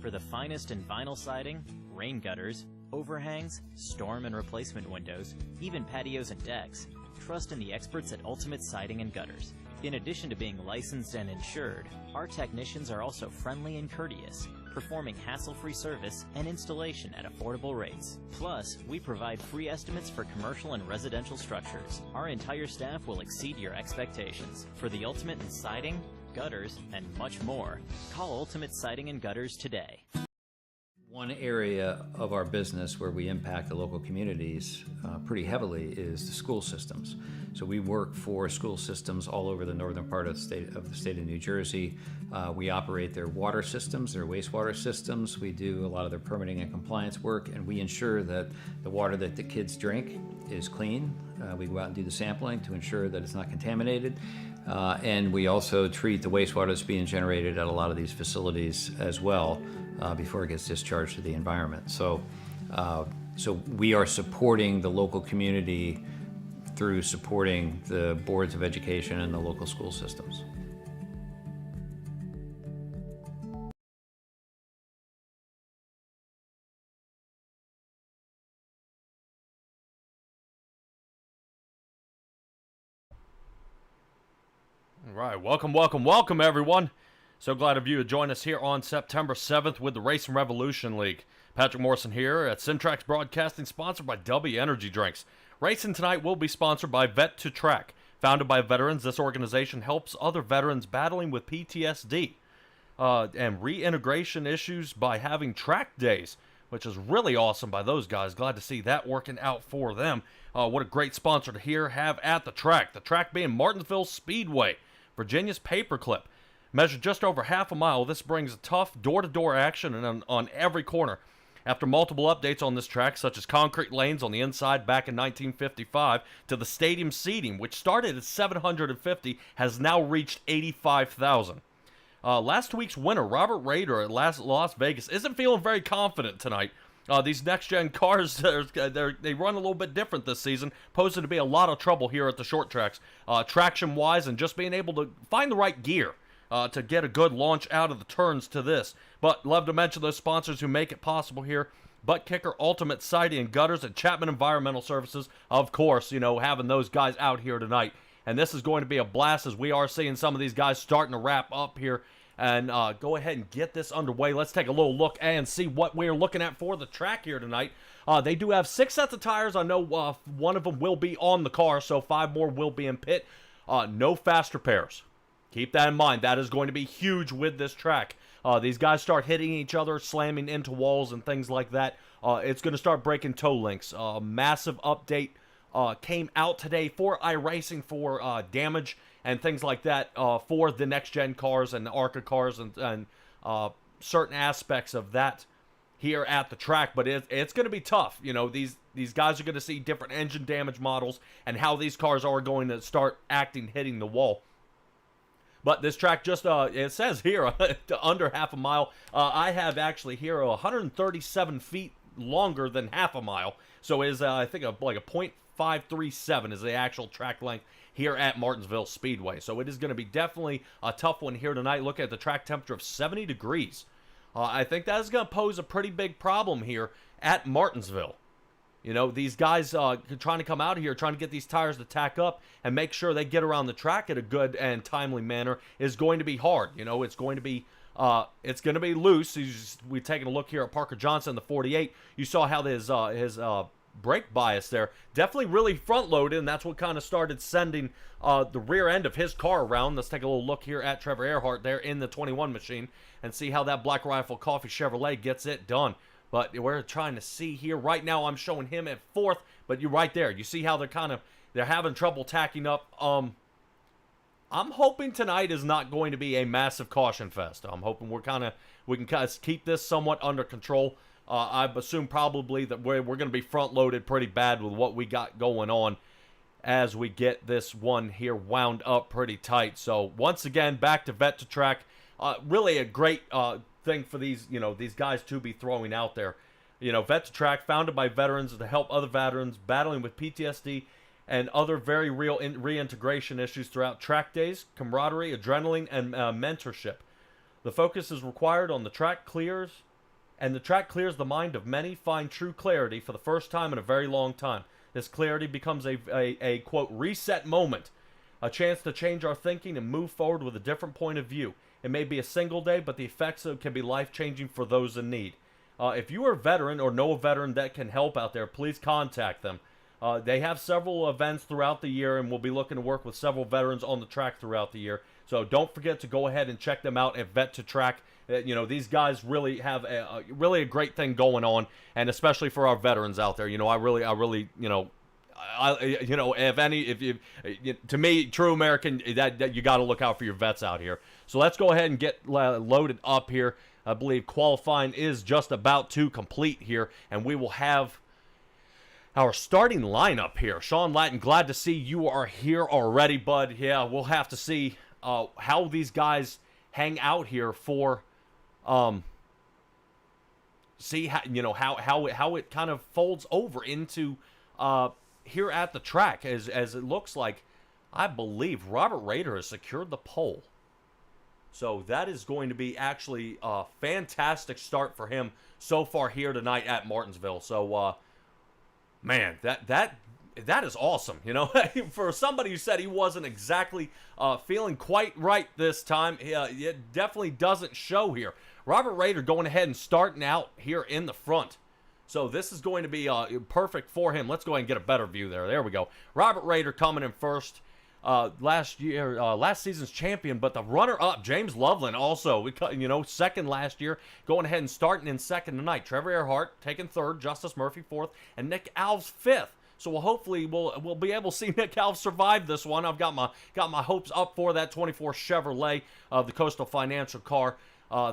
For the finest in vinyl siding, rain gutters, overhangs, storm and replacement windows, even patios and decks, trust in the experts at Ultimate Siding and Gutters. In addition to being licensed and insured, our technicians are also friendly and courteous, performing hassle-free service and installation at affordable rates. Plus, we provide free estimates for commercial and residential structures. Our entire staff will exceed your expectations. For the ultimate in siding, gutters, and much more, call Ultimate Siding and Gutters today. One area of our business where we impact the local communities pretty heavily is the school systems. So we work for school systems all over the northern part of the state of New Jersey. We operate their water systems, their wastewater systems. We do a lot of their permitting and compliance work, and we ensure that the water that the kids drink is clean. We go out and do the sampling to ensure that it's not contaminated. And we also treat the wastewater that's being generated at a lot of these facilities as well before it gets discharged to the environment. So we are supporting the local community through supporting the boards of education and the local school systems. All right, welcome everyone. So glad of you to join us here on September 7th with the Racing Revolution League. Patrick Morrison here at Syntrax Broadcasting, sponsored by W Energy Drinks. Racing tonight will be sponsored by Vet2Track. Founded by veterans, this organization helps other veterans battling with PTSD and reintegration issues by having track days, which is really awesome by those guys. Glad to see that working out for them. What a great sponsor to have at the track being Martinsville Speedway, Virginia's paperclip. Measured just over half a mile, this brings a tough door-to-door action on every corner. After multiple updates on this track, such as concrete lanes on the inside back in 1955, to the stadium seating, which started at 750, has now reached 85,000. Last week's winner, Robert Rader at Las Vegas, isn't feeling very confident tonight. These next-gen cars, they run a little bit different this season, posing to be a lot of trouble here at the short tracks, traction-wise, and just being able to find the right gear to get a good launch out of the turns to this. But love to mention those sponsors who make it possible here. Butt Kicker, Ultimate Siding and Gutters, and Chapman Environmental Services. Of course, having those guys out here tonight. And this is going to be a blast as we are seeing some of these guys starting to wrap up here. And go ahead and get this underway. Let's take a little look and see what we're looking at for the track here tonight. They do have 6 sets of tires. I know one of them will be on the car, so 5 more will be in pit. No fast repairs. Keep that in mind. That is going to be huge with this track. These guys start hitting each other, slamming into walls and things like that. It's going to start breaking toe links. Massive update came out today for iRacing for damage and things like that for the next-gen cars and the ARCA cars and certain aspects of that here at the track. But it's going to be tough. These guys are going to see different engine damage models and how these cars are going to start hitting the wall. But this track just, it says here, under half a mile. I have actually here 137 feet longer than half a mile. So it is, I think, like a .537 is the actual track length here at Martinsville Speedway. So it is going to be definitely a tough one here tonight. Look at the track temperature of 70 degrees. I think that is going to pose a pretty big problem here at Martinsville. These guys trying to come out of here, trying to get these tires to tack up and make sure they get around the track in a good and timely manner is going to be hard. It's going to be loose. We're taking a look here at Parker Johnson, the 48. You saw how his brake bias there definitely really front loaded, and that's what kind of started sending the rear end of his car around. Let's take a little look here at Trevor Earhart there in the 21 machine and see how that Black Rifle Coffee Chevrolet gets it done. But we're trying to see here. Right now, I'm showing him at 4th, but you're right there. You see how they're having trouble tacking up. I'm hoping tonight is not going to be a massive caution fest. I'm hoping we can kind of keep this somewhat under control. I assume probably that we're going to be front-loaded pretty bad with what we got going on as we get this one here wound up pretty tight. So once again, back to Vet2Track. Really a great thing for these guys to be throwing out there. Vet2Track, founded by veterans to help other veterans battling with PTSD and other very real reintegration issues throughout track days, camaraderie, adrenaline, and mentorship. The focus is required on the track clears and the track clears the mind of many, find true clarity for the first time in a very long time. This clarity becomes a quote, reset moment, a chance to change our thinking and move forward with a different point of view. It may be a single day, but the effects of it can be life-changing for those in need. If you are a veteran or know a veteran that can help out there, please contact them. They have several events throughout the year, and we'll be looking to work with several veterans on the track throughout the year. So don't forget to go ahead and check them out at Vet2Track. These guys really have a great thing going on, and especially for our veterans out there. To me, true American, that you got to look out for your vets out here. So let's go ahead and get loaded up here. I believe qualifying is just about to complete here, and we will have our starting lineup here. Sean Lattin, glad to see you are here already, bud. Yeah, we'll have to see how these guys hang out here for see how it kind of folds over into here at the track, as it looks like, I believe Robert Rader has secured the pole. So that is going to be actually a fantastic start for him so far here tonight at Martinsville. So man, that is awesome. For somebody who said he wasn't exactly feeling quite right this time, it definitely doesn't show here. Robert Rader going ahead and starting out here in the front. So this is going to be perfect for him. Let's go ahead and get a better view there. There we go. Robert Rader coming in first. Last season's champion, but the runner-up, James Loveland, also, second last year, going ahead and starting in second tonight. Trevor Earhart taking third, Justice Murphy fourth, and Nick Alves fifth. So hopefully we'll be able to see Nick Alves survive this one. I've got my hopes up for that 24 Chevrolet, the Coastal Financial car.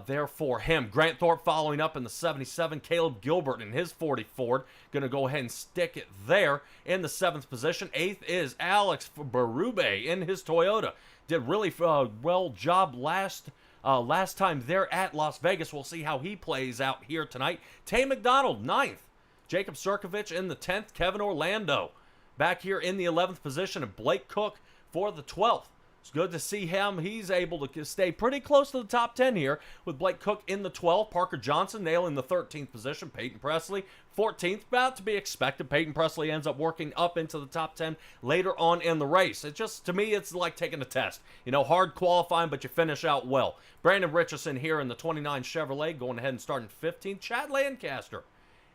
There for him. Grant Thorpe following up in the 77. Caleb Gilbert in his 40 Ford. Going to go ahead and stick it there in the 7th position. 8th is Alex Berube in his Toyota. Did really well job last time there at Las Vegas. We'll see how he plays out here tonight. Tay McDonald, 9th. Jacob Sirkovich in the 10th. Kevin Orlando back here in the 11th position. And Blake Cook for the 12th. It's good to see him. He's able to stay pretty close to the top 10 here with Blake Cook in the 12th. Parker Johnson nailing the 13th position. Peyton Presley, 14th. About to be expected. Peyton Presley ends up working up into the top 10 later on in the race. To me, it's like taking a test. Hard qualifying, but you finish out well. Brandon Richardson here in the 29 Chevrolet, going ahead and starting 15th. Chad Lancaster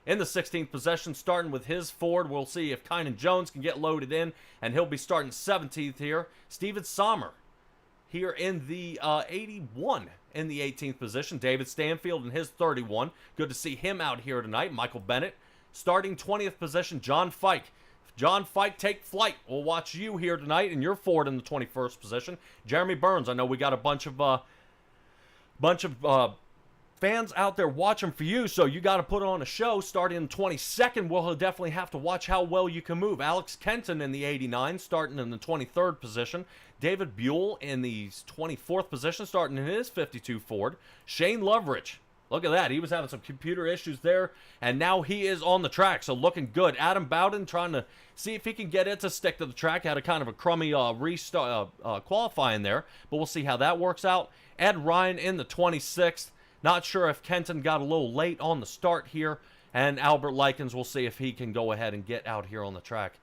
in the 16th position, starting with his Ford. We'll see if Kynan Jones can get loaded in, and he'll be starting 17th here. Steven Sommer here in the 81 in the 18th position. David Stanfield in his 31. Good to see him out here tonight. Michael Bennett starting 20th position. John Fike. John Fike, take flight. We'll watch you here tonight in your Ford in the 21st position. Jeremy Burns, I know we got a bunch of fans out there watching for you, so you got to put on a show. Starting in 22nd, we'll definitely have to watch how well you can move. Alex Kenton in the 89, starting in the 23rd position. David Buell in the 24th position, starting in his 52 Ford. Shane Loveridge, look at that. He was having some computer issues there, and now he is on the track, so looking good. Adam Bowden trying to see if he can get it to stick to the track. Had a kind of a crummy restart qualifying there, but we'll see how that works out. Ed Ryan in the 26th. Not sure if Kenton got a little late on the start here. And Albert Likens, we'll see if he can go ahead and get out here on the track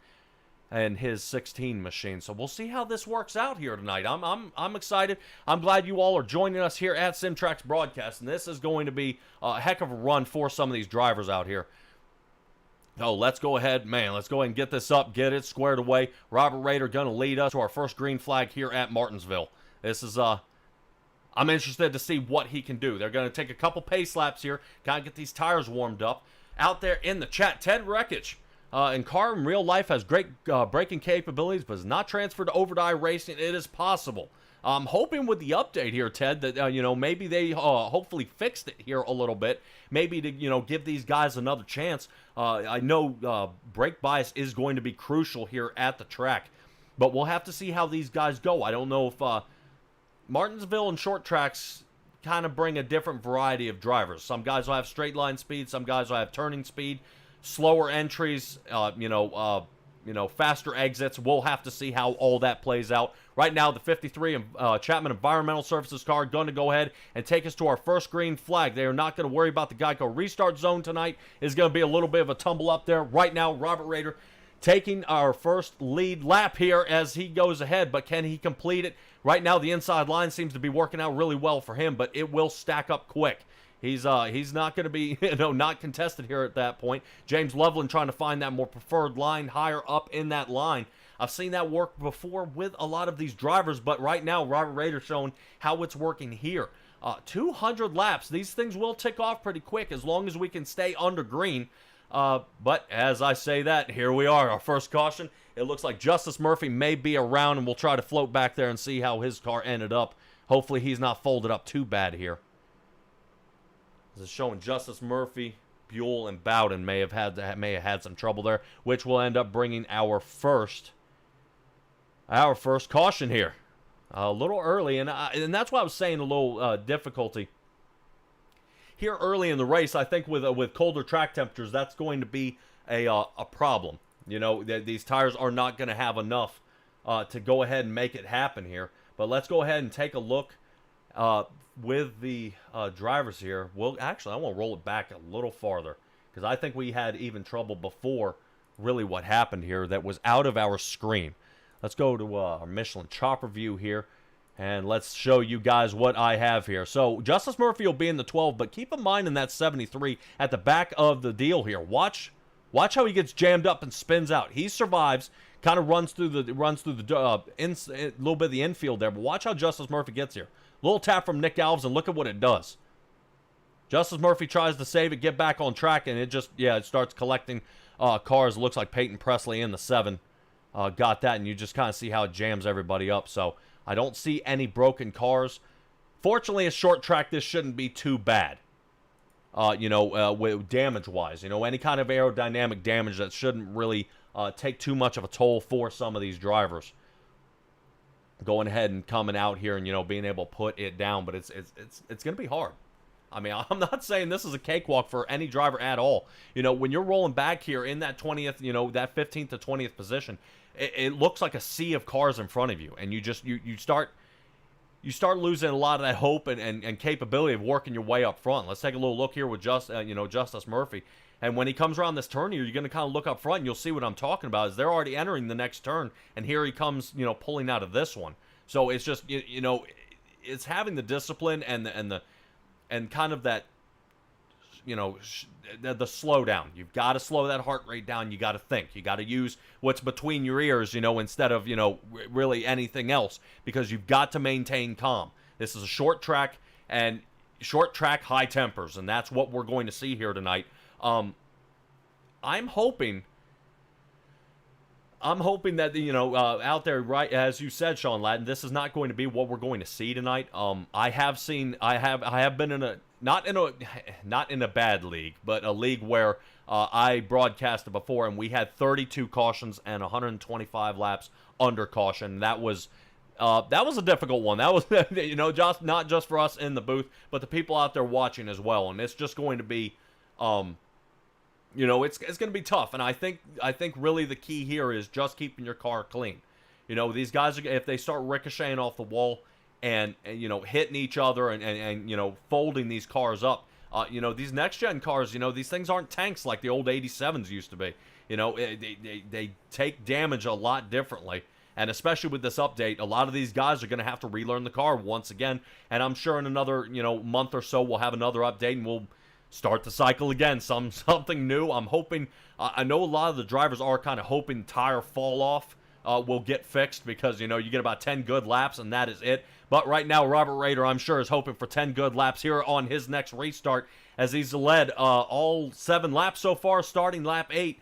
and his 16 machine. So we'll see how this works out here tonight. I'm excited. I'm glad you all are joining us here at Simtrack's broadcast. And this is going to be a heck of a run for some of these drivers out here. Oh, let's go ahead, man. Let's go ahead and get this up, get it squared away. Robert Rader going to lead us to our first green flag here at Martinsville. This is I'm interested to see what he can do. They're going to take a couple pace laps here, kind of get these tires warmed up. Out there in the chat, Ted Rekich. In car in real life has great braking capabilities, but is not transferred to over-die racing. It is possible. I'm hoping with the update here, Ted, that maybe they hopefully fixed it here a little bit. Maybe to give these guys another chance. I know brake bias is going to be crucial here at the track, but we'll have to see how these guys go. I don't know if Martinsville and short tracks kind of bring a different variety of drivers. Some guys will have straight line speed. Some guys will have turning speed, slower entries, faster exits. We'll have to see how all that plays out. Right now, the 53 Chapman Environmental Services car going to go ahead and take us to our first green flag. They are not going to worry about the Geico restart zone tonight. It's going to be a little bit of a tumble up there. Right now, Robert Rader taking our first lead lap here as he goes ahead, but can he complete it? Right now, the inside line seems to be working out really well for him, but it will stack up quick. He's not going to be, not contested here at that point. James Loveland trying to find that more preferred line higher up in that line. I've seen that work before with a lot of these drivers, but right now, Robert Rader showing how it's working here. 200 laps. These things will tick off pretty quick as long as we can stay under green. But as I say that, here we are, our first caution. It looks like Justice Murphy may be around, and we'll try to float back there and see how his car ended up. Hopefully he's not folded up too bad here. This is showing Justice Murphy, Buell, and Bowden may have had some trouble there, which will end up bringing our first caution here. A little early, and that's why I was saying a little difficulty here early in the race. I think with colder track temperatures, that's going to be a problem. These tires are not going to have enough to go ahead and make it happen here. But let's go ahead and take a look with the drivers here. Well, actually, I want to roll it back a little farther because I think we had even trouble before really what happened here that was out of our screen. Let's go to our Michelin chopper view here, and let's show you guys what I have here. So Justice Murphy will be in the 12, but keep in mind in that 73 at the back of the deal here. Watch how he gets jammed up and spins out. He survives, kind of runs through the little bit of the infield there, but watch how Justice Murphy gets here. Little tap from Nick Alves, and look at what it does. Justice Murphy tries to save it, get back on track, and it starts collecting cars. It looks like Peyton Presley in the 7 got that, and you just kind of see how it jams everybody up. So I don't see any broken cars. Fortunately, a short track, this shouldn't be too bad. Damage-wise. Any kind of aerodynamic damage that shouldn't really take too much of a toll for some of these drivers. Going ahead and coming out here and, being able to put it down, but it's going to be hard. I mean, I'm not saying this is a cakewalk for any driver at all. When you're rolling back here in that 20th, that 15th to 20th position, it looks like a sea of cars in front of you, and you start losing a lot of that hope and capability of working your way up front. Let's take a little look here with Justice Murphy. And when he comes around this turn here, you're going to kind of look up front, and you'll see what I'm talking about. Is they're already entering the next turn, and here he comes, pulling out of this one. So it's just, it's having the discipline and kind of that, the slowdown. You've got to slow that heart rate down. You got to think. You got to use what's between your ears, instead of, really anything else, because you've got to maintain calm. This is a short track, and short track, high tempers, and that's what we're going to see here tonight. I'm hoping that, out there, right, as you said, Sean Ladden, this is not going to be what we're going to see tonight. I have been in not in a bad league, but a league where I broadcasted before, and we had 32 cautions and 125 laps under caution. That was a difficult one. That was, just not just for us in the booth, but the people out there watching as well. And it's just going to be, it's going to be tough. And I think really the key here is just keeping your car clean. These guys, if they start ricocheting off the wall and hitting each other and folding these cars up, these next gen cars, these things aren't tanks like the old 87s used to be. They take damage a lot differently. And especially with this update, a lot of these guys are going to have to relearn the car once again. And I'm sure in another, month or so, we'll have another update and we'll start the cycle again. Something new. I'm hoping, I know a lot of the drivers are kind of hoping tire fall off will get fixed because, you get about 10 good laps and that is it. But right now, Robert Rader, I'm sure, is hoping for 10 good laps here on his next restart as he's led all 7 laps so far, starting lap 8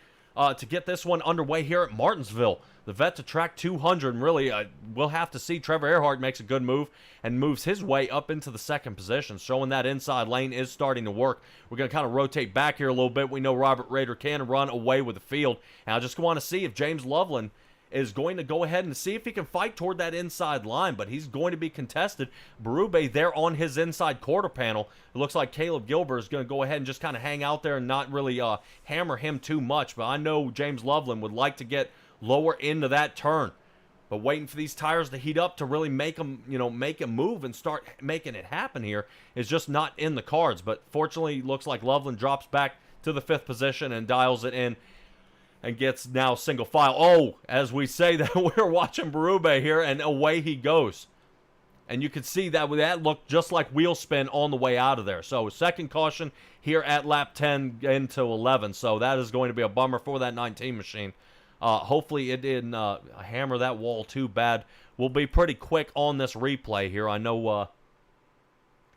to get this one underway here at Martinsville. The Vet2Track 200, and really, we'll have to see. Trevor Earhart makes a good move and moves his way up into the 2nd position, showing that inside lane is starting to work. We're going to kind of rotate back here a little bit. We know Robert Rader can run away with the field, and I just want to see if James Loveland is going to go ahead and see if he can fight toward that inside line, but he's going to be contested. Berube there on his inside quarter panel. It looks like Caleb Gilbert is going to go ahead and just kind of hang out there and not really hammer him too much, but I know James Loveland would like to get lower into that turn. But waiting for these tires to heat up to really make them, make them move and start making it happen here is just not in the cards. But fortunately, looks like Loveland drops back to the 5th position and dials it in and gets now single file. Oh, as we say that, we're watching Berube here, and away he goes. And you can see that that looked just like wheel spin on the way out of there. So second caution here at lap 10 into 11. So that is going to be a bummer for that 19 machine. Hopefully it didn't hammer that wall too bad. We'll be pretty quick on this replay here. I know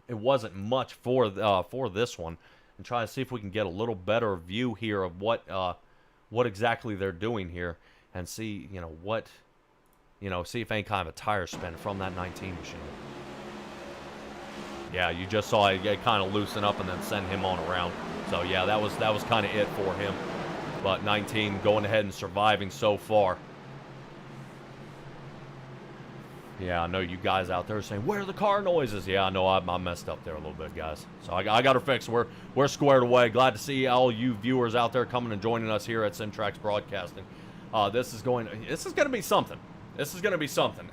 it wasn't much for this one. And try to see if we can get a little better view here of what exactly they're doing here, and see see if any kind of a tire spin from that 19 machine. Yeah, you just saw it get kind of loosen up and then send him on around. So yeah, that was kind of it for him. But 19 going ahead and surviving so far. Yeah, I know you guys out there saying, where are the car noises? Yeah, I know I messed up there a little bit, guys. So I got her fixed. We're squared away. Glad to see all you viewers out there coming and joining us here at Simtrax Broadcasting. This is going to be something. This is going to be something.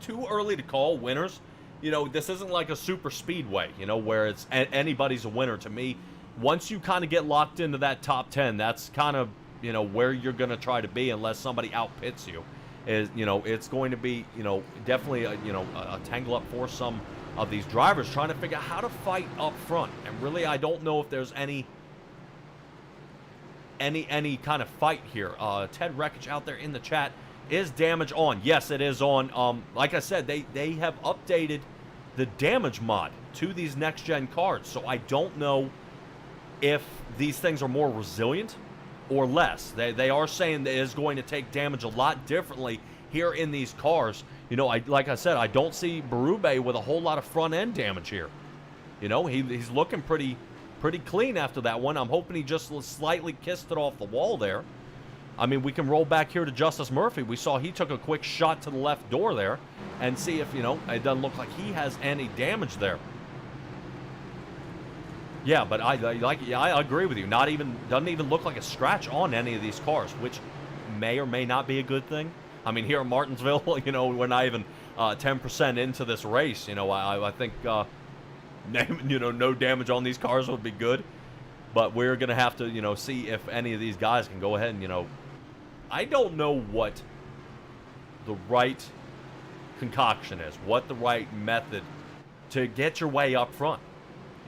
Too early to call winners. This isn't like a super speedway, where it's anybody's a winner. To me, once you kind of get locked into that top 10, that's kind of, where you're going to try to be unless somebody outpits you. It's going to be, definitely, a tangle up for some of these drivers trying to figure out how to fight up front. And really, I don't know if there's any kind of fight here. Ted Wreckage out there in the chat, is damage on? Yes, it is on. Like I said, they have updated the damage mod to these next-gen cards, so I don't know if these things are more resilient or less. They are saying that it is going to take damage a lot differently here in these cars. Like I said, I don't see Berube with a whole lot of front-end damage here. He's looking pretty clean after that one. I'm hoping he just slightly kissed it off the wall there. I mean, we can roll back here to Justice Murphy. We saw he took a quick shot to the left door there and see if, it doesn't look like he has any damage there. Yeah, but I agree with you. Doesn't even look like a scratch on any of these cars, which may or may not be a good thing. I mean, here in Martinsville, we're not even 10% into this race. I think no damage on these cars would be good. But we're going to have to, see if any of these guys can go ahead and, I don't know what the right concoction is, what the right method to get your way up front.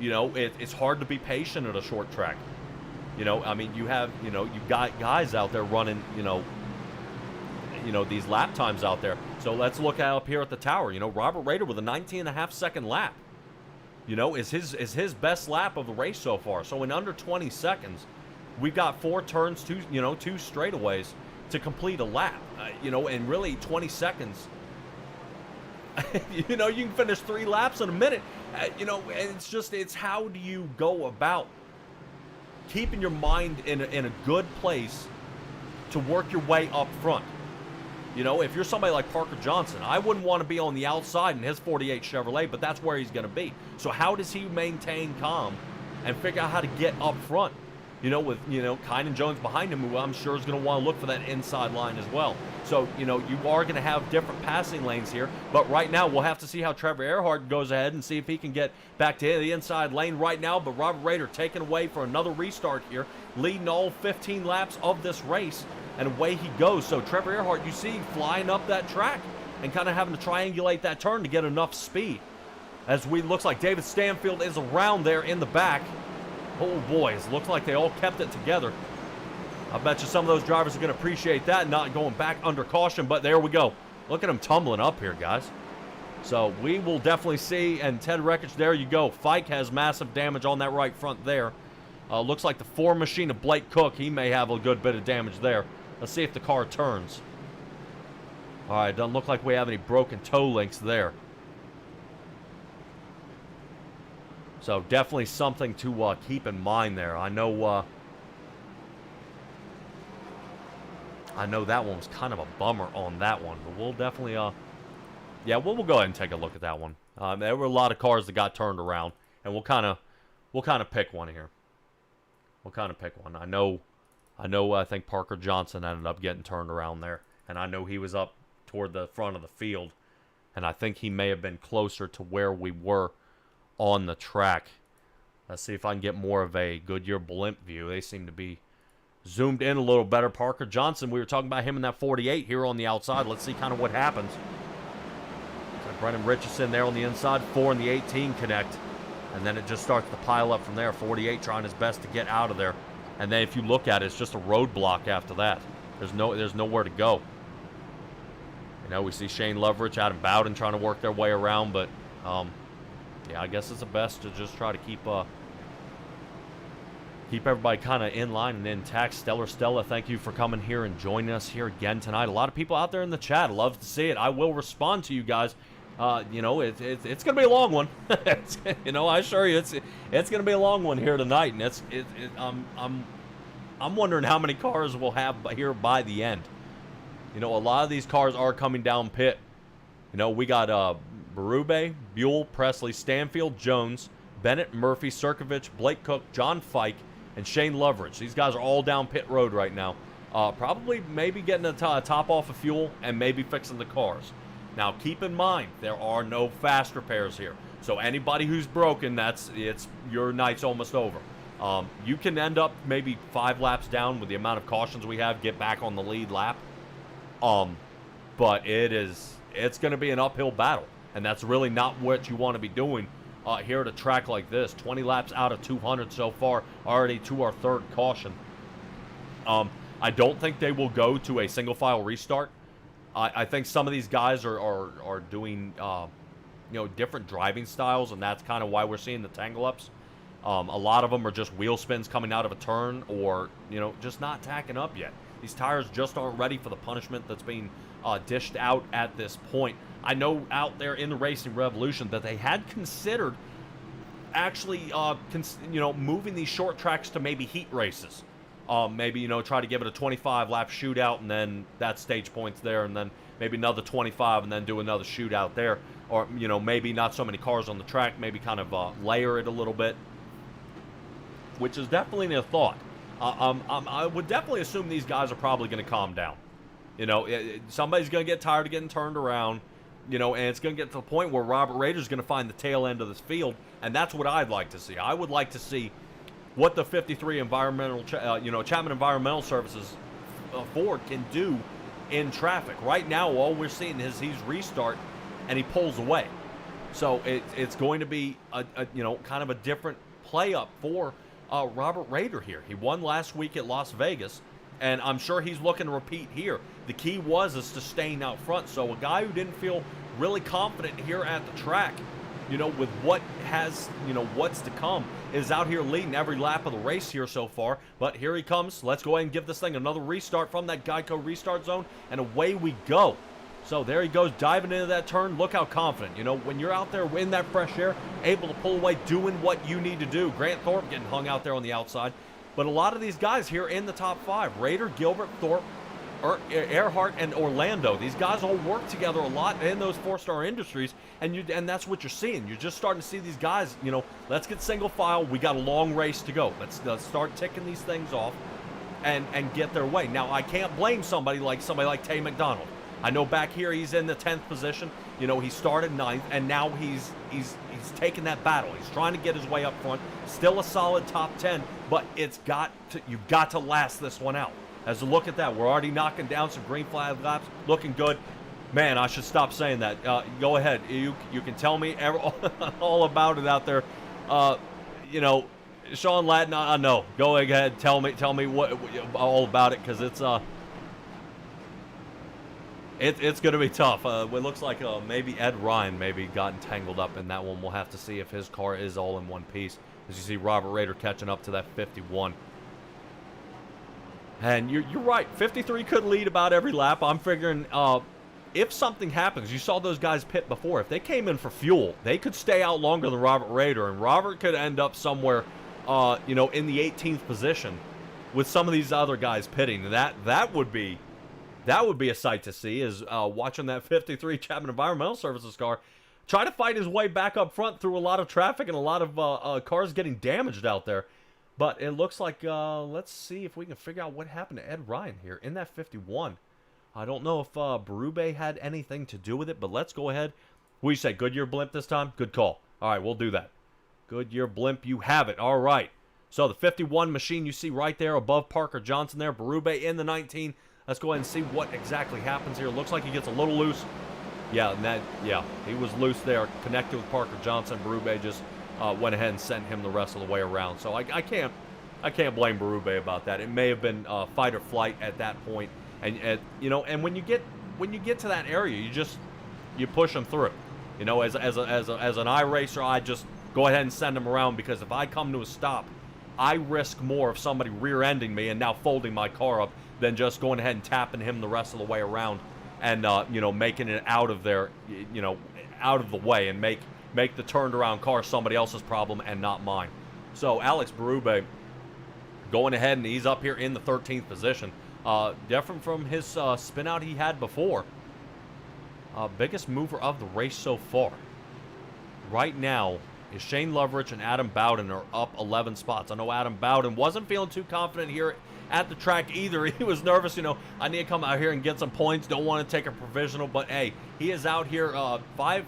It's hard to be patient at a short track. I mean, you've got guys out there running, these lap times out there. So let's look up here at the tower. Robert Rader with a 19.5 second lap. Is his best lap of the race so far. So in under 20 seconds, we've got 4 turns, 2 straightaways to complete a lap. And really 20 seconds. You can finish 3 laps in a minute. It's how do you go about keeping your mind in a good place to work your way up front. If you're somebody like Parker Johnson, I wouldn't want to be on the outside in his 48 Chevrolet, but that's where he's going to be. So how does he maintain calm and figure out how to get up front? With Kynan Jones behind him, who I'm sure is going to want to look for that inside line as well. So, you are going to have different passing lanes here. But right now, we'll have to see how Trevor Earhart goes ahead and see if he can get back to the inside lane right now. But Robert Rader taken away for another restart here, leading all 15 laps of this race. And away he goes. So Trevor Earhart, you see, flying up that track and kind of having to triangulate that turn to get enough speed. As looks like David Stanfield is around there in the back. Oh, boys, looks like they all kept it together. I bet you some of those drivers are going to appreciate that, not going back under caution, but there we go. Look at him tumbling up here, guys. So we will definitely see, and Ted Wreckage, there you go. Fike has massive damage on that right front there. Looks like the 4 machine of Blake Cook, he may have a good bit of damage there. Let's see if the car turns. All right, doesn't look like we have any broken toe links there. So definitely something to keep in mind there. I know that one was kind of a bummer on that one, but we'll definitely, we'll go ahead and take a look at that one. There were a lot of cars that got turned around, and we'll kind of pick one here. We'll kind of pick one. I know I think Parker Johnson ended up getting turned around there. And I know he was up toward the front of the field. And I think he may have been closer to where we were on the track. Let's see if I can get more of a Goodyear blimp view. They seem to be zoomed in a little better. Parker Johnson, we were talking about him in that 48 here on the outside. Let's see kind of what happens. So Brennan Richardson there on the inside, 4 and the 18 connect. And then it just starts to pile up from there. 48 trying his best to get out of there. And then if you look at it, it's just a roadblock after that. There's nowhere to go. You know, we see Shane Loveridge, Adam Bowden trying to work their way around, but yeah, I guess it's the best to just try to keep everybody kind of in line and intact. Stellar Stella, thank you for coming here and joining us here again tonight. A lot of people out there in the chat. Love to see it. I will respond to you guys. You know, it's going to be a long one. You know, I assure you, it's going to be a long one here tonight, and I'm wondering how many cars we'll have here by the end. You know, a lot of these cars are coming down pit. You know, we got Berube, Buell, Presley, Stanfield, Jones, Bennett, Murphy, Sirkovich, Blake Cook, John Fike, and Shane Loveridge. These guys are all down pit road right now. Probably maybe getting a top off of fuel and maybe fixing the cars. Now, keep in mind, there are no fast repairs here. So anybody who's broken, your night's almost over. You can end up maybe 5 laps down with the amount of cautions we have, get back on the lead lap. But it's going to be an uphill battle, and that's really not what you want to be doing here at a track like this. 20 laps out of 200 so far, already to our 3rd caution. I don't think they will go to a single file restart. I think some of these guys are doing different driving styles, and that's kind of why we're seeing the tangle ups. A lot of them are just wheel spins coming out of a turn, or just not tacking up yet. These tires just aren't ready for the punishment that's being dished out at this point. I know out there in the Racing Revolution that they had considered actually, moving these short tracks to maybe heat races. Maybe, try to give it a 25-lap shootout, and then that stage points there, and then maybe another 25, and then do another shootout there. Or, maybe not so many cars on the track, maybe kind of layer it a little bit, which is definitely a thought. I would definitely assume these guys are probably going to calm down. Somebody's going to get tired of getting turned around, and it's going to get to the point where Robert Rader's going to find the tail end of this field, and that's what I'd like to see. I would like to see what the 53 Chapman Environmental Services Ford can do in traffic. Right now, all we're seeing is he's restart, and he pulls away. So it's going to be kind of a different play up for Robert Rader here. He won last week at Las Vegas, and I'm sure he's looking to repeat here. The key is to staying out front. So a guy who didn't feel really confident here at the track, with what has, what's to come, is out here leading every lap of the race here so far. But here he comes. Let's go ahead and give this thing another restart from that Geico restart zone, and away we go. So there he goes, diving into that turn. Look how confident. When you're out there in that fresh air, able to pull away, doing what you need to do. Grant Thorpe getting hung out there on the outside. But a lot of these guys here in the top 5, Rader, Gilbert, Thorpe, Earhart, and Orlando, these guys all work together a lot in those 4-star industries, and that's what you're seeing. You're just starting to see these guys, let's get single file. We got a long race to go. Let's start ticking these things off and get their way. Now, I can't blame somebody like Tay McDonald. I know back here he's in the 10th position. He started 9th, and now he's taking that battle. He's trying to get his way up front. Still a solid top 10, but you've got to last this one out. As a look at that, we're already knocking down some green flag laps, looking good. Man, I should stop saying that. Go ahead. You can tell me all about it out there. Sean Lattin, I know. Go ahead, tell me what all about it, because it's going to be tough. It looks like maybe Ed Ryan maybe got entangled up in that one. We'll have to see if his car is all in one piece. As you see Robert Rader catching up to that 51. And you're right. 53 could lead about every lap. I'm figuring if something happens, you saw those guys pit before. If they came in for fuel, they could stay out longer than Robert Rader, and Robert could end up somewhere, in the 18th position with some of these other guys pitting. That would be a sight to see, is watching that 53 Chapman Environmental Services car try to fight his way back up front through a lot of traffic and a lot of cars getting damaged out there. But it looks like, let's see if we can figure out what happened to Ed Ryan here in that 51. I don't know if Berube had anything to do with it, but let's go ahead. What do you say, Goodyear blimp this time? Good call. All right, we'll do that. Goodyear blimp, you have it. All right. So the 51 machine you see right there above Parker Johnson there. Berube in the 19. Let's go ahead and see what exactly happens here. Looks like he gets a little loose. Yeah, he was loose there, connected with Parker Johnson. Berube just went ahead and sent him the rest of the way around. So I can't blame Berube about that. It may have been fight or flight at that point, and you know, and when you get to that area, you push them through. You know, as an iRacer, I just go ahead and send them around, because if I come to a stop, I risk more of somebody rear-ending me and now folding my car up than just going ahead and tapping him the rest of the way around and you know, making it out of there, you know, out of the way, and make the turned around car somebody else's problem and not mine. So Alex Berube going ahead, and he's up here in the 13th position. Different from his spin out he had before. Biggest mover of the race so far right now is Shane Loveridge and Adam Bowden are up 11 spots. I know Adam Bowden wasn't feeling too confident here at the track either. He was nervous, you know, I need to come out here and get some points, don't want to take a provisional, but hey, he is out here five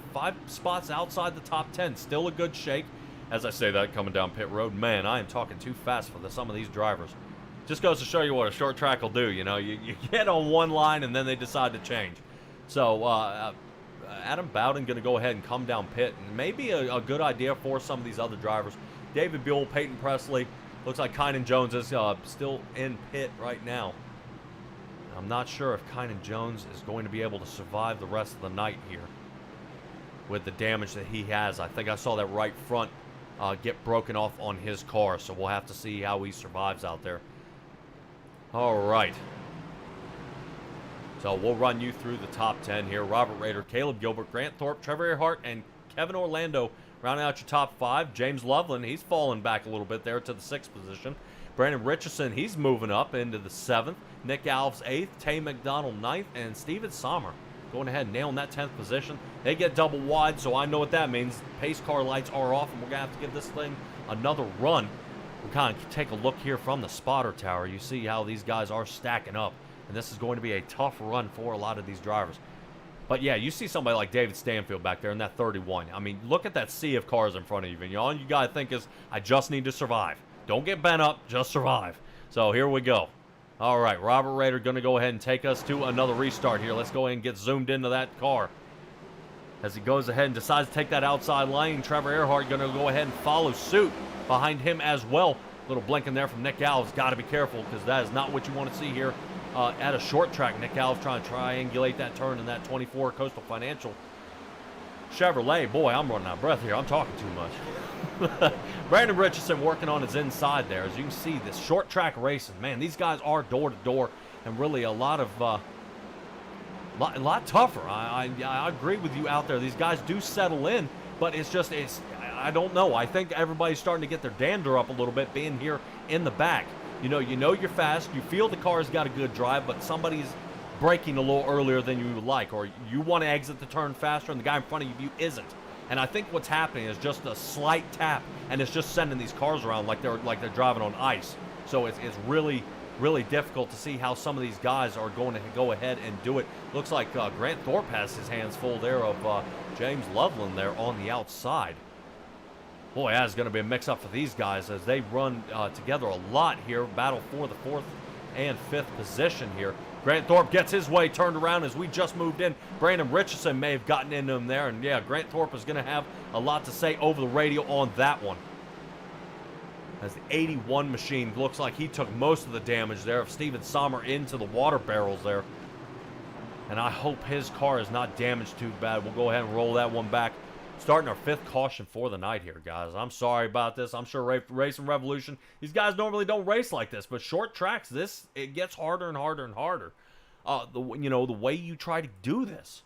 spots outside the top 10. Still a good shake. As I say that, coming down pit road, man, I am talking too fast for some of these drivers. Just goes to show you what a short track will do. You know, you get on one line and then they decide to change. So Adam Bowden going to go ahead and come down pit, and maybe a good idea for some of these other drivers. David Buell, Peyton Presley, looks like Kynan Jones is still in pit right now. I'm not sure if Kynan Jones is going to be able to survive the rest of the night here with the damage that he has. I think I saw that right front get broken off on his car, so we'll have to see how he survives out there. All right. So we'll run you through the top 10 here. Robert Rader, Caleb Gilbert, Grant Thorpe, Trevor Earhart, and Kevin Orlando rounding out your top 5. James Loveland, he's fallen back a little bit there to the 6th position. Brandon Richardson, he's moving up into the 7th. Nick Alves, 8th. Tay McDonald, 9th. And Steven Sommer going ahead and nailing that 10th position. They get double wide, so I know what that means. Pace car lights are off, and we're going to have to give this thing another run. We'll kind of take a look here from the spotter tower. You see how these guys are stacking up. And this is going to be a tough run for a lot of these drivers. But yeah, you see somebody like David Stanfield back there in that 31. I mean, look at that sea of cars in front of you. And all you got to think is, I just need to survive. Don't get bent up, just survive. So here we go. All right, Robert Rader going to go ahead and take us to another restart here. Let's go ahead and get zoomed into that car. As he goes ahead and decides to take that outside lane, Trevor Earhart going to go ahead and follow suit behind him as well. Little blinking there from Nick Alves. Got to be careful, because that is not what you want to see here. At a short track, Nick Alves trying to triangulate that turn in that 24 Coastal Financial Chevrolet. Boy, I'm running out of breath here. I'm talking too much. Brandon Richardson working on his inside there. As you can see, this short track racing, man, these guys are door to door, and really a lot tougher. I agree with you out there. These guys do settle in, but I don't know. I think everybody's starting to get their dander up a little bit being here in the back. You know you're fast, you feel the car's got a good drive, but somebody's braking a little earlier than you would like, or you want to exit the turn faster and the guy in front of you isn't. And I think what's happening is just a slight tap, and it's just sending these cars around like they're driving on ice. So it's really, really difficult to see how some of these guys are going to go ahead and do it. Looks like Grant Thorpe has his hands full there of James Loveland there on the outside. Boy, that's going to be a mix-up for these guys as they run together a lot here. Battle for the 4th and 5th position here. Grant Thorpe gets his way turned around as we just moved in. Brandon Richardson may have gotten into him there. And, yeah, Grant Thorpe is going to have a lot to say over the radio on that one. As the 81 machine looks like he took most of the damage there of Steven Sommer into the water barrels there. And I hope his car is not damaged too bad. We'll go ahead and roll that one back. Starting our 5th caution for the night here, guys. I'm sorry about this. I'm sure Racing Revolution, these guys normally don't race like this, but short tracks, it gets harder and harder and harder. The way you try to do this.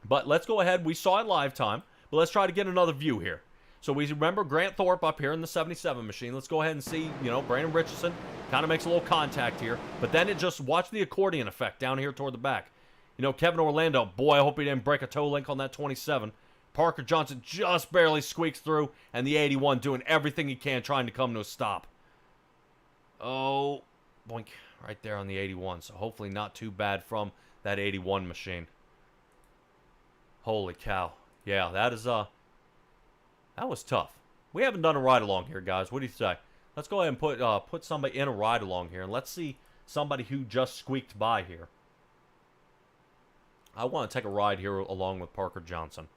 But let's go ahead. We saw it live time, but let's try to get another view here. So we remember Grant Thorpe up here in the 77 machine. Let's go ahead and see, Brandon Richardson kind of makes a little contact here, but then it just, watch the accordion effect down here toward the back. Kevin Orlando, boy, I hope he didn't break a toe link on that 27. Parker Johnson just barely squeaks through, and the 81 doing everything he can, trying to come to a stop. Oh, boink, right there on the 81. So hopefully not too bad from that 81 machine. Holy cow. Yeah, that was tough. We haven't done a ride-along here, guys. What do you say? Let's go ahead and put somebody in a ride-along here, and let's see somebody who just squeaked by here. I want to take a ride here along with Parker Johnson.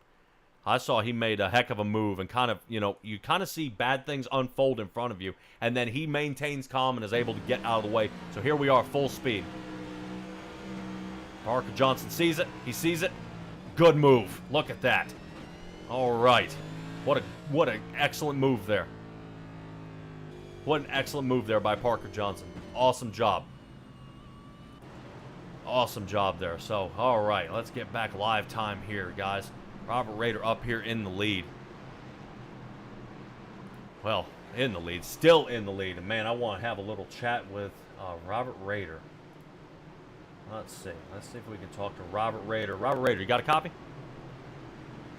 I saw he made a heck of a move and kind of, you kind of see bad things unfold in front of you, and then he maintains calm and is able to get out of the way. So here we are, full speed. Parker Johnson sees it. He sees it. Good move. Look at that. All right. What an excellent move there. What an excellent move there by Parker Johnson. Awesome job. Awesome job there. So, all right, let's get back live time here, guys. Robert Rader up here in the lead. Well, in the lead. Still in the lead. And, man, I want to have a little chat with Robert Rader. Let's see. Let's see if we can talk to Robert Rader. Robert Rader, you got a copy?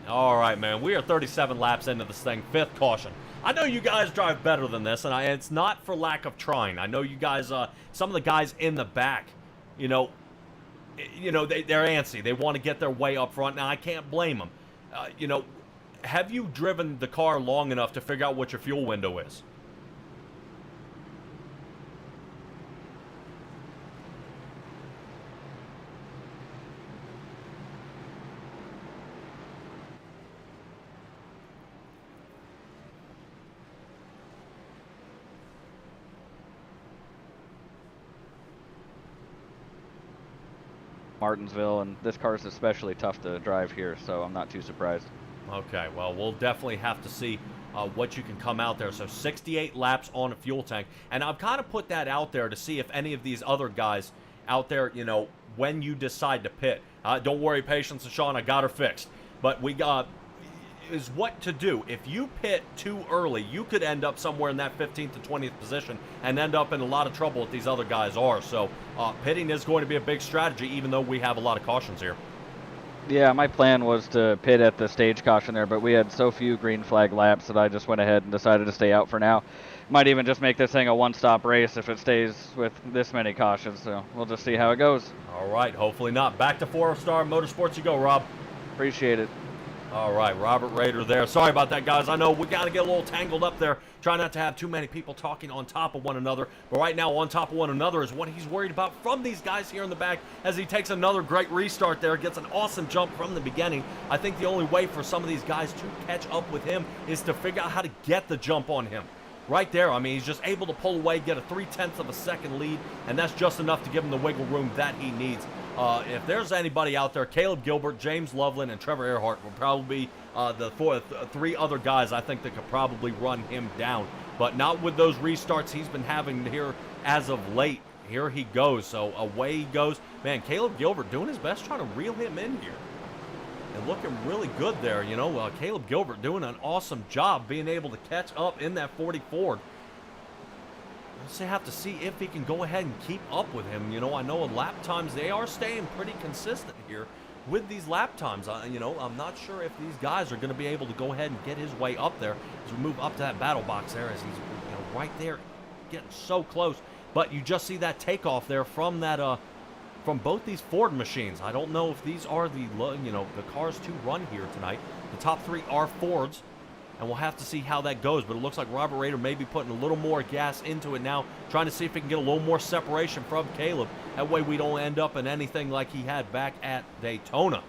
All right, man. We are 37 laps into this thing. 5th caution. I know you guys drive better than this, and it's not for lack of trying. I know you guys, some of the guys in the back, they're antsy. They want to get their way up front. Now, I can't blame them. Have you driven the car long enough to figure out what your fuel window is? Martinsville, and this car is especially tough to drive here, so I'm not too surprised. Okay, well, we'll definitely have to see what you can come out there. So 68 laps on a fuel tank, and I've kind of put that out there to see if any of these other guys out there, when you decide to pit. Don't worry, Patience and Sean, I got her fixed. But we got is what to do. If you pit too early, you could end up somewhere in that 15th to 20th position and end up in a lot of trouble that these other guys are. So pitting is going to be a big strategy, even though we have a lot of cautions here. Yeah, my plan was to pit at the stage caution there, but we had so few green flag laps that I just went ahead and decided to stay out for now. Might even just make this thing a one-stop race if it stays with this many cautions, so we'll just see how it goes. All right, hopefully not. Back to 4-Star Motorsports you go, Rob. Appreciate it. All right, Robert Rader there. Sorry about that, guys. I know we got to get a little tangled up there. Try not to have too many people talking on top of one another. But right now, on top of one another is what he's worried about from these guys here in the back as he takes another great restart there. Gets an awesome jump from the beginning. I think the only way for some of these guys to catch up with him is to figure out how to get the jump on him. Right there, I mean, he's just able to pull away, get a 0.3 of a second lead, and that's just enough to give him the wiggle room that he needs. If there's anybody out there, Caleb Gilbert, James Loveland, and Trevor Earhart will probably be the three other guys I think that could probably run him down. But not with those restarts he's been having here as of late. Here he goes, so away he goes. Man, Caleb Gilbert doing his best trying to reel him in here. And looking really good there, Caleb Gilbert doing an awesome job being able to catch up in that 40 Ford. Let's have to see if he can go ahead and keep up with him. I know lap times, they are staying pretty consistent here with these lap times. I'm not sure if these guys are going to be able to go ahead and get his way up there as we move up to that battle box there as he's right there getting so close. But you just see that takeoff there from that from both these Ford machines. I don't know if these are the cars to run here tonight. The top three are Fords, and we'll have to see how that goes. But it looks like Robert Rader may be putting a little more gas into it now, trying to see if he can get a little more separation from Caleb. That way we don't end up in anything like he had back at Daytona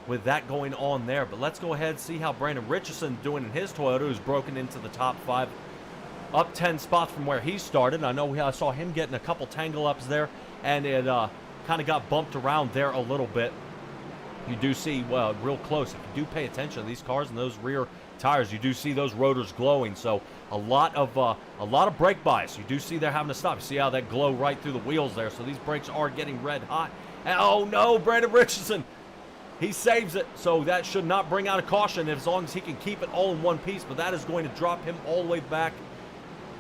with that going on there. But let's go ahead and see how Brandon Richardson doing in his Toyota, who's broken into the top 5, up 10 spots from where he started. I know I saw him getting a couple tangle ups there, and it kind of got bumped around there a little bit. You do see, well, real close, if you do pay attention to these cars and those rear tires, you do see those rotors glowing. So a lot of brake bias. You do see they're having to stop. You see how that glow right through the wheels there. So these brakes are getting red hot. And, oh no, Brandon Richardson, he saves it. So that should not bring out a caution as long as he can keep it all in one piece. But that is going to drop him all the way back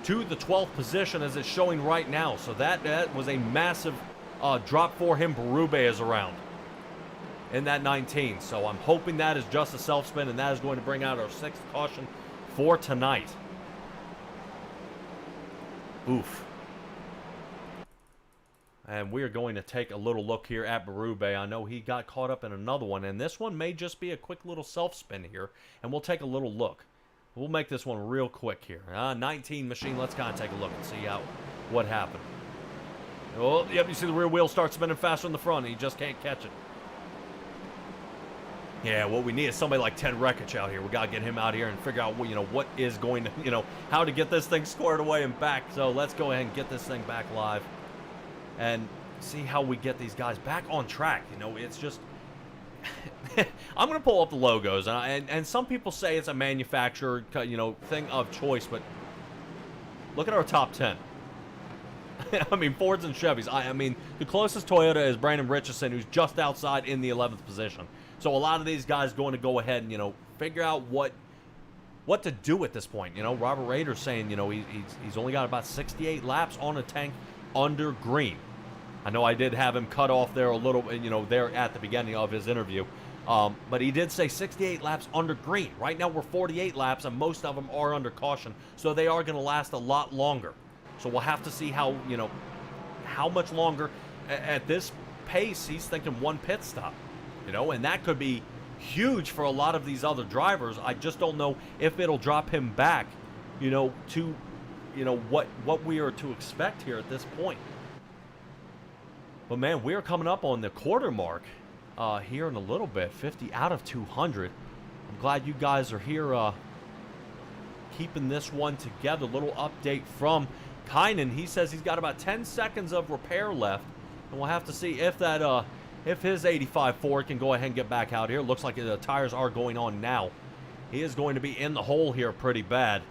to the 12th position as it's showing right now. So that was a massive drop for him. Berube is around. in that 19. So I'm hoping that is just a self-spin, and that is going to bring out our 6th caution for tonight. Oof. And we are going to take a little look here at Berube. I know he got caught up in another one, and this one may just be a quick little self-spin here, and we'll take a little look. We'll make this one real quick here. 19 machine, let's kind of take a look and see what happened. Oh, yep, you see the rear wheel start spinning faster than the front, and he just can't catch it. Yeah, what we need is somebody like Ted Rekich out here. We got to get him out here and figure out, what is going to, how to get this thing squared away and back. So let's go ahead and get this thing back live and see how we get these guys back on track. It's just, I'm going to pull up the logos, and some people say it's a manufacturer, thing of choice, but look at our top 10. I mean, Fords and Chevys. I mean, the closest Toyota is Brandon Richardson, who's just outside in the 11th position. So a lot of these guys going to go ahead and, figure out what to do at this point. Robert Rader's saying, he's only got about 68 laps on a tank under green. I know I did have him cut off there a little, there at the beginning of his interview. But he did say 68 laps under green. Right now we're 48 laps, and most of them are under caution. So they are going to last a lot longer. So we'll have to see how much longer. At this pace, he's thinking one pit stop, and that could be huge for a lot of these other drivers. I just don't know if it'll drop him back, to, what we are to expect here at this point. But man, we are coming up on the quarter mark here in a little bit, 50 out of 200. I'm glad you guys are here keeping this one together. Little update from Kynan. He says he's got about 10 seconds of repair left, and we'll have to see if that if his 85 Ford can go ahead and get back out here. Looks like the tires are going on now. He is going to be in the hole here pretty bad.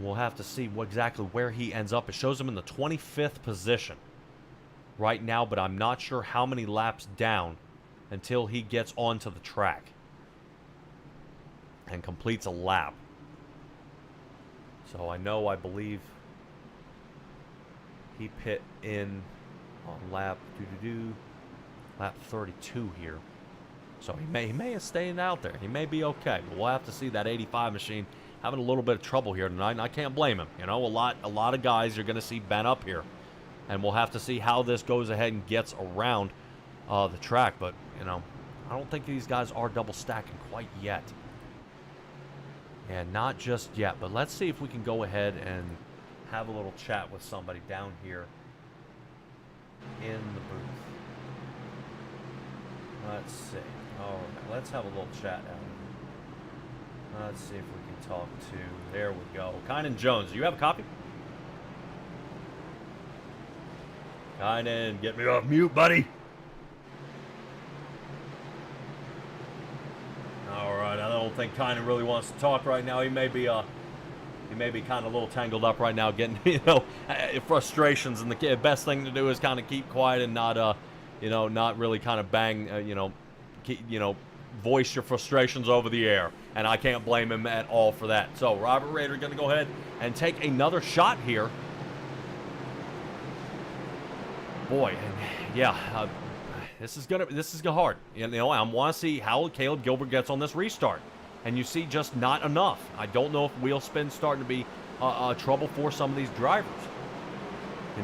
We'll have to see exactly where he ends up. It shows him in the 25th position right now, but I'm not sure how many laps down until he gets onto the track and completes a lap. So I believe he pit in on lap lap 32 here. So he may have stayed out there. He may be okay, but we'll have to see. That 85 machine having a little bit of trouble here tonight, and I can't blame him. A lot of guys you're going to see bent up here, and we'll have to see how this goes ahead and gets around the track. But I don't think these guys are double stacking quite yet. And not just yet, but let's see if we can go ahead and have a little chat with somebody down here in the booth. Let's see. All right, let's have a little chat down here. Let's see if we can talk to, there we go, Kynan Jones. Do you have a copy? Kynan, get me off mute, buddy. All right, I don't think Kynan really wants to talk right now. He may be kind of a little tangled up right now, getting frustrations, and the best thing to do is kind of keep quiet and not not really kind of bang voice your frustrations over the air, and I can't blame him at all for that. So Robert Rader going to go ahead and take another shot here. Boy, and yeah. This is hard. I want to see how Caleb Gilbert gets on this restart, and you see just not enough. I don't know if wheel spin's starting to be trouble for some of these drivers. A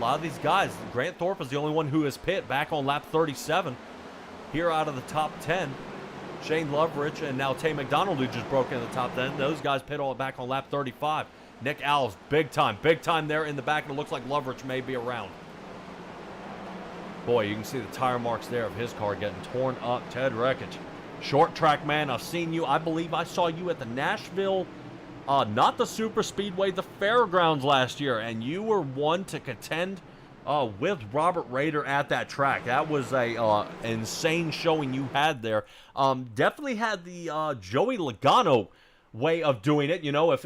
lot of these guys. Grant Thorpe is the only one who has pit back on lap 37 here out of the top 10. Shane Loveridge and now Tay McDonald, who just broke into the top 10. Those guys pit all back on lap 35. Nick Alves, big time there in the back, and it looks like Loveridge may be around. Boy, you can see the tire marks there of his car getting torn up. Ted Rekich, short track man, I've seen you. I believe I saw you at the Nashville, not the Super Speedway, the Fairgrounds last year, and you were one to contend with Robert Rader at that track. That was a insane showing you had there. Definitely had the Joey Logano way of doing it. If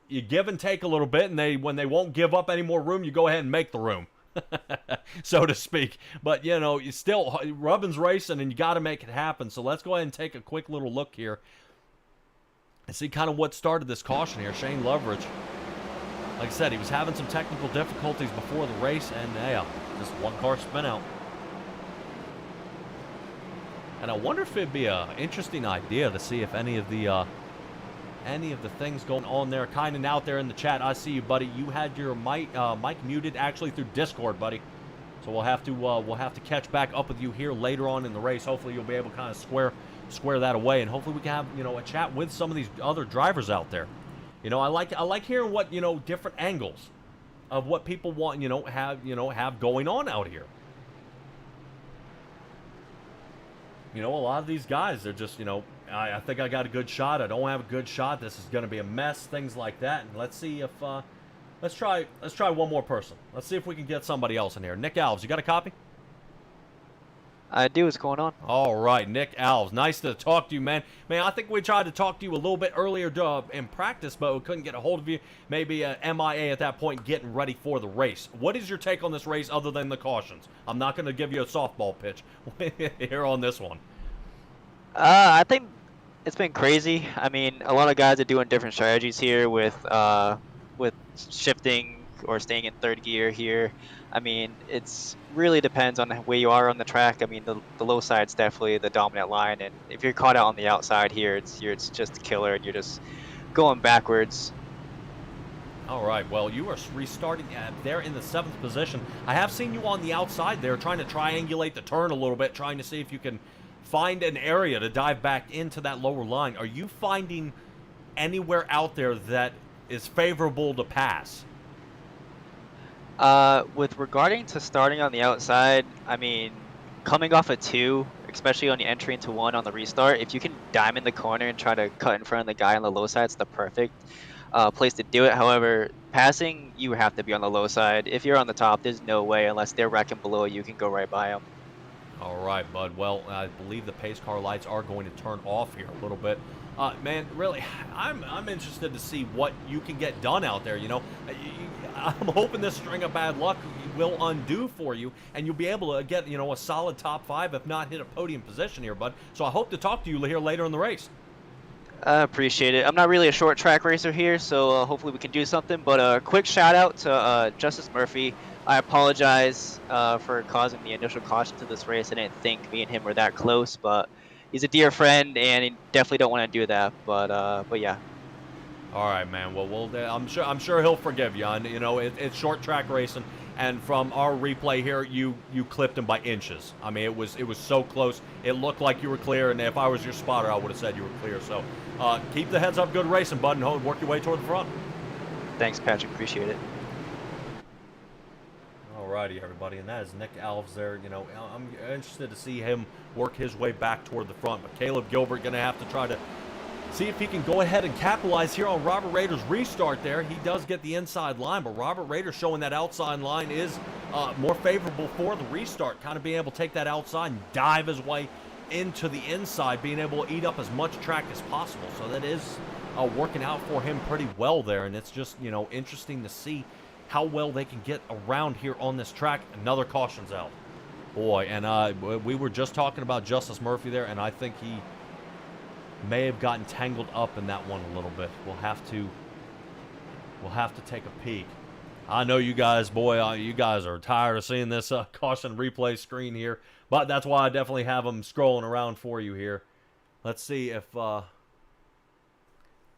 you give and take a little bit, and when they won't give up any more room, you go ahead and make the room. So to speak. But you still, Rubbin's racing, and you got to make it happen. So let's go ahead and take a quick little look here and see kind of what started this caution here. Shane Loveridge, like I said, he was having some technical difficulties before the race, and yeah, just one car spin out. And I wonder if it'd be an interesting idea to see if any of the things going on there. Kynan out there in the chat, I see you, buddy. You had your mic muted actually through Discord, buddy. So we'll have to catch back up with you here later on in the race. Hopefully you'll be able to kind of square that away, and hopefully we can have, you know, a chat with some of these other drivers out there. You know, I like hearing what, you know, different angles of what people want, have going on out here. You know, a lot of these guys, they're just, you know, I think I got a good shot. I don't have a good shot. This is going to be a mess. Things like that. And let's see if let's try one more person. Let's see if we can get somebody else in here. Nick Alves, you got a copy? I do. What's going on? All right, Nick Alves. Nice to talk to you, man. Man, I think we tried to talk to you a little bit earlier in practice, but we couldn't get a hold of you. Maybe MIA at that point, getting ready for the race. What is your take on this race other than the cautions? I'm not going to give you a softball pitch here on this one. I think it's been crazy. I mean, a lot of guys are doing different strategies here with shifting or staying in third gear here. I mean, it's really depends on where you are on the track. I mean, the low side's definitely the dominant line, and if you're caught out on the outside here, it's just a killer, and you're just going backwards. All right, well, you are restarting there in the 7th position. I have seen you on the outside there trying to triangulate the turn a little bit, trying to see if you can find an area to dive back into that lower line. Are you finding anywhere out there that is favorable to pass? With regarding to starting on the outside, I mean, coming off a 2, especially on the entry into 1 on the restart, if you can diamond the corner and try to cut in front of the guy on the low side, it's the perfect place to do it. However, passing, you have to be on the low side. If you're on the top, there's no way, unless they're wrecking below you, can go right by them. All right, bud. Well, I believe the pace car lights are going to turn off here a little bit. Man, really, I'm interested to see what you can get done out there. You know, I'm hoping this string of bad luck will undo for you, and you'll be able to get, you know, a solid top 5, if not hit a podium position here, bud. So I hope to talk to you here later in the race. I appreciate it. I'm not really a short track racer here, so hopefully we can do something. But a quick shout out to Justice Murphy. I apologize for causing the initial caution to this race. I didn't think me and him were that close, but he's a dear friend, and he definitely don't want to do that. But yeah. All right, man. Well, I'm sure he'll forgive you. And, you know, it's short track racing, and from our replay here, you clipped him by inches. I mean, it was so close. It looked like you were clear, and if I was your spotter, I would have said you were clear. So keep the heads up, good racing, bud, and work your way toward the front. Thanks, Patrick. Appreciate it. Alrighty, everybody, and that is Nick Alves there. You know, I'm interested to see him work his way back toward the front, but Caleb Gilbert going to have to try to see if he can go ahead and capitalize here on Robert Rader's restart there. He does get the inside line, but Robert Rader showing that outside line is more favorable for the restart, kind of being able to take that outside and dive his way into the inside, being able to eat up as much track as possible. So that is working out for him pretty well there, and it's just, you know, interesting to see how well they can get around here on this track. Another caution's out. Boy, and we were just talking about Justice Murphy there, and I think he may have gotten tangled up in that one a little bit. We'll have to take a peek. I know you guys, boy, you guys are tired of seeing this caution replay screen here, but that's why I definitely have them scrolling around for you here. Let's see if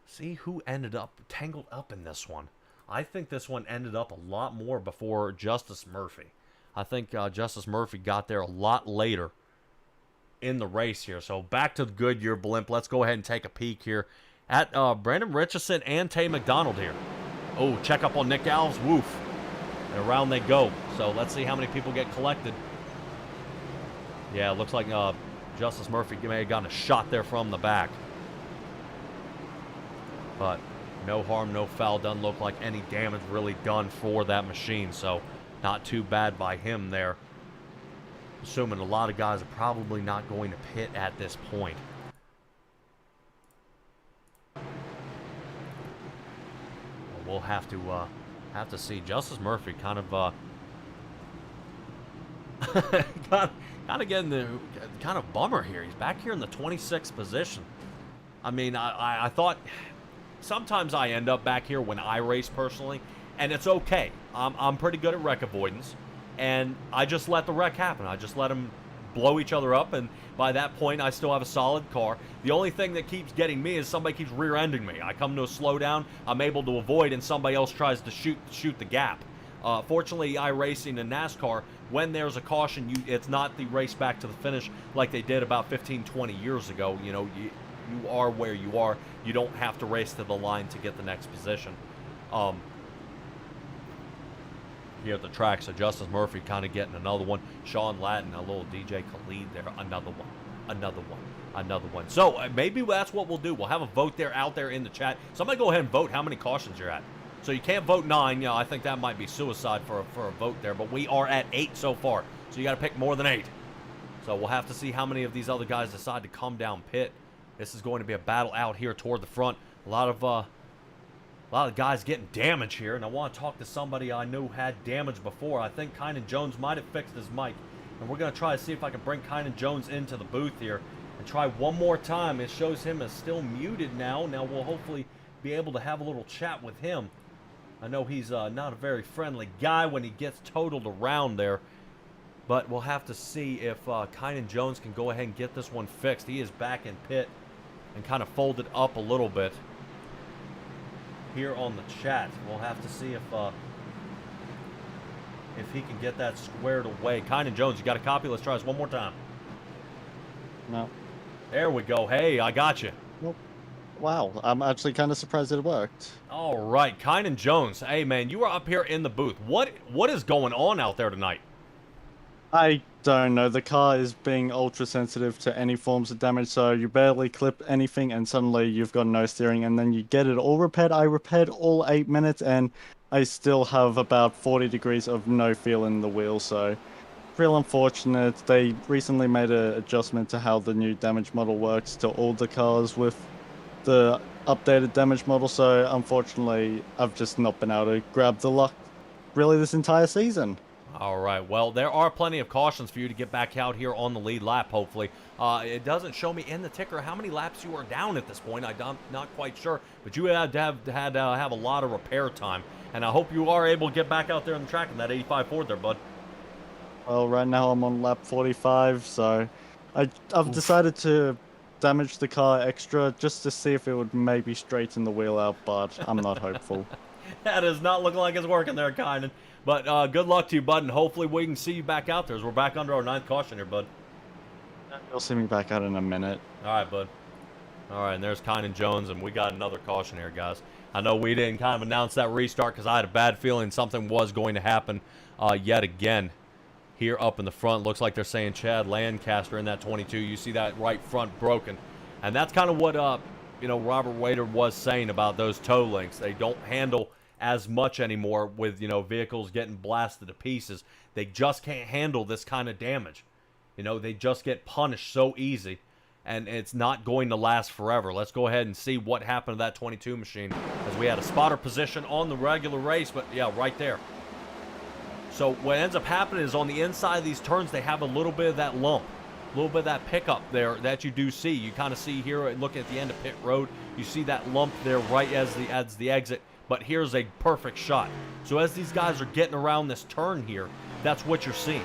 see who ended up tangled up in this one. I think this one ended up a lot more before Justice Murphy. I think Justice Murphy got there a lot later in the race here. So back to the Goodyear blimp. Let's go ahead and take a peek here at Brandon Richardson and Tay McDonald here. Oh, check up on Nick Alves. Woof. And around they go. So let's see how many people get collected. Yeah, it looks like Justice Murphy may have gotten a shot there from the back. But no harm, no foul. Doesn't look like any damage really done for that machine. So not too bad by him there. Assuming a lot of guys are probably not going to pit at this point. We'll have to see. Justice Murphy kind of kind of getting the kind of bummer here. He's back here in the 26th position. I mean, I thought sometimes I end up back here when I race personally, and it's okay. I'm pretty good at wreck avoidance, and I just let the wreck happen. I just let him blow each other up, and by that point, I still have a solid car. The only thing that keeps getting me is somebody keeps rear-ending me. I come to a slowdown, I'm able to avoid, and somebody else tries to shoot the gap. Fortunately, iRacing and NASCAR, when there's a caution, it's not the race back to the finish like they did about 15, 20 years ago. You know, you are where you are. You don't have to race to the line to get the next position. Here at the track, so Justice Murphy kind of getting another one. Sean Lattin, a little DJ Khalid there, another one. So maybe that's what we'll do. We'll have a vote there out there in the chat. Somebody go ahead and vote how many cautions you're at. So you can't vote 9. You know, I think that might be suicide for a vote there, but we are at 8 so far. So you got to pick more than 8. So we'll have to see how many of these other guys decide to come down pit. This is going to be a battle out here toward the front. A lot of guys getting damage here, and I want to talk to somebody I knew had damage before. I think Kynan Jones might have fixed his mic, and we're going to try to see if I can bring Kynan Jones into the booth here and try one more time. It shows him as still muted now. Now we'll hopefully be able to have a little chat with him. I know he's not a very friendly guy when he gets totaled around there, but we'll have to see if Kynan Jones can go ahead and get this one fixed. He is back in pit and kind of folded up a little bit here on the chat. We'll have to see if he can get that squared away. Kynan Jones, you got a copy? Let's try this one more time. No. There we go. Hey, I got you. Nope. Wow, I'm actually kind of surprised it worked. All right, Kynan Jones. Hey, man, you are up here in the booth. What is going on out there tonight? I don't know. The car is being ultra sensitive to any forms of damage, so you barely clip anything and suddenly you've got no steering, and then you get it all repaired. I repaired all 8 minutes and I still have about 40 degrees of no feel in the wheel, so real unfortunate. They recently made an adjustment to how the new damage model works to all the cars with the updated damage model, so unfortunately I've just not been able to grab the luck really this entire season. All right, well, there are plenty of cautions for you to get back out here on the lead lap, hopefully. It doesn't show me in the ticker how many laps you are down at this point. I'm not quite sure, but you had to have a lot of repair time, and I hope you are able to get back out there on the track in that 85 Ford there, bud. Well, right now I'm on lap 45, so I've decided to damage the car extra just to see if it would maybe straighten the wheel out, but I'm not hopeful. That does not look like it's working there, Kynan. But good luck to you, bud, and hopefully we can see you back out there as we're back under our 9th caution here, bud. You'll see me back out in a minute. All right, bud. All right, and there's Kynan Jones, and we got another caution here, guys. I know we didn't kind of announce that restart because I had a bad feeling something was going to happen yet again here up in the front. Looks like they're saying Chad Lancaster in that 22. You see that right front broken. And that's kind of what, Robert Rader was saying about those toe links. They don't handle as much anymore with, vehicles getting blasted to pieces. They just can't handle this kind of damage. They just get punished so easy, and it's not going to last forever. Let's go ahead and see what happened to that 22 machine, as we had a spotter position on the regular race, but yeah, right there. So what ends up happening is on the inside of these turns, they have a little bit of that lump, a little bit of that pickup there that you do see. You kind of see here, look at the end of pit road, you see that lump there right as the exit. But here's a perfect shot. So as these guys are getting around this turn here, that's what you're seeing.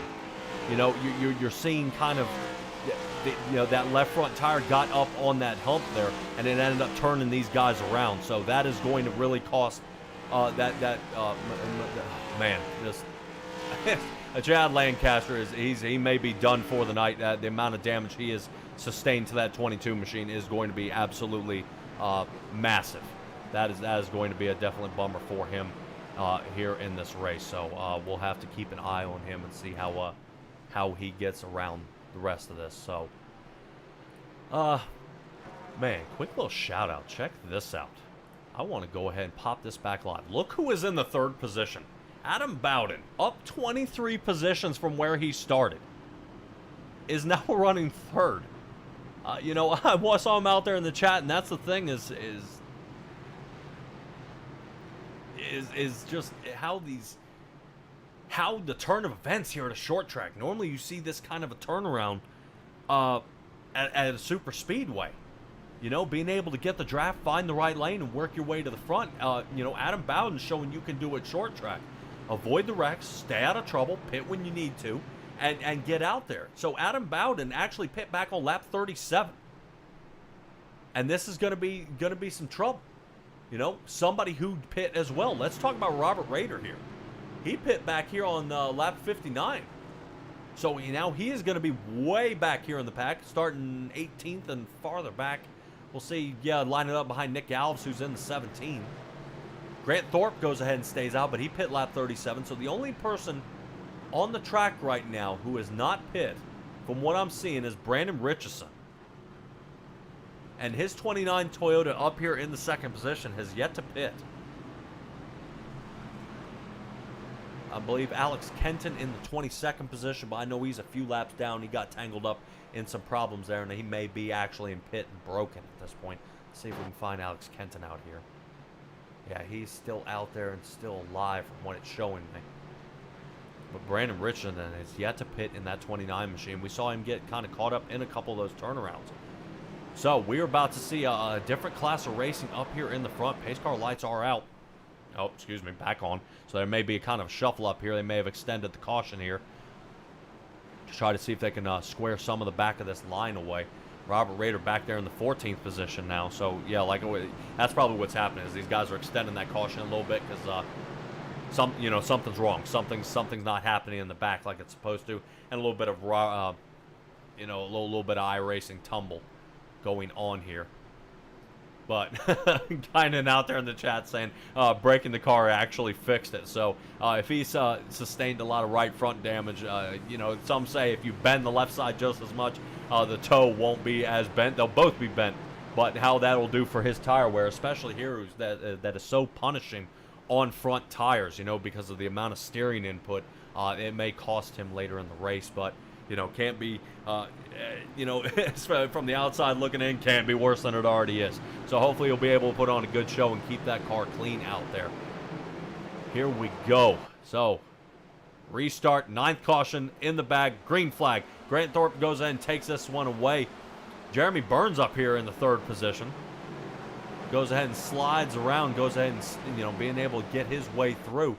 You're seeing kind of, that left front tire got up on that hump there, and it ended up turning these guys around. So that is going to really cost man. Just Chad Lancaster he may be done for the night. The amount of damage he has sustained to that 22 machine is going to be absolutely massive. That is going to be a definite bummer for him here in this race. So we'll have to keep an eye on him and see how he gets around the rest of this. So, man, quick little shout out. Check this out. I want to go ahead and pop this back live. Look who is in the 3rd position. Adam Bowden, up 23 positions from where he started, is now running 3rd. I saw him out there in the chat, and that's the thing is just how the turn of events here at a short track. Normally you see this kind of a turnaround at a super speedway. Being able to get the draft, find the right lane, and work your way to the front. Adam Bowden showing you can do it short track. Avoid the wrecks, stay out of trouble, pit when you need to, and get out there. So Adam Bowden actually pit back on lap 37. And this is going to be some trouble. You know, somebody who pit as well. Let's talk about Robert Rader here. He pit back here on lap 59. So now he is going to be way back here in the pack, starting 18th and farther back. We'll see, lining up behind Nick Alves, who's in the 17. Grant Thorpe goes ahead and stays out, but he pit lap 37. So the only person on the track right now who is not pit, from what I'm seeing, is Brandon Richardson. And his 29 Toyota up here in the second position has yet to pit. I believe Alex Kenton in the 22nd position, but I know he's a few laps down. He got tangled up in some problems there, and he may be actually in pit and broken at this point. Let's see if we can find Alex Kenton out here. Yeah, he's still out there and still alive from what it's showing me. But Brandon Richardson is yet to pit in that 29 machine. We saw him get kind of caught up in a couple of those turnarounds. So we're about to see a different class of racing up here in the front. Pace car lights are out. Oh, excuse me, back on. So there may be a kind of shuffle up here. They may have extended the caution here to try to see if they can square some of the back of this line away. Robert Rader back there in the 14th position now. So, yeah, that's probably what's happening is these guys are extending that caution a little bit because something's wrong. Something's not happening in the back like it's supposed to, and a little bit of a little bit of iRacing tumble going on here. But Kynan out there in the chat saying breaking the car actually fixed it. So if he's sustained a lot of right front damage, some say if you bend the left side just as much, the toe won't be as bent. They'll both be bent. But how that'll do for his tire wear, especially here, that is so punishing on front tires, because of the amount of steering input, it may cost him later in the race. But can't be, from the outside looking in, can't be worse than it already is. So hopefully he'll be able to put on a good show and keep that car clean out there. Here we go. So, restart, 9th caution in the bag, green flag. Grant Thorpe goes in and takes this one away. Jeremy Burns up here in the 3rd position. Goes ahead and slides around, goes ahead and, being able to get his way through.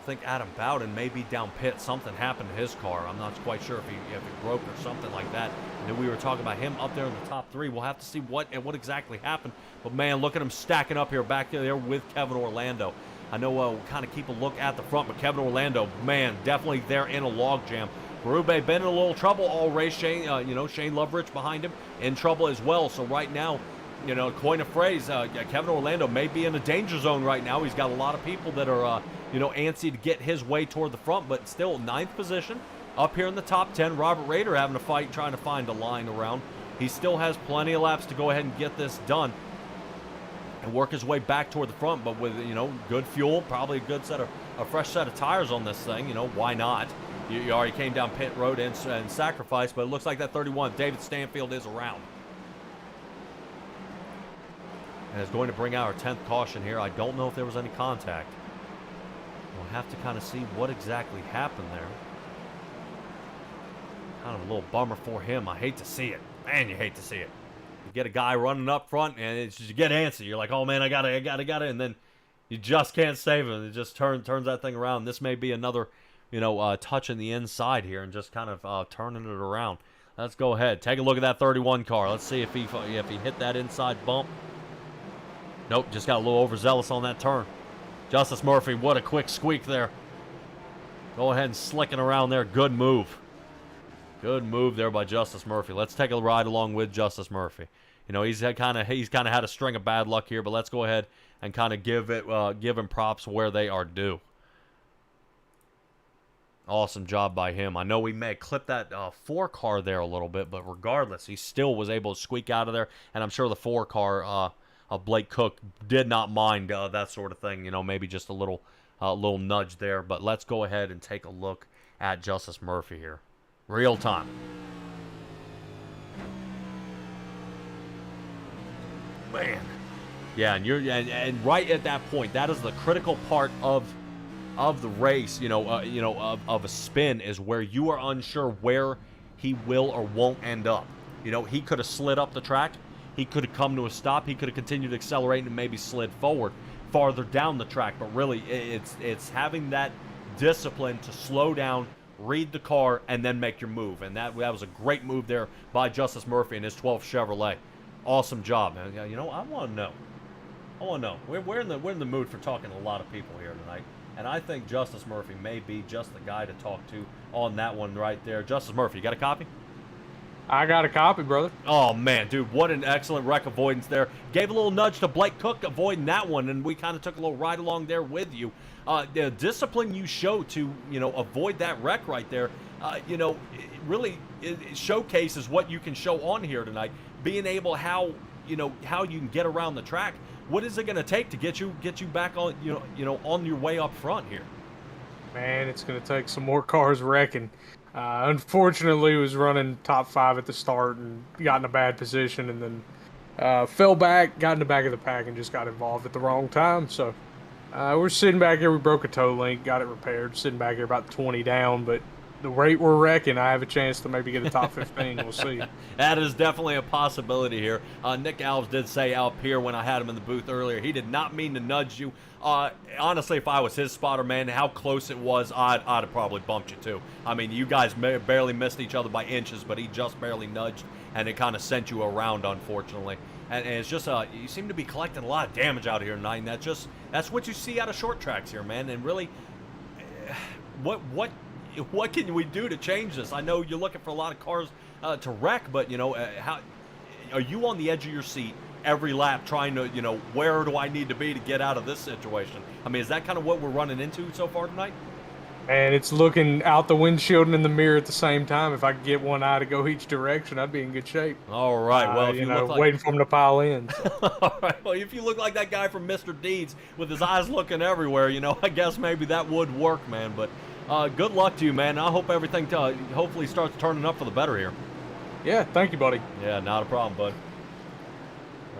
I think Adam Bowden may be down pit. Something happened to his car. I'm not quite sure if he broke or something like that. And then we were talking about him up there in the top 3. We'll have to see what exactly happened. But man, look at him stacking up here back there with Kevin Orlando. I know we'll kind of keep a look at the front, but Kevin Orlando, man, definitely there in a logjam. Berube been in a little trouble all race. Shane Loveridge behind him in trouble as well. So right now, coin a phrase, Kevin Orlando may be in a danger zone right now. He's got a lot of people that are, antsy to get his way toward the front, but still 9th position. Up here in the top 10, Robert Rader having a fight, trying to find a line around. He still has plenty of laps to go ahead and get this done and work his way back toward the front, but with, good fuel, probably a fresh set of tires on this thing, why not? You already came down pit road and sacrificed, but it looks like that 31, David Stanfield, is around. And is going to bring out our 10th caution here. I don't know if there was any contact. We'll have to kind of see what exactly happened there. Kind of a little bummer for him. I hate to see it. Man, you hate to see it. You get a guy running up front, and you get antsy. You're like, oh man, I got it, and then you just can't save him. It just turns that thing around. This may be another, touch in the inside here, and just kind of turning it around. Let's go ahead. Take a look at that 31 car. Let's see if he hit that inside bump. Nope, just got a little overzealous on that turn. Justice Murphy, what a quick squeak there. Go ahead and slicking around there. Good move. Good move there by Justice Murphy. Let's take a ride along with Justice Murphy. He's kind of had a string of bad luck here, but let's go ahead and kind of give him props where they are due. Awesome job by him. I know we may clip that 4 car there a little bit, but regardless, he still was able to squeak out of there, and I'm sure the 4 car Blake Cook did not mind that sort of thing, maybe just a little nudge there. But let's go ahead and take a look at Justice Murphy here. Real time. Man. Yeah, and right at that point, that is the critical part of the race, of a spin, is where you are unsure where he will or won't end up. He could have slid up the track. He could have come to a stop. He could have continued to accelerate and maybe slid forward farther down the track. But really, it's having that discipline to slow down, read the car, and then make your move. And that was a great move there by Justice Murphy and his 12 Chevrolet. Awesome job, man. You know, I want to know. We're in the mood for talking to a lot of people here tonight, and I think Justice Murphy may be just the guy to talk to on that one right there. Justice Murphy, you got a copy? I got a copy, brother. Oh, man, dude, what an excellent wreck avoidance there. Gave a little nudge to Blake Cook avoiding that one, and we kind of took a little ride along there with you. The discipline you show to, you know, avoid that wreck right there, you know, it showcases what you can show on here tonight. Being able how you can get around the track. What is it going to take to get you back on, you know, on your way up front here? Man, it's going to take some more cars wrecking. Unfortunately, was running top 5 at the start and got in a bad position, and then fell back, got in the back of the pack, and just got involved at the wrong time. So we're sitting back here. We broke a toe link, got it repaired. Sitting back here about 20 down, but the rate we're wrecking, I have a chance to maybe get a top 15. We'll see. That is definitely a possibility here. Nick Alves did say out here when I had him in the booth earlier, he did not mean to nudge you. Honestly, if I was his spotter, man, how close it was, I'd have probably bumped you too. I mean, you guys barely missed each other by inches, but he just barely nudged, and it kind of sent you around, unfortunately. And it's just, you seem to be collecting a lot of damage out here tonight, and that's what you see out of short tracks here, man. And really, what can we do to change this? I know you're looking for a lot of cars to wreck, but, you know, how are you on the edge of your seat every lap trying to, you know, where do I need to be to get out of this situation? I mean, is that kind of what we're running into so far tonight? And it's looking out the windshield and in the mirror at the same time. If I could get one eye to go each direction, I'd be in good shape. All right. Well, if you know, waiting for them to pile in. So. All right. Well, if you look like that guy from Mr. Deeds with his eyes looking everywhere, you know, I guess maybe that would work, man. But good luck to you, man. I hope everything hopefully starts turning up for the better here. Yeah, thank you, buddy. Yeah, not a problem, bud.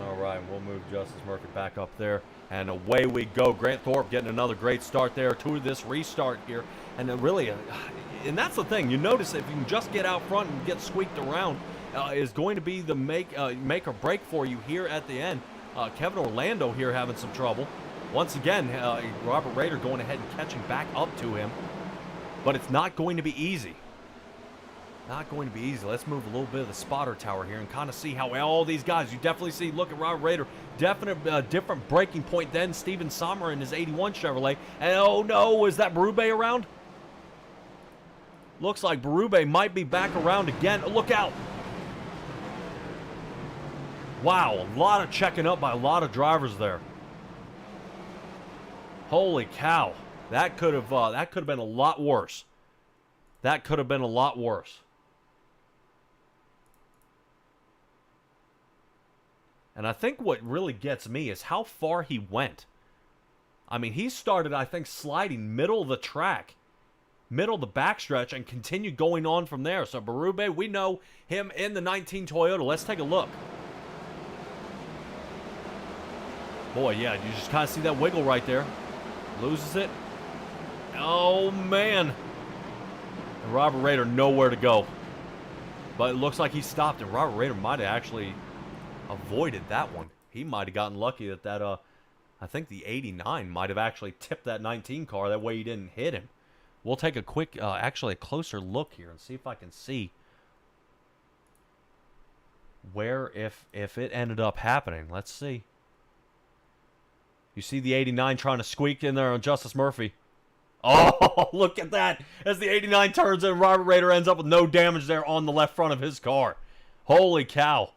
All right, we'll move Justice Murphy back up there, and away we go. Grant Thorpe getting another great start there to this restart here, and really, and that's the thing. You notice if you can just get out front and get squeaked around, is going to be the make or break for you here at the end. Kevin Orlando here having some trouble. Once again, Robert Rader going ahead and catching back up to him, but it's not going to be easy. Not going to be easy. Let's move a little bit of the spotter tower here and kind of see how all these guys, you definitely see, look at Robert Rader, definite different breaking point than Steven Sommer in his 81 Chevrolet. And oh no, is that Berube around? Looks like Berube might be back around again. Look out. Wow, a lot of checking up by a lot of drivers there. Holy cow. That could have been a lot worse. That could have been a lot worse. And I think what really gets me is how far he went. I mean, he started, I think, sliding middle of the track, middle of the backstretch, and continued going on from there. So Berube, we know him in the 19 Toyota. Let's take a look. Boy, yeah, you just kind of see that wiggle right there. Loses it. Oh, man. And Robert Rader nowhere to go. But it looks like he stopped, and Robert Rader might have actually avoided that one. He might have gotten lucky that I think the 89 might have actually tipped that 19 car. That way he didn't hit him. We'll take a quick, actually a closer look here and see if I can see where, if it ended up happening. Let's see. You see the 89 trying to squeak in there on Justice Murphy. Oh, look at that. As the 89 turns in, Robert Rader ends up with no damage there on the left front of his car. Holy cow.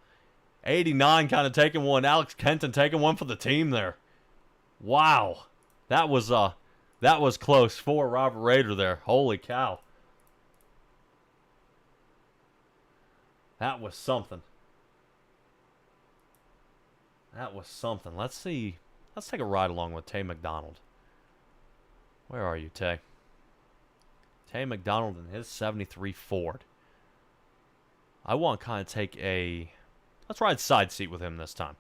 89 kind of taking one. Alex Kenton taking one for the team there. Wow. That was close for Robert Rader there. Holy cow. That was something. That was something. Let's see. Let's take a ride along with Tay McDonald. Where are you, Tay? Tay McDonald in his 73 Ford. I want to kind of take a... Let's ride side seat with him this time.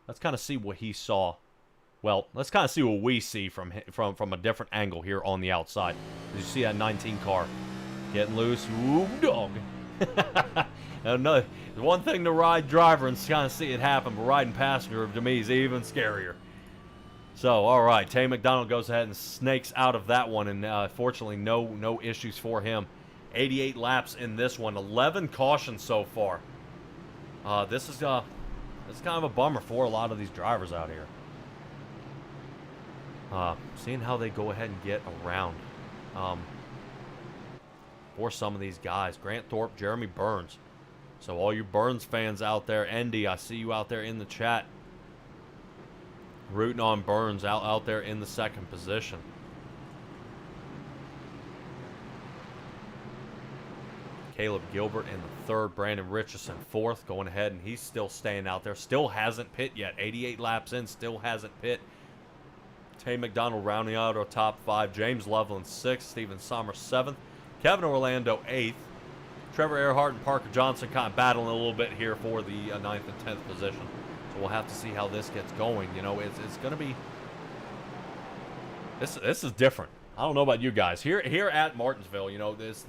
Let's kind of see what he saw. Well, let's kind of see what we see from a different angle here on the outside. As you see that 19 car getting loose. Ooh, dog. Another, one thing to ride driver and kind of see it happen, but riding passenger to me is even scarier. So, all right, Tay McDonald goes ahead and snakes out of that one, and fortunately, no issues for him. 88 laps in this one, 11 cautions so far. This is kind of a bummer for a lot of these drivers out here. Seeing how they go ahead and get around for some of these guys. Grant Thorpe, Jeremy Burns. So all you Burns fans out there, Andy, I see you out there in the chat. Rooting on Burns out there in the second position. Caleb Gilbert in the third. Brandon Richardson fourth, going ahead, and he's still staying out there. Still hasn't pit yet. 88 laps in, still hasn't pit. Tay McDonald rounding out our top 5. James Loveland 6th. Steven Sommer 7th. Kevin Orlando 8th. Trevor Earhart and Parker Johnson kind of battling a little bit here for the 9th and 10th position. So we'll have to see how this gets going. You know, it's going to be... This is different. I don't know about you guys. Here at Martinsville, you know, this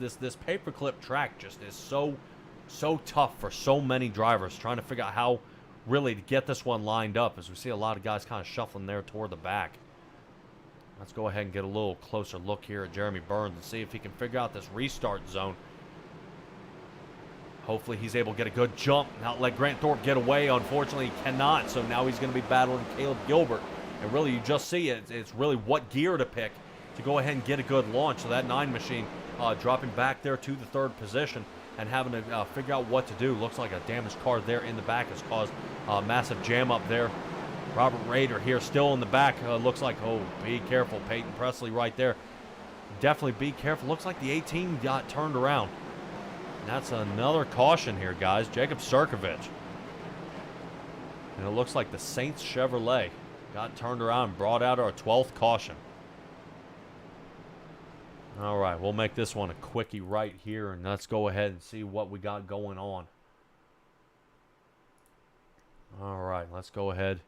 paperclip track just is so tough for so many drivers trying to figure out how really to get this one lined up, as we see a lot of guys kind of shuffling there toward the back. Let's go ahead and get a little closer look here at Jeremy Burns and see if he can figure out this restart zone. Hopefully he's able to get a good jump, not let Grant Thorpe get away. Unfortunately, he cannot, so now he's going to be battling Caleb Gilbert. And really, you just see it's really what gear to pick to go ahead and get a good launch. So that 9 machine dropping back there to the 3rd position and having to figure out what to do. Looks like a damaged car there in the back has caused a massive jam up there. Robert Rader here still in the back. Looks like, oh, be careful. Peyton Presley right there. Definitely be careful. Looks like the 18 got turned around. And that's another caution here, guys. Jacob Sirkovich. And it looks like the Saints Chevrolet got turned around and brought out our 12th caution. All right, we'll make this one a quickie right here, and let's go ahead and see what we got going on. All right, let's go ahead.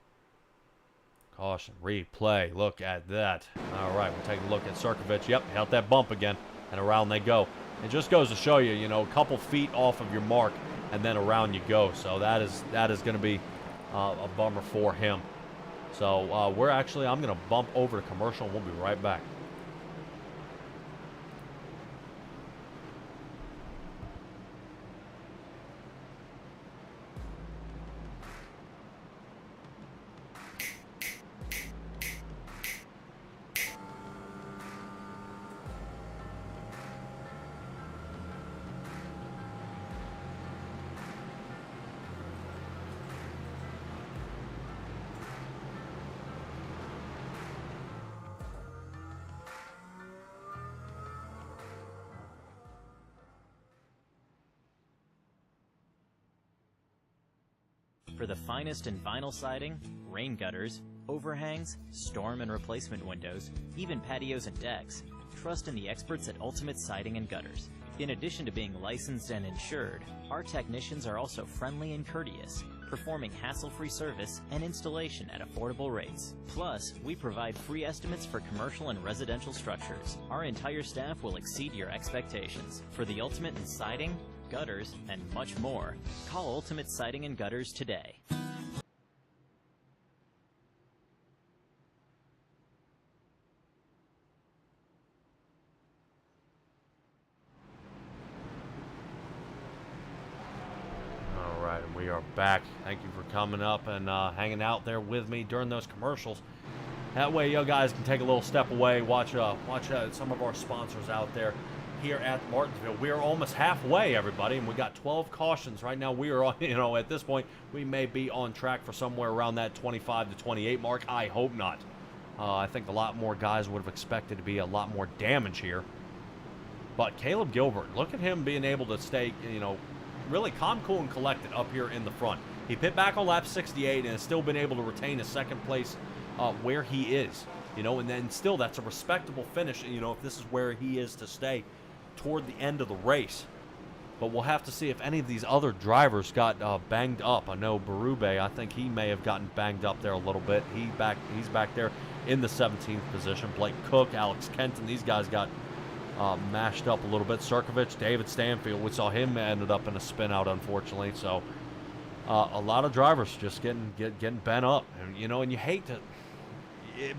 Caution, replay, look at that. All right, we'll take a look at Sirkovich. Yep, hit that bump again, and around they go. It just goes to show you, you know, a couple feet off of your mark, and then around you go. So that is going to be a bummer for him. So I'm going to bump over to commercial, and we'll be right back. For the finest in vinyl siding, rain gutters, overhangs, storm and replacement windows, even patios and decks, trust in the experts at Ultimate Siding and Gutters. In addition to being licensed and insured, our technicians are also friendly and courteous, performing hassle-free service and installation at affordable rates. Plus, we provide free estimates for commercial and residential structures. Our entire staff will exceed your expectations. For the ultimate in siding, gutters, and much more, call Ultimate Siding and Gutters today. All right, and we are back. Thank you for coming up and hanging out there with me during those commercials. That way you guys can take a little step away, watch some of our sponsors out there. Here at Martinsville, we are almost halfway, everybody, and we got 12 cautions right now. We are on, you know, at this point, we may be on track for somewhere around that 25 to 28 mark. I hope not. I think a lot more guys would have expected to be a lot more damage here. But Caleb Gilbert, look at him being able to stay, you know, really calm, cool, and collected up here in the front. He pit back on lap 68 and has still been able to retain a second place where he is, you know, and then still that's a respectable finish, you know, if this is where he is to stay toward the end of the race. But we'll have to see if any of these other drivers got banged up. I know Berube, I think he may have gotten banged up there a little bit. He's back there in the 17th position. Blake Cook, Alex Kenton, these guys got mashed up a little bit. Sirkovich, David Stanfield, we saw him ended up in a spin out, unfortunately. So a lot of drivers just getting bent up, and you know, and you hate to,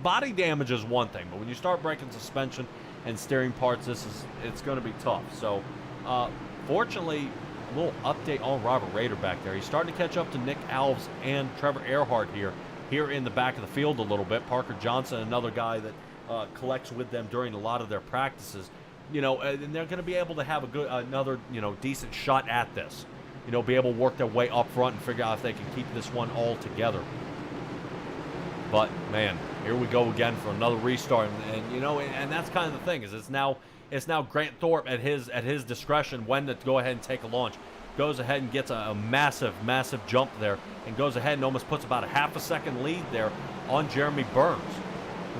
body damage is one thing, but when you start breaking suspension and steering parts, it's going to be tough. So, fortunately, a little update on Robert Rader back there. He's starting to catch up to Nick Alves and Trevor Earhart here in the back of the field a little bit. Parker Johnson, another guy that collects with them during a lot of their practices. And they're going to be able to have another decent shot at this. Be able to work their way up front and figure out if they can keep this one all together. But man, here we go again for another restart, and that's kind of the thing, is it's now Grant Thorpe at his discretion when to go ahead and take a launch. Goes ahead and gets a massive jump there, and goes ahead and almost puts about a half a second lead there on Jeremy Burns,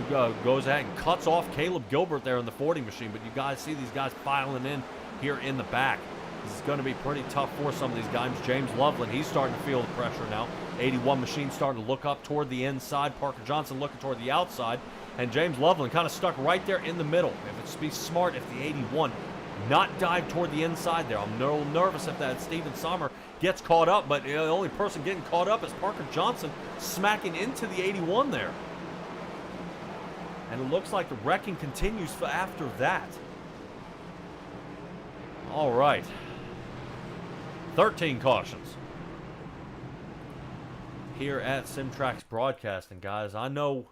who goes ahead and cuts off Caleb Gilbert there in the 40 machine. But you guys see these guys filing in here in the back. This is going to be pretty tough for some of these guys. James Loveland, he's starting to feel the pressure now. 81 machine starting to look up toward the inside. Parker Johnson looking toward the outside. And James Loveland kind of stuck right there in the middle. If it's be smart, if the 81 not dive toward the inside there. I'm a little nervous if that Steven Sommer gets caught up, but the only person getting caught up is Parker Johnson smacking into the 81 there. And it looks like the wrecking continues after that. All right. 13 cautions here at SimTrax Broadcasting, guys. I know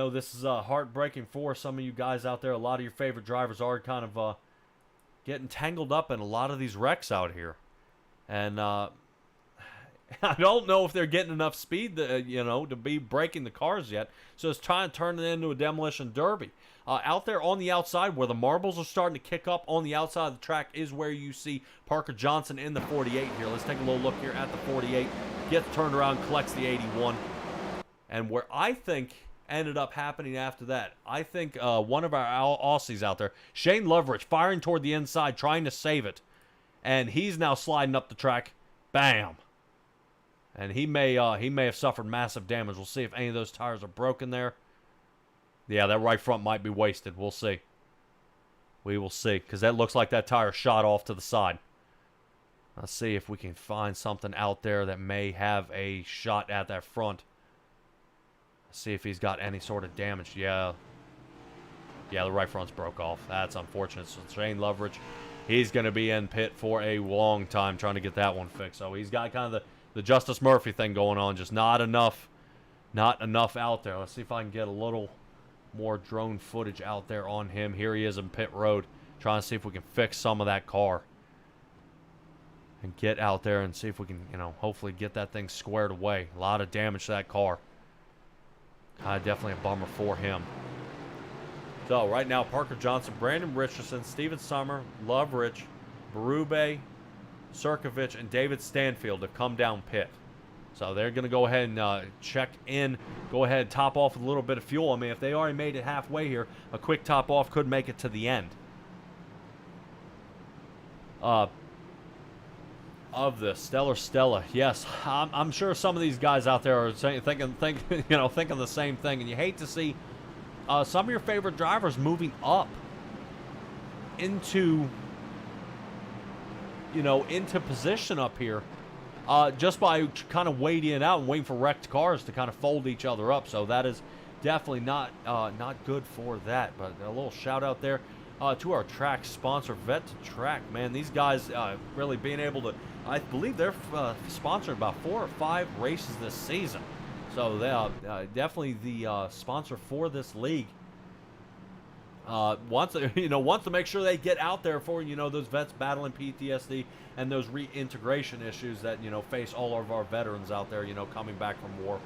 this is heartbreaking for some of you guys out there. A lot of your favorite drivers are kind of getting tangled up in a lot of these wrecks out here. And I don't know if they're getting enough speed to be breaking the cars yet. So it's trying to turn it into a demolition derby. Out there on the outside where the marbles are starting to kick up on the outside of the track is where you see Parker Johnson in the 48 here. Let's take a little look here at the 48. Gets turned around, collects the 81. And where I think ended up happening after that, I think one of our Aussies out there, Shane Loveridge, firing toward the inside, trying to save it. And he's now sliding up the track. Bam. And he may have suffered massive damage. We'll see if any of those tires are broken there. Yeah, that right front might be wasted. We'll see. We will see, because that looks like that tire shot off to the side. Let's see if we can find something out there that may have a shot at that front. Let's see if he's got any sort of damage. Yeah, the right front's broke off. That's unfortunate. So Shane Loveridge, he's going to be in pit for a long time trying to get that one fixed. So he's got kind of the Justice Murphy thing going on. Just not enough out there. Let's see if I can get a little more drone footage out there on him. Here he is in pit road, trying to see if we can fix some of that car and get out there and see if we can, hopefully get that thing squared away. A lot of damage to that car. Definitely a bummer for him. So right now, Parker Johnson, Brandon Richardson, Steven Sommer, Loveridge, Berube, Sirkovich, and David Stanfield have come down pit. So they're going to go ahead and check in, go ahead and top off with a little bit of fuel. I mean, if they already made it halfway here, a quick top off could make it to the end of the Stella. Yes, I'm sure some of these guys out there are thinking the same thing. And you hate to see some of your favorite drivers moving up into position up here. Just by kind of waiting it out and waiting for wrecked cars to kind of fold each other up. So that is definitely not good for that. But a little shout out there to our track sponsor, Vet2Track. Man, these guys really being able to, I believe they're sponsored about 4 or 5 races this season. So they definitely the sponsor for this league. Wants to make sure they get out there for those vets battling PTSD and those reintegration issues that face all of our veterans out there coming back from war,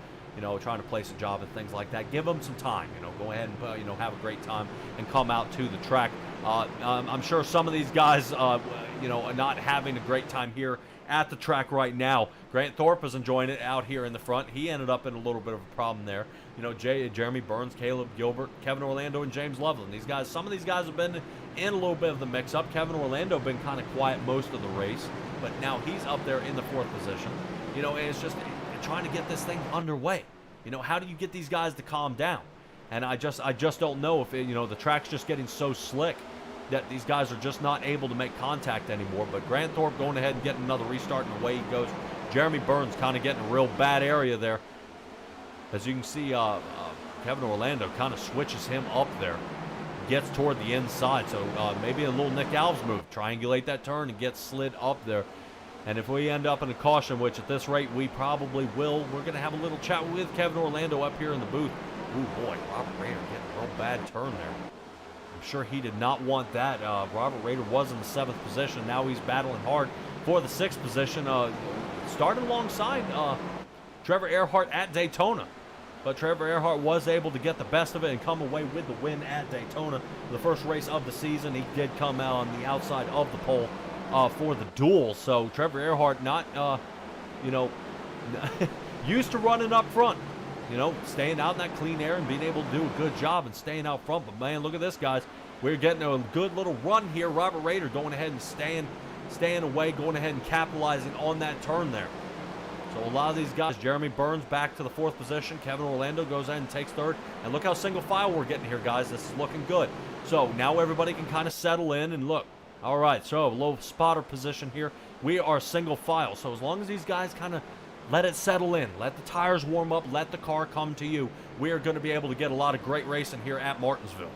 trying to place a job and things like that. Give them some time, go ahead and have a great time and come out to the track. I'm sure some of these guys are not having a great time here at the track right now. Grant Thorpe is enjoying it out here in the front. He ended up in a little bit of a problem there. Jeremy Burns, Caleb Gilbert, Kevin Orlando, and James Loveland. Some of these guys have been in a little bit of the mix-up. Kevin Orlando been kind of quiet most of the race, but now he's up there in the 4th position. And it's just trying to get this thing underway. How do you get these guys to calm down? And I just don't know if the track's just getting so slick that these guys are just not able to make contact anymore. But Grant Thorpe going ahead and getting another restart, and away he goes. Jeremy Burns kind of getting a real bad area there. As you can see, Kevin Orlando kind of switches him up there. Gets toward the inside, so maybe a little Nick Alves move. Triangulate that turn and get slid up there. And if we end up in a caution, which at this rate we probably will, we're going to have a little chat with Kevin Orlando up here in the booth. Ooh, boy, Robert Rader getting a real bad turn there. I'm sure he did not want that. Robert Rader was in the 7th position. Now he's battling hard for the 6th position. Started alongside Trevor Earhart at Daytona. But Trevor Earhart was able to get the best of it and come away with the win at Daytona. The first race of the season, he did come out on the outside of the pole for the duel. So Trevor Earhart not, used to running up front. Staying out in that clean air and being able to do a good job and staying out front. But, man, look at this, guys. We're getting a good little run here. Robert Rader going ahead and staying away, going ahead and capitalizing on that turn there. So a lot of these guys, Jeremy Burns back to the 4th position. Kevin Orlando goes in and takes 3rd. And look how single file we're getting here, guys. This is looking good. So now everybody can kind of settle in and look. All right, so a low spotter position here. We are single file. So as long as these guys kind of let it settle in, let the tires warm up, let the car come to you, we are going to be able to get a lot of great racing here at Martinsville.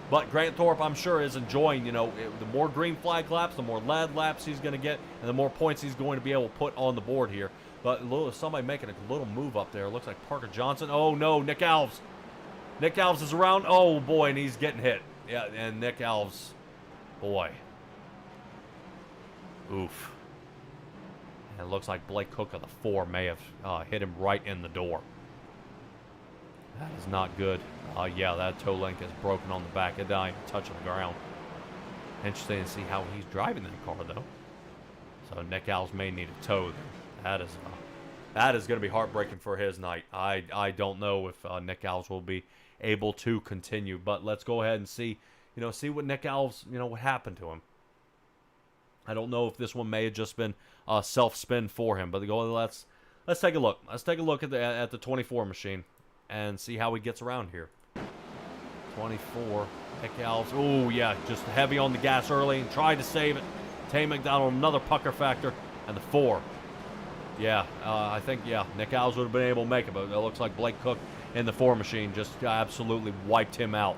But Grant Thorpe, I'm sure, is enjoying, the more green flag laps, the more lead laps he's going to get, and the more points he's going to be able to put on the board here. But somebody making a little move up there. Looks like Parker Johnson. Oh, no, Nick Alves. Nick Alves is around. Oh, boy, and he's getting hit. Yeah, and Nick Alves, boy. Oof. And it looks like Blake Cook of the 4 may have hit him right in the door. That is not good. Yeah, that toe link is broken on the back. It not even touching the ground. Interesting to see how he's driving that car, though. So Nick Alves may need a tow there. That is going to be heartbreaking for his night. I don't know if Nick Alves will be able to continue, but let's go ahead and see what Nick Alves, what happened to him. I don't know if this one may have just been a self-spin for him, but let's take a look. Let's take a look at the 24 machine and see how he gets around here. 24, Nick Alves. Oh yeah, just heavy on the gas early and tried to save it. Tay McDonald, another pucker factor, and the 4. Yeah, I think, Nick Alves would have been able to make it, but it looks like Blake Cook in the 4 machine just absolutely wiped him out.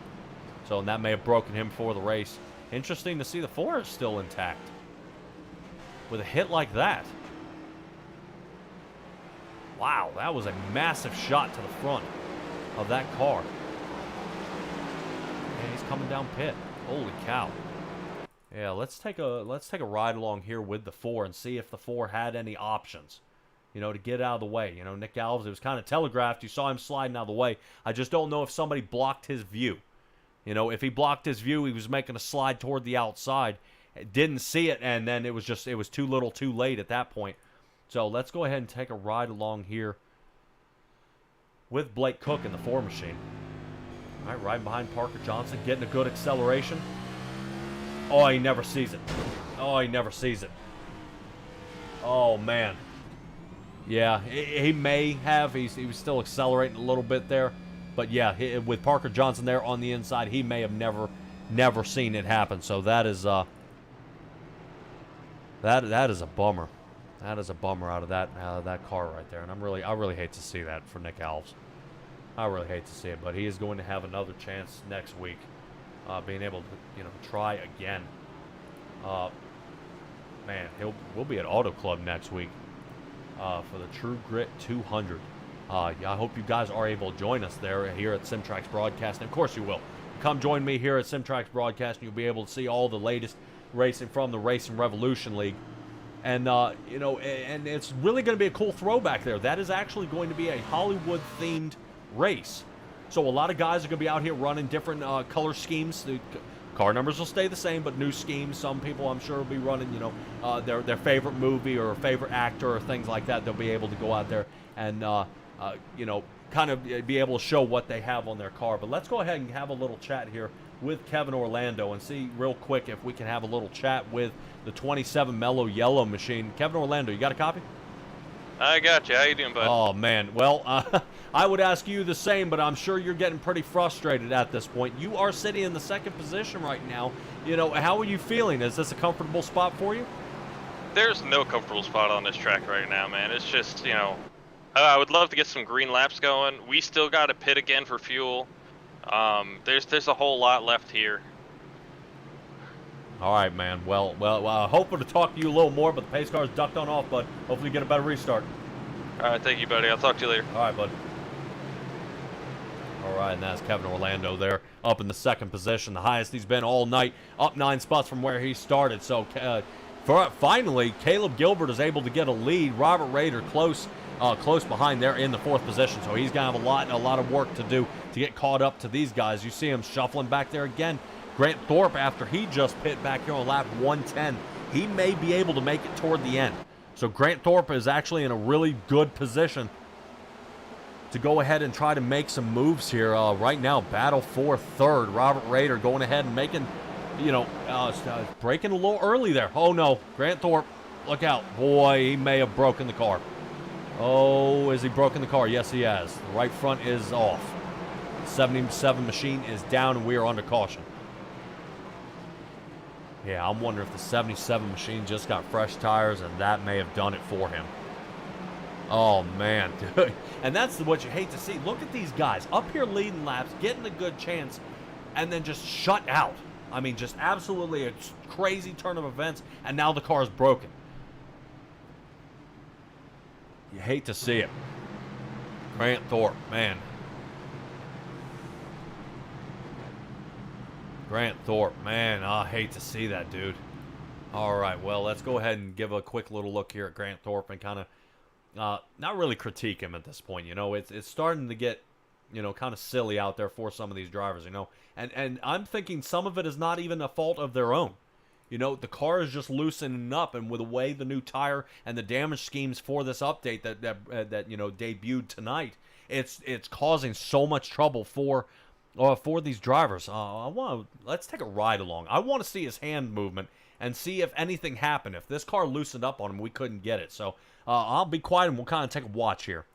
So that may have broken him for the race. Interesting to see the 4 is still intact with a hit like that. Wow, that was a massive shot to the front of that car. And he's coming down pit. Holy cow. Yeah, let's take a ride along here with the 4 and see if the 4 had any options, to get out of the way. Nick Alves, it was kind of telegraphed. You saw him sliding out of the way. I just don't know if somebody blocked his view. If he blocked his view, he was making a slide toward the outside. Didn't see it, and then it was too little too late at that point. So let's go ahead and take a ride along here with Blake Cook in the 4 machine. All right, riding behind Parker Johnson, getting a good acceleration. Oh, he never sees it. Oh, he never sees it. Oh, man. Yeah, he may have. He was still accelerating a little bit there. But, yeah, with Parker Johnson there on the inside, he may have never seen it happen. So that is that is a bummer. That is a bummer out of that car right there. And I really hate to see that for Nick Alves. I really hate to see it, but he is going to have another chance next week. Being able to, try again. Man, we'll be at Auto Club next week for the True Grit 200. I hope you guys are able to join us there here at Simtrax Broadcasting. Of course you will. Come join me here at Simtrax Broadcasting. You'll be able to see all the latest racing from the Racing Revolution League. And, and it's really going to be a cool throwback there. That is actually going to be a Hollywood-themed race. So a lot of guys are going to be out here running different color schemes. The car numbers will stay the same, but new schemes. Some people, I'm sure, will be running, their favorite movie or favorite actor or things like that. They'll be able to go out there and, kind of be able to show what they have on their car. But let's go ahead and have a little chat here with Kevin Orlando and see real quick if we can have a little chat with the 27 Mellow Yellow machine. Kevin Orlando, you got a copy? I got you. How you doing, bud? Oh, man. Well, I would ask you the same, but I'm sure you're getting pretty frustrated at this point. You are sitting in the 2nd position right now. How are you feeling? Is this a comfortable spot for you? There's no comfortable spot on this track right now, man. It's just, I would love to get some green laps going. We still got to pit again for fuel. There's a whole lot left here. All right, man. Well, hoping to talk to you a little more, but the pace car's ducked on off, bud. Hopefully you get a better restart. All right, thank you, buddy. I'll talk to you later. All right, bud. All right, and that's Kevin Orlando there, up in the second position, the highest he's been all night, up 9 spots from where he started. So finally, Caleb Gilbert is able to get a lead. Robert Rader close behind there in the 4th position. So he's gonna have a lot of work to do to get caught up to these guys. You see him shuffling back there again. Grant Thorpe, after he just pit back here on lap 110, he may be able to make it toward the end. So Grant Thorpe is actually in a really good position to go ahead and try to make some moves here. Right now, battle for 3rd. Robert Rader going ahead and making, breaking a little early there. Oh no, Grant Thorpe, look out. Boy, he may have broken the car. Oh, has he broken the car? Yes, he has. The right front is off. 77 machine is down and we are under caution. Yeah, I'm wondering if the 77 machine just got fresh tires and that may have done it for him. Oh, man, dude. And that's what you hate to see. Look at these guys up here leading laps, getting a good chance, and then just shut out. I mean, just absolutely a crazy turn of events, and now the car is broken. You hate to see it. Grant Thorpe, man. Grant Thorpe, man, I hate to see that, dude. All right, well, let's go ahead and give a quick little look here at Grant Thorpe and kind of not really critique him at this point. It's starting to get, kind of silly out there for some of these drivers, And I'm thinking some of it is not even a fault of their own. The car is just loosening up, and with the way the new tire and the damage schemes for this update that debuted tonight, it's causing so much trouble for these drivers. Let's take a ride along. I want to see his hand movement and see if anything happened. If this car loosened up on him, we couldn't get it. So I'll be quiet and we'll kind of take a watch here.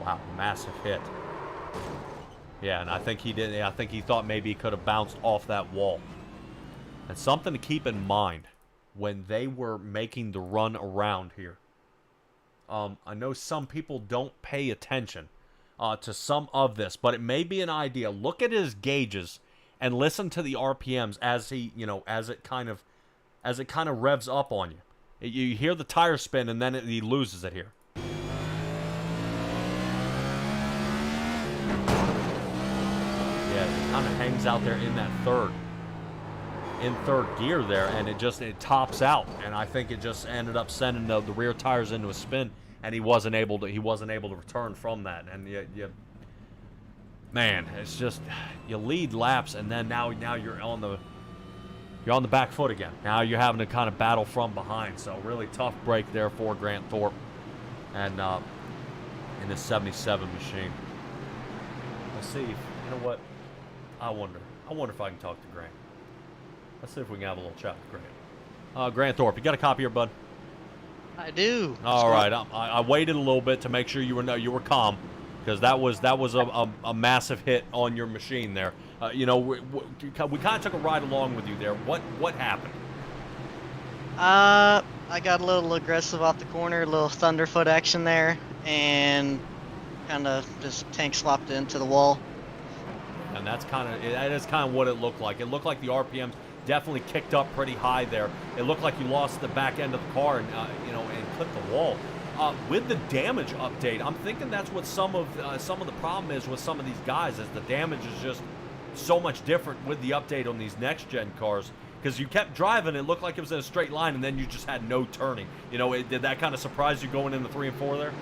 Wow, massive hit. Yeah, and I think he did. I think he thought maybe he could have bounced off that wall. And something to keep in mind when they were making the run around here. I know some people don't pay attention to some of this, but it may be an idea. Look at his gauges and listen to the RPMs as he, as it kind of revs up on you. You hear the tire spin, and then he loses it here. Yeah, it kind of hangs out there in that third gear there, and it tops out, and I think it just ended up sending the rear tires into a spin, and he wasn't able to return from that. And man, it's just, you lead laps, and then now you're on the back foot again. Now you're having to kind of battle from behind. So really tough break there for Grant Thorpe, and in the 77 machine. Let's see. You know what? I wonder if I can talk to Grant. Let's see if we can have a little chat with Grant. Grant Thorpe, you got a copy here, bud? I do. All right. I waited a little bit to make sure you were calm, because that was a massive hit on your machine there. We kind of took a ride along with you there. What happened? I got a little aggressive off the corner, a little thunderfoot action there, and kind of just tank slopped into the wall. And that is kind of what it looked like. It looked like the RPMs definitely kicked up pretty high there. It looked like you lost the back end of the car and and clipped the wall. With the damage update, I'm thinking that's what some of the problem is with some of these guys, is the damage is just so much different with the update on these next gen cars, because you kept driving, it looked like it was in a straight line, and then you just had no turning. Did that kind of surprise you going into 3 and 4 there?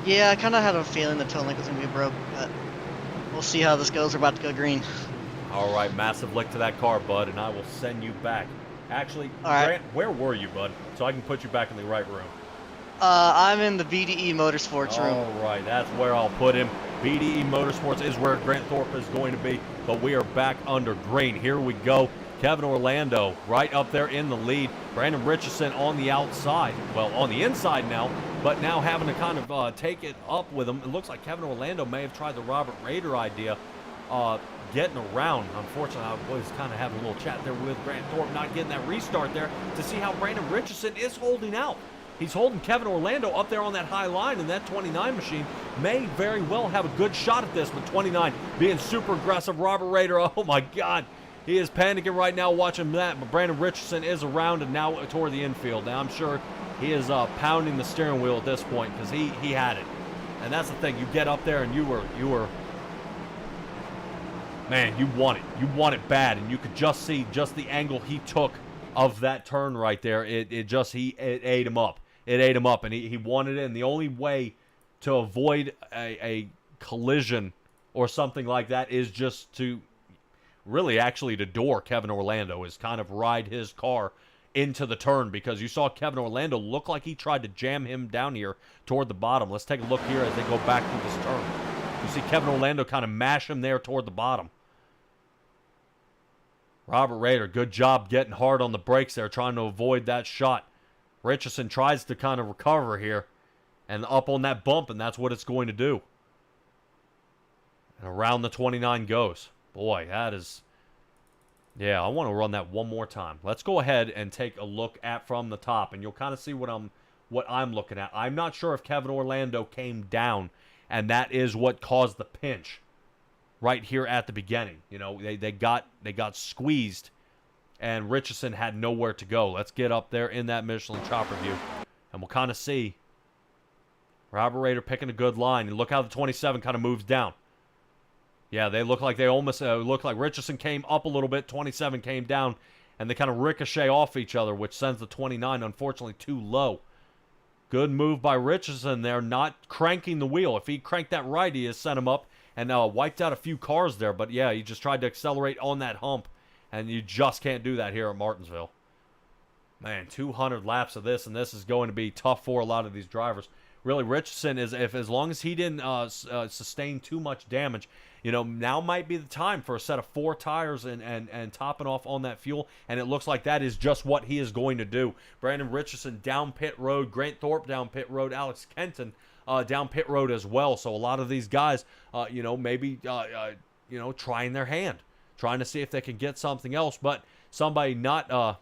Yeah, I kind of had a feeling the toe link was gonna be broke, but we'll see how this goes. We're about to go green. All right, massive lick to that car, bud, and I will send you back. Actually, all right. Grant, where were you, bud? So I can put you back in the right room. I'm in the BDE Motorsports room. All right, that's where I'll put him. BDE Motorsports is where Grant Thorpe is going to be, but we are back under green. Here we go. Kevin Orlando right up there in the lead. Brandon Richardson on the outside. Well, on the inside now, but now having to kind of take it up with him. It looks like Kevin Orlando may have tried the Robert Rader idea. getting around. Unfortunately, I was kind of having a little chat there with Grant Thorpe, not getting that restart there to see how Brandon Richardson is holding out. He's holding Kevin Orlando up there on that high line, and that 29 machine may very well have a good shot at this, but 29 being super aggressive. Robert Rader, oh my God, he is panicking right now watching that, but Brandon Richardson is around and now toward the infield. Now I'm sure he is pounding the steering wheel at this point because he had it. And that's the thing, you get up there and you were, man, you want it. You want it bad, and you could just see just the angle he took of that turn right there. It ate him up. It ate him up, and he wanted it, and the only way to avoid a collision or something like that is just to really actually to door Kevin Orlando, is kind of ride his car into the turn, because you saw Kevin Orlando look like he tried to jam him down here toward the bottom. Let's take a look here as they go back through this turn. You see Kevin Orlando kind of mash him there toward the bottom. Robert Rader, good job getting hard on the brakes there, trying to avoid that shot. Richardson tries to kind of recover here and up on that bump, and that's what it's going to do. And around the 29 goes. Boy, that is... Yeah, I want to run that one more time. Let's go ahead and take a look at from the top, and you'll kind of see what I'm looking at. I'm not sure if Kevin Orlando came down, and that is what caused the pinch right here at the beginning. You know, they got squeezed, and Richardson had nowhere to go. Let's get up there in that Michelin chopper view, and we'll kind of see Robert Rader picking a good line. And look how the 27 kind of moves down. Yeah, they look like Richardson came up a little bit, 27 came down, and they kind of ricochet off each other, which sends the 29, unfortunately, too low. Good move by Richardson there, not cranking the wheel. If he cranked that right, he has sent him up and wiped out a few cars there. But, yeah, he just tried to accelerate on that hump, and you just can't do that here at Martinsville. Man, 200 laps of this, and this is going to be tough for a lot of these drivers. Really, Richardson, as long as he didn't sustain too much damage, you know, now might be the time for a set of 4 tires and topping off on that fuel, and it looks like that is just what he is going to do. Brandon Richardson down pit road, Grant Thorpe down pit road, Alex Kenton down pit road as well. So a lot of these guys, you know, maybe, you know, trying their hand, trying to see if they can get something else, but somebody not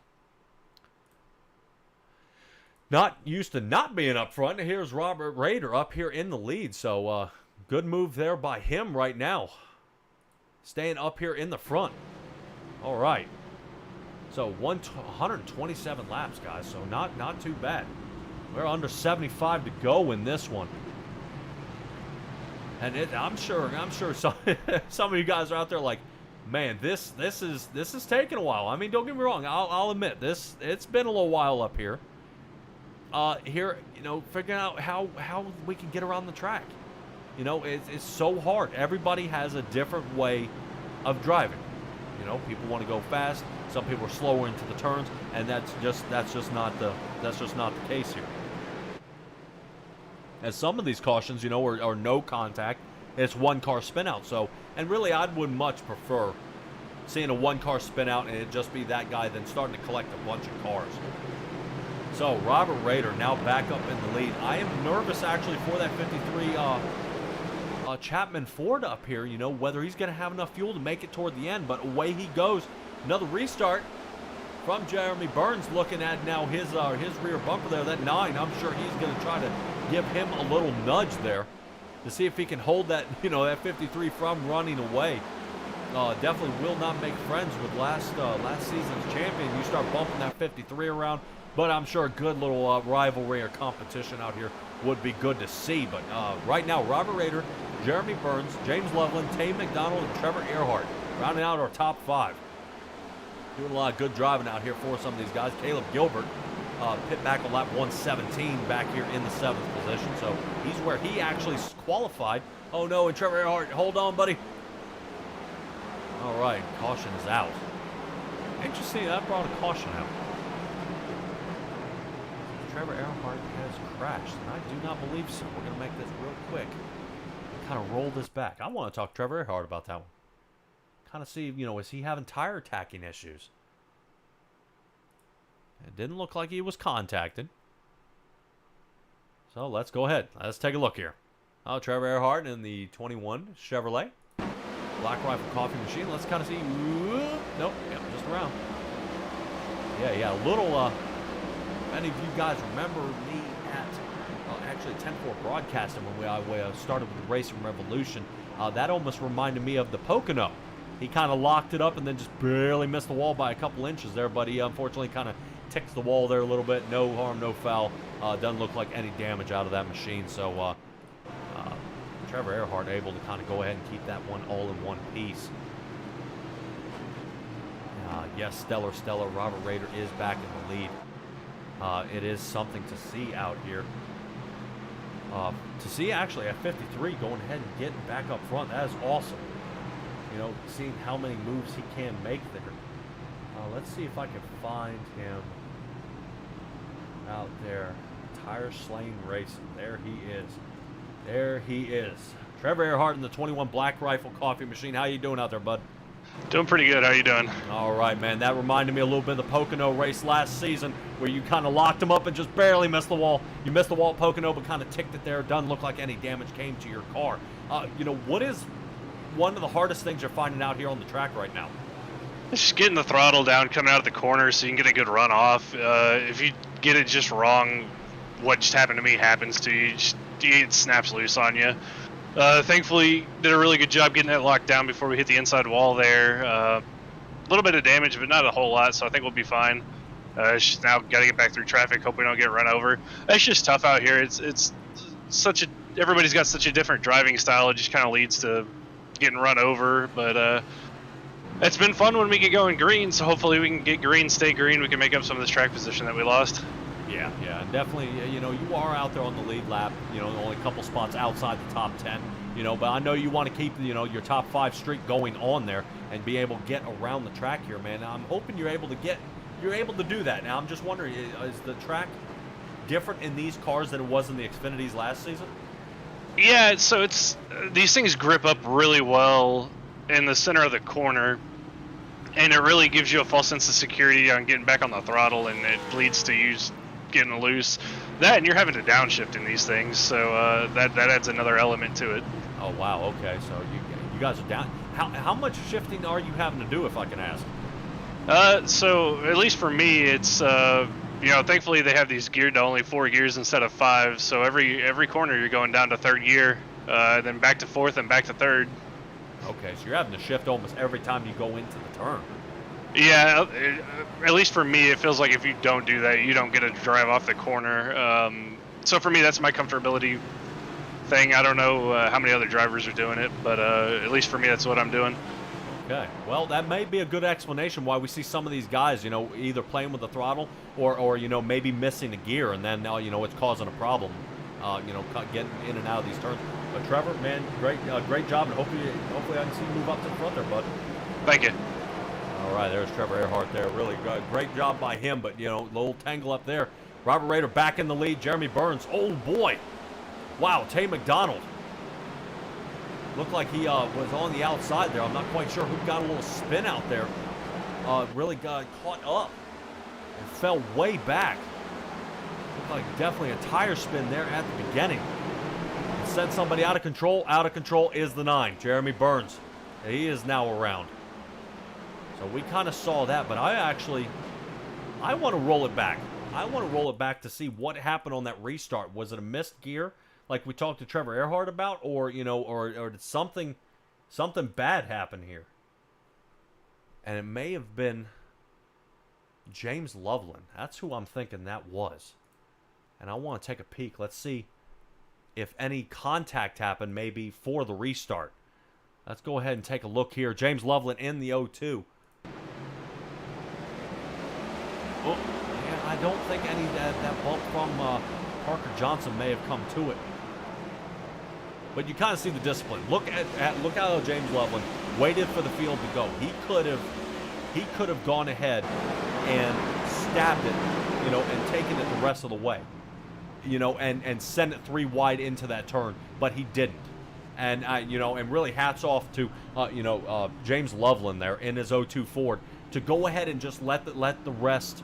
used to not being up front. Here's Robert Rader up here in the lead. So good move there by him right now. Staying up here in the front. All right. So 127 laps, guys. So not too bad. We're under 75 to go in this one. And I'm sure some some of you guys are out there like, man, this is taking a while. I mean, don't get me wrong. I'll admit it's been a little while up here. Here, you know, figuring out how we can get around the track. You know, it's so hard. Everybody has a different way of driving. You know, people want to go fast. Some people are slower into the turns, and that's just not the case here. As some of these cautions, you know, are no contact. It's 1-car spin out. So, and really, I would much prefer seeing a 1-car spin out and it just be that guy than starting to collect a bunch of cars. So Robert Rader now back up in the lead. I am nervous actually for that 53 Chapman Ford up here, you know, whether he's going to have enough fuel to make it toward the end, but away he goes. Another restart from Jeremy Burns, looking at now his rear bumper there, that 9. I'm sure he's going to try to give him a little nudge there to see if he can hold that, you know, that 53 from running away. Definitely will not make friends with last season's champion. You start bumping that 53 around, but I'm sure a good little rivalry or competition out here would be good to see. But right now, Robert Rader, Jeremy Burns, James Loveland, Tay McDonald, and Trevor Earhart rounding out our top 5. Doing a lot of good driving out here for some of these guys. Caleb Gilbert pit back on lap 117 back here in the 7th position. So he's where he actually qualified. Oh no, and Trevor Earhart, hold on, buddy. All right, caution is out. Interesting, that brought a caution out. Trevor Earhart has crashed, and I do not believe so. We're going to make this real quick and kind of roll this back. I want to talk to Trevor Earhart about that one. Kind of see, you know, is he having tire tacking issues? It didn't look like he was contacted. So let's go ahead. Let's take a look here. Oh, Trevor Earhart in the 21 Chevrolet. Black Rifle Coffee Machine. Let's kind of see. Nope, yep, just around. Yeah, a little, if any of you guys remember me at, actually 10-4 broadcasting when I started with the Racing Revolution, that almost reminded me of the Pocono. He kind of locked it up and then just barely missed the wall by a couple inches there, but he unfortunately kind of ticks the wall there a little bit. No harm, no foul. Doesn't look like any damage out of that machine, so Trevor Earhart able to kind of go ahead and keep that one all in one piece. Yes, stellar. Robert Rader is back in the lead. It is something to see out here. To see actually at 53 going ahead and getting back up front, that is awesome. You know, seeing how many moves he can make there. Let's see if I can find him out there. Tire Slaying Racing. There he is. Trevor Earhart in the 21 Black Rifle Coffee Machine. How you doing out there, bud? Doing pretty good. How you doing? All right, man. That reminded me a little bit of the Pocono race last season where you kind of locked him up and just barely missed the wall. You missed the wall at Pocono, but kind of ticked it there. Doesn't look like any damage came to your car. You know, what is one of the hardest things you're finding out here on the track right now? It's just getting the throttle down, coming out of the corner so you can get a good run off. If you get it just wrong, what just happened to me happens to you. It snaps loose on you. Thankfully, did a really good job getting that locked down before we hit the inside wall there. A little bit of damage, but not a whole lot, so I think we'll be fine. It's just now got to get back through traffic, hope we don't get run over. It's just tough out here. It's such a everybody's got such a different driving style. It just kind of leads to getting run over, but it's been fun when we get going green, so hopefully we can get green, stay green, we can make up some of this track position that we lost. Yeah, and definitely, you know, you are out there on the lead lap, you know, only a couple spots outside the top 10, you know, but I know you want to keep, you know, your top 5 streak going on there and be able to get around the track here, man. I'm hoping you're able to do that. Now, I'm just wondering, is the track different in these cars than it was in the Xfinities last season? Yeah, so it's these things grip up really well in the center of the corner, and it really gives you a false sense of security on getting back on the throttle, and it leads to you getting loose. That, and you're having to downshift in these things, so that adds another element to it. Oh wow, okay, so you guys are down. How much shifting are you having to do, if I can ask? So at least for me, it's you know, thankfully they have these geared to only 4 gears instead of 5, so every corner you're going down to 3rd gear, then back to 4th and back to 3rd. Okay, so you're having to shift almost every time you go into the turn. Yeah, at least for me, it feels like if you don't do that, you don't get to drive off the corner. So for me, that's my comfortability thing. I don't know how many other drivers are doing it, but at least for me, that's what I'm doing. Okay, well, that may be a good explanation why we see some of these guys, you know, either playing with the throttle or you know, maybe missing a gear, and then now, you know, it's causing a problem, you know, getting in and out of these turns. But Trevor, man, great job, and hopefully I can see you move up to the front there, bud. Thank you. All right, there's Trevor Earhart there. Really great job by him, but, you know, a little tangle up there. Robert Rader back in the lead. Jeremy Burns, oh boy. Wow, Tay McDonald. Looked like he was on the outside there. I'm not quite sure who got a little spin out there. Really got caught up and fell way back. Looked like definitely a tire spin there at the beginning. And sent somebody out of control. Out of control is the 9, Jeremy Burns. He is now around. So we kind of saw that, but I want to roll it back. I want to roll it back to see what happened on that restart. Was it a missed gear, like we talked to Trevor Earhart about, or, you know, or did something bad happen here? And it may have been James Loveland. That's who I'm thinking that was. And I want to take a peek. Let's see if any contact happened maybe for the restart. Let's go ahead and take a look here. James Loveland in the 0-2. Oh, yeah, I don't think any that bump from Parker Johnson may have come to it. But you kind of see the discipline. Look at how James Loveland waited for the field to go. He could have gone ahead and stabbed it, you know, and taken it the rest of the way, you know, and send it 3 wide into that turn, but he didn't. And you know, and really hats off to James Loveland there in his 0-2 Ford to go ahead and just let the rest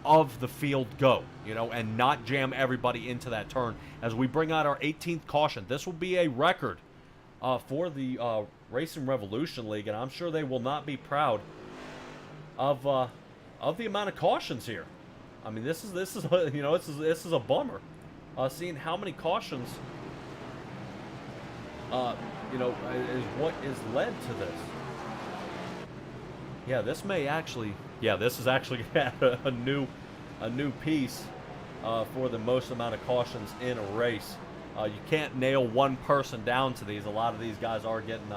of the field go, you know, and not jam everybody into that turn as we bring out our 18th caution. This will be a record for the Racing Revolution League, and I'm sure they will not be proud of the amount of cautions here. I mean, this is you know, this is a bummer. Seeing how many cautions, you know, is what is led to this. Yeah, this is actually a new piece for the most amount of cautions in a race. You can't nail one person down to these. A lot of these guys are getting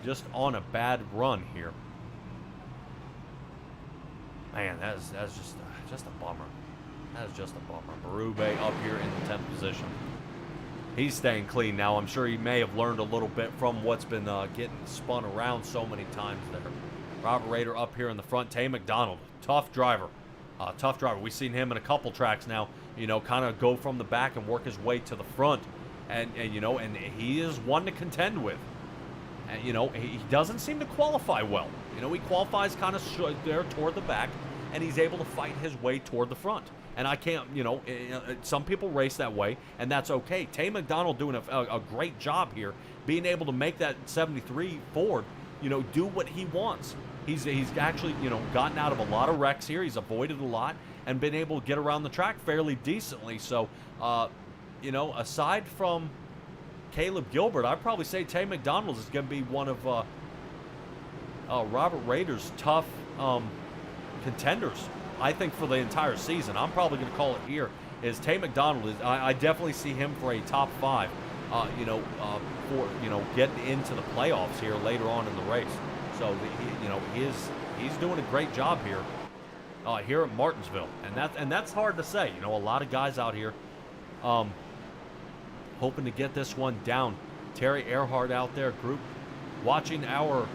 just on a bad run here. Man, that's just a bummer. That is just a bummer. Berube up here in the 10th position. He's staying clean now. I'm sure he may have learned a little bit from what's been getting spun around so many times there. Robert Rader up here in the front. Tay McDonald, tough driver. Tough driver. We've seen him in a couple tracks now, you know, kind of go from the back and work his way to the front. And you know, and he is one to contend with. And, you know, he doesn't seem to qualify well. You know, he qualifies kind of there toward the back, and he's able to fight his way toward the front. And I can't, you know, some people race that way, and that's okay. Tay McDonald doing a great job here, being able to make that 73 Ford, you know, do what he wants. He's actually, you know, gotten out of a lot of wrecks here. He's avoided a lot and been able to get around the track fairly decently. So, you know, aside from Caleb Gilbert, I'd probably say Tay McDonald is going to be one of Robert Rader's tough contenders, I think, for the entire season. I'm probably going to call it here. Is Tay McDonald? I definitely see him for a top 5. You know, for, you know, getting into the playoffs here later on in the race. So you know, he's doing a great job here here at Martinsville, and that's hard to say. You know, a lot of guys out here hoping to get this one down. Trevor Earhart out there, group watching our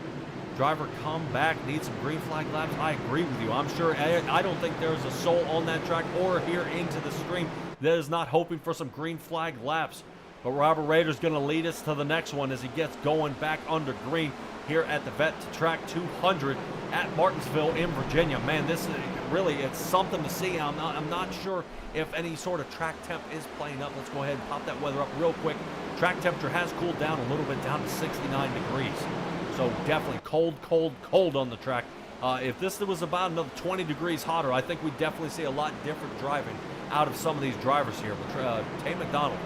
driver come back, need some green flag laps. I agree with you. I'm sure, I don't think there's a soul on that track or here into the stream that is not hoping for some green flag laps. But Robert Rader's going to lead us to the next one as he gets going back under green here at the Vet2Track 200 at Martinsville in Virginia. Man, this is really, it's something to see. I'm not sure if any sort of track temp is playing up. Let's go ahead and pop that weather up real quick. Track temperature has cooled down a little bit, down to 69 degrees. So definitely cold on the track. If this was about another 20 degrees hotter, I think we'd definitely see a lot different driving out of some of these drivers here. But Tay McDonald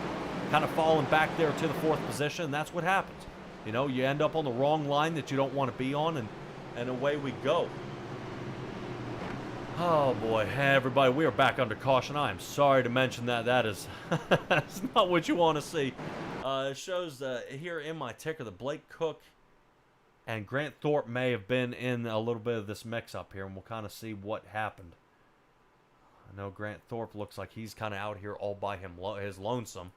kind of falling back there to the 4th position, and that's what happens. You know, you end up on the wrong line that you don't want to be on, and away we go. Oh boy, hey everybody, we are back under caution. I am sorry to mention that. That is that's not what you want to see. It shows here in my ticker that Blake Cook and Grant Thorpe may have been in a little bit of this mix-up here, and we'll kind of see what happened. I know Grant Thorpe looks like he's kind of out here all by his lonesome.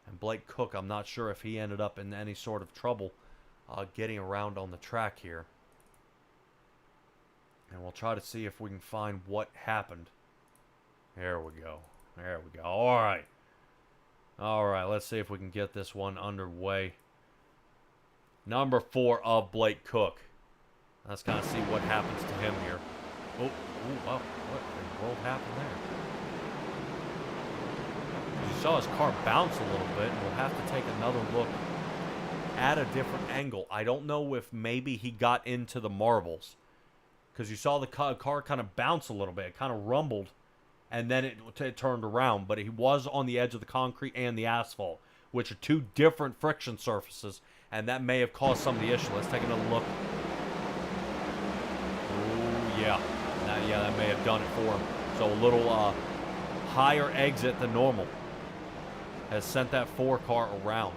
And Blake Cook, I'm not sure if he ended up in any sort of trouble getting around on the track here. And we'll try to see if we can find what happened. There we go. There we go. All right. All right, let's see if we can get this one underway. Number 4 of Blake Cook. Let's kind of see what happens to him here. Oh, wow. What in the world happened there? You saw his car bounce a little bit, and we'll have to take another look at a different angle. I don't know if maybe he got into the marbles, because you saw the car kind of bounce a little bit. It kind of rumbled, and then it turned around. But he was on the edge of the concrete and the asphalt, which are 2 different friction surfaces, and that may have caused some of the issue. Let's take another look. Oh, yeah. Yeah, that may have done it for him. So a little higher exit than normal has sent that 4 car around.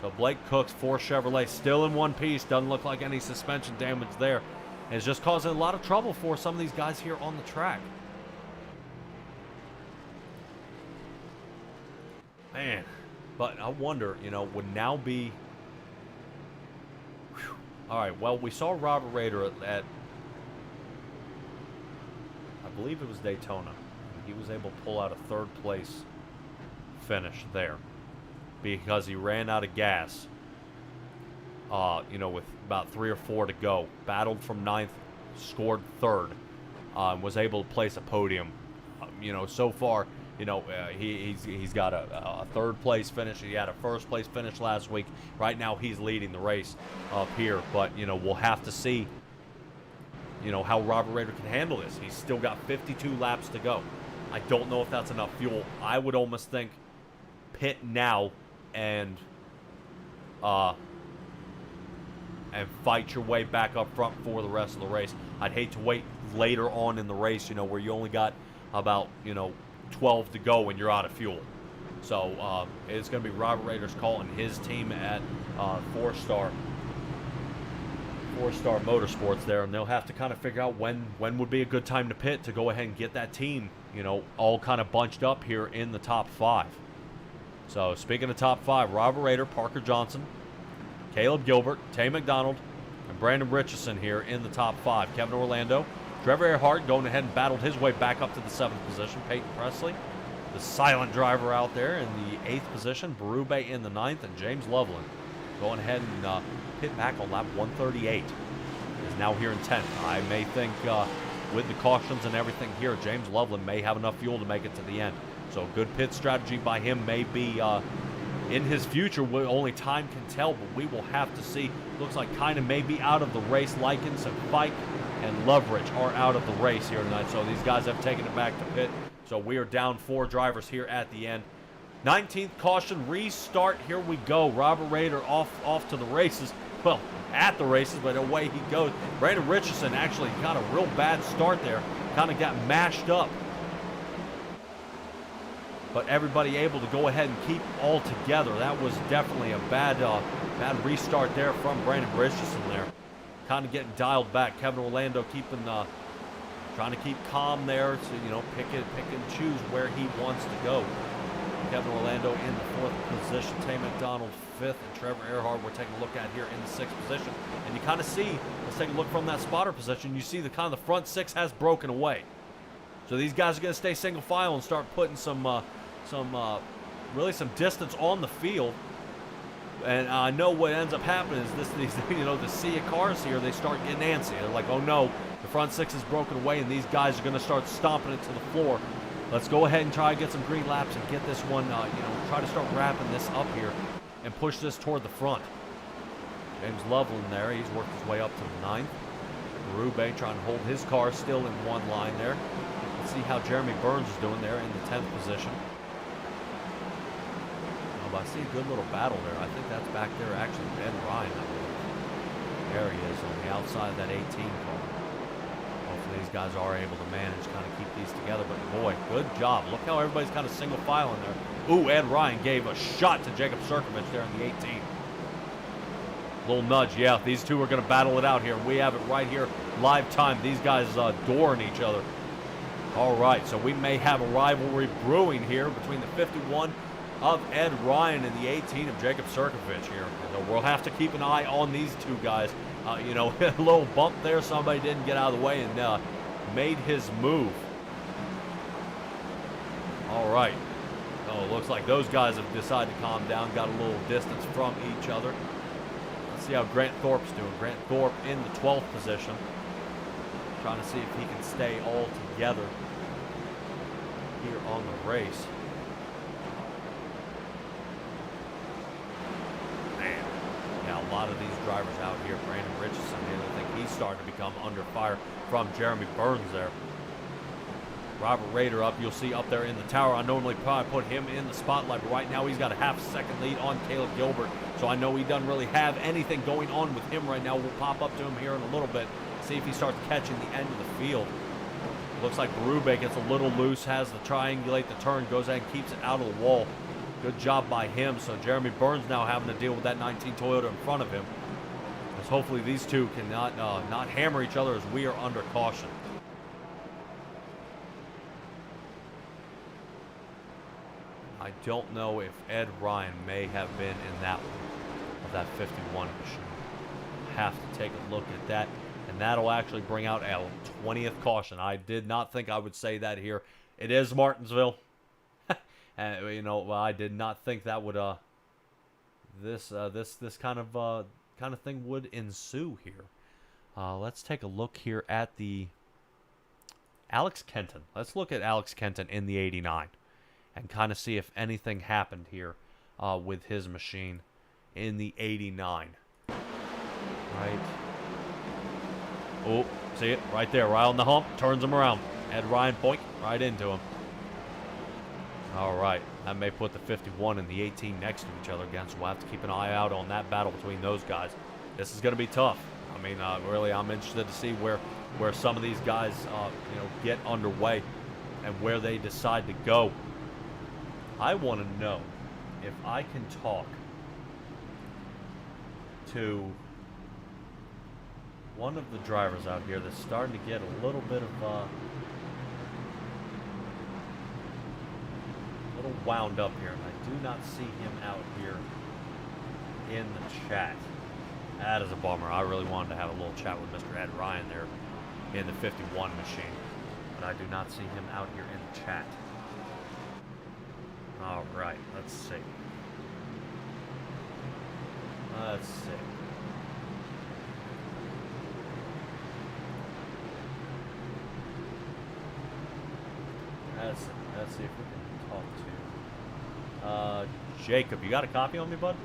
So Blake Cook's 4 Chevrolet still in one piece. Doesn't look like any suspension damage there. And it's just causing a lot of trouble for some of these guys here on the track. Man, but I wonder, you know, would now be... Whew. All right, well, we saw Robert Rader at I believe it was Daytona. He was able to pull out a 3rd place finish there because he ran out of gas, you know, with about 3 or 4 to go. Battled from 9th, scored 3rd, was able to place a podium. You know, so far You know, he's got a third place finish. He had a first place finish last week. Right now he's leading the race up here. But, you know, we'll have to see, you know, how Robert Rader can handle this. He's still got 52 laps to go. I don't know if that's enough fuel. I would almost think pit now and fight your way back up front for the rest of the race. I'd hate to wait later on in the race, you know, where you only got about, you know, 12 to go and you're out of fuel. So it's going to be Robert Rader's call and his team at Four-Star Motorsports there, and they'll have to kind of figure out when would be a good time to pit to go ahead and get that team, you know, all kind of bunched up here in the top 5. So speaking of top 5, Robert Rader, Parker Johnson, Caleb Gilbert, Tay McDonald, and Brandon Richardson here in the top 5. Kevin Orlando, Trevor Earhart going ahead and battled his way back up to the 7th position. Peyton Presley, the silent driver out there in the 8th position. Berube in the 9th, and James Loveland going ahead and pit back on lap 138. Is now here in 10th. I may think with the cautions and everything here, James Loveland may have enough fuel to make it to the end. So good pit strategy by him may be in his future. Only time can tell, but we will have to see. Looks like Kynan may be out of the race. Likens and Fike and Loveridge are out of the race here tonight. So these guys have taken it back to pit. So we are down 4 drivers here at the end. 19th caution, restart. Here we go. Robert Rader off to the races. Well, at the races, but away he goes. Brandon Richardson actually got a real bad start there. Kind of got mashed up. But everybody able to go ahead and keep all together. That was definitely a bad restart there from Brandon Richardson there. Kind of getting dialed back. Kevin Orlando trying to keep calm there to, you know, pick and choose where he wants to go. Kevin Orlando in the 4th position, Tay McDonald 5th, and Trevor Earhart we're taking a look at here in the 6th position. And you kind of see, let's take a look from that spotter position, you see the kind of the front 6 has broken away. So these guys are going to stay single file and start putting some distance on the field. And I know what ends up happening is these you know, the sea of cars here, they start getting antsy. They're like, oh no, the front 6 is broken away and these guys are going to start stomping it to the floor. Let's go ahead and try to get some green laps and get this one, you know, try to start wrapping this up here and push this toward the front. James Loveland there, he's worked his way up to the 9th. Berube trying to hold his car still in one line there. Let's see how Jeremy Burns is doing there in the 10th position. Oh, but I see a good little battle there. I think that's back there actually Ben Ryan, I believe. There he is on the outside of that 18 car. Hopefully these guys are able to manage, kind of keep these together. But boy, good job. Look how everybody's kind of single file in there. Ooh, Ed Ryan gave a shot to Jacob Sirkovich there in the 18. Little nudge, yeah. These two are going to battle it out here. We have it right here, live time. These guys dooring each other. All right, so we may have a rivalry brewing here between the 51 of Ed Ryan and the 18 of Jacob Sirkovich here. So we'll have to keep an eye on these two guys. You know, a little bump there. Somebody didn't get out of the way and made his move. All right. Oh, it looks like those guys have decided to calm down, got a little distance from each other. Let's see how Grant Thorpe's doing. Grant Thorpe in the 12th position. Trying to see if he can stay all together here on the race. Man, yeah, a lot of these drivers out here. Brandon Richardson, I think he's starting to become under fire from Jeremy Burns there. Robert Rader up, you'll see up there in the tower. I normally probably put him in the spotlight, but right now he's got a half-second lead on Caleb Gilbert. So I know he doesn't really have anything going on with him right now. We'll pop up to him here in a little bit, see if he starts catching the end of the field. Looks like Berube gets a little loose, has to triangulate the turn, goes ahead and keeps it out of the wall. Good job by him. So Jeremy Burns now having to deal with that 19 Toyota in front of him. As hopefully these two cannot not hammer each other as we are under caution. I don't know if Ed Ryan may have been in that one, of that 51 machine. Have to take a look at that. And that'll actually bring out a 20th caution. I did not think I would say that here. It is Martinsville. You know, well, I did not think that would this kind of thing would ensue here. Let's take a look here at the Alex Kenton. Let's look at Alex Kenton in the 89. and kind of see if anything happened here with his machine in the 89. Right. Oh, see it? Right there, right on the hump. Turns him around. Ed Ryan, boink, right into him. All right. That may put the 51 and the 18 next to each other again, so we'll have to keep an eye out on that battle between those guys. This is going to be tough. I mean, really, I'm interested to see where some of these guys, get underway and where they decide to go. I want to know if I can talk to one of the drivers out here that's starting to get a little bit of little wound up here, and I do not see him out here in the chat. That is a bummer. I really wanted to have a little chat with Mr. Ed Ryan there in the 51 machine, but I do not see him out here in the chat. All right, let's see. Let's see. Let's see if we can talk to Jacob. You got a copy on me, bud?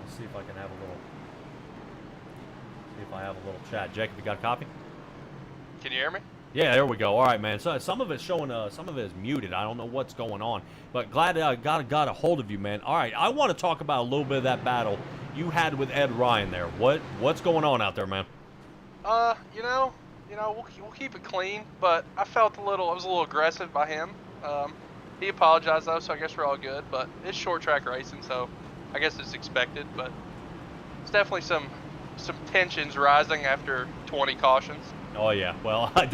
Let's see if I can have a little. See if I have a little chat. Jacob, you got a copy? Can you hear me? Yeah, there we go. All right, man. So some of it's showing, some of it is muted. I don't know what's going on, but glad I got a hold of you, man. All right, I want to talk about a little bit of that battle you had with Ed Ryan there. What's going on out there, man? We'll keep it clean, but I was a little aggressive by him. He apologized though, so I guess we're all good. But it's short track racing, so I guess it's expected. But it's definitely some tensions rising after 20 cautions. Oh yeah, well I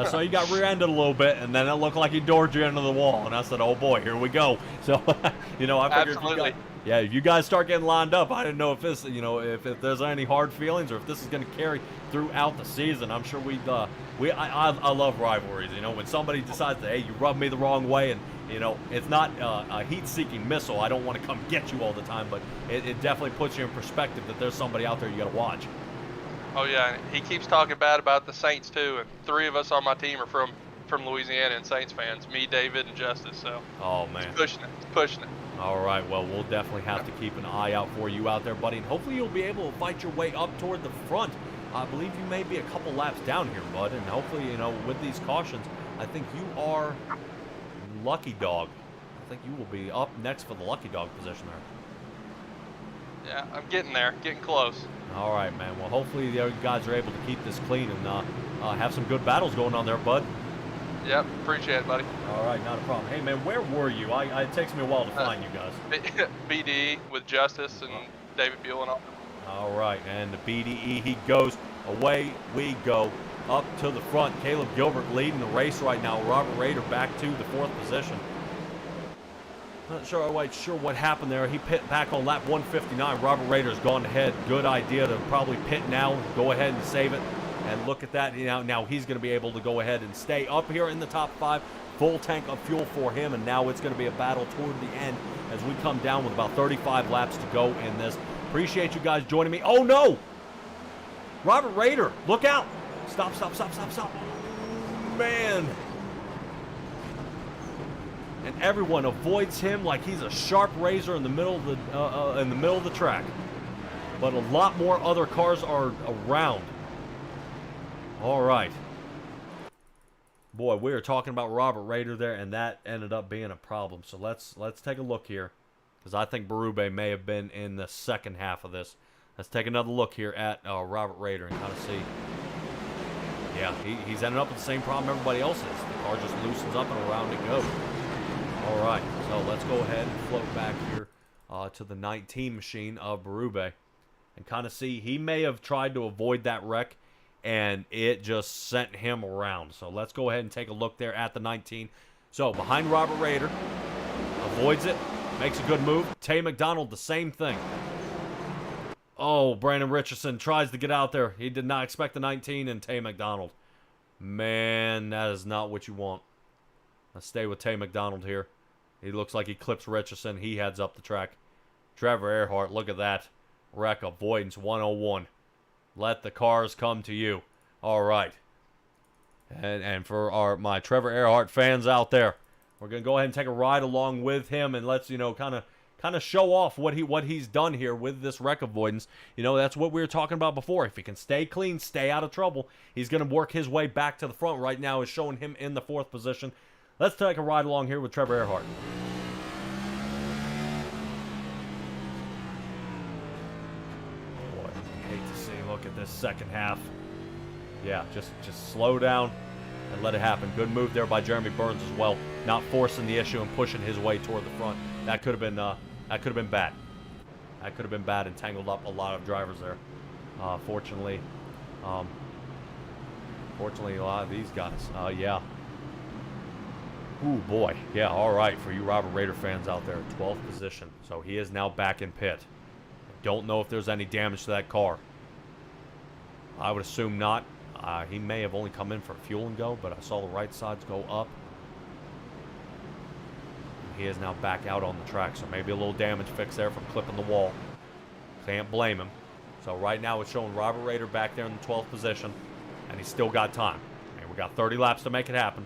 saw you got rear-ended a little bit, and then it looked like he doored you into the wall, and I said, oh boy, here we go. So, I figured Absolutely. if you guys start getting lined up, I didn't know if this, if there's any hard feelings or if this is going to carry throughout the season. I'm sure I love rivalries. When somebody decides that, hey, you rubbed me the wrong way, and it's not a heat-seeking missile. I don't want to come get you all the time, but it definitely puts you in perspective that there's somebody out there you got to watch. Oh yeah, he keeps talking bad about the Saints too, and 3 of us on my team are from Louisiana and Saints fans. Me, David, and Justice. So. Oh man. He's pushing it. All right, well, we'll definitely have to keep an eye out for you out there, buddy, and hopefully you'll be able to fight your way up toward the front. I believe you may be a couple laps down here, bud, and hopefully, with these cautions, I think you are lucky dog. I think you will be up next for the lucky dog position there. Yeah, I'm getting there, getting close. All right, man. Well, hopefully the other guys are able to keep this clean and have some good battles going on there, bud. Yep, appreciate it, buddy. All right, not a problem. Hey, man, where were you? It takes me a while to find you guys. BDE with Justice and David Buell and all. All right, and the BDE, he goes. Away we go. Up to the front. Caleb Gilbert leading the race right now. Robert Rader back to the 4th position. Not sure what happened there. He pit back on lap 159. Robert Rader's gone ahead. Good idea to probably pit now. Go ahead and save it. And look at that. Now he's going to be able to go ahead and stay up here in the top 5. Full tank of fuel for him. And now it's going to be a battle toward the end as we come down with about 35 laps to go in this. Appreciate you guys joining me. Oh, no! Robert Rader, look out! Stop. Man. And everyone avoids him like he's a sharp razor in the middle of the track. But a lot more other cars are around. All right. Boy, we were talking about Robert Rader there, and that ended up being a problem. So let's take a look here, because I think Berube may have been in the second half of this. Let's take another look here at Robert Rader and kind of see. Yeah, he's ended up with the same problem everybody else is. The car just loosens up and around it goes. All right, so let's go ahead and float back here to the 19 machine of Berube and kind of see. He may have tried to avoid that wreck, and it just sent him around. So let's go ahead and take a look there at the 19. So behind Robert Rader, avoids it, makes a good move. Tay McDonald, the same thing. Oh, Brandon Richardson tries to get out there. He did not expect the 19 and Tay McDonald. Man, that is not what you want. Let's stay with Tay McDonald here. He looks like he clips Richardson. He heads up the track. Trevor Earhart, look at that. Wreck avoidance 101. Let the cars come to you. All right. And for my Trevor Earhart fans out there, We're going to go ahead and take a ride along with him, and let's, kind of show off what he's done here with this wreck avoidance. That's what we were talking about before. If he can stay clean, stay out of trouble, he's going to work his way back to the front. Right now is showing him in the 4th position. Let's take a ride along here with Trevor Earhart. Boy, I hate to see. Look at this second half. Yeah, just slow down and let it happen. Good move there by Jeremy Burns as well, not forcing the issue and pushing his way toward the front. That could have been bad. That could have been bad and tangled up a lot of drivers there. Fortunately, a lot of these guys. Yeah. Ooh, boy. Yeah, all right, for you Robert Rader fans out there, 12th position. So he is now back in pit. Don't know if there's any damage to that car. I would assume not. He may have only come in for fuel and go, but I saw the right sides go up. He is now back out on the track, so maybe a little damage fix there from clipping the wall. Can't blame him. So right now it's showing Robert Rader back there in the 12th position, and he's still got time. And we got 30 laps to make it happen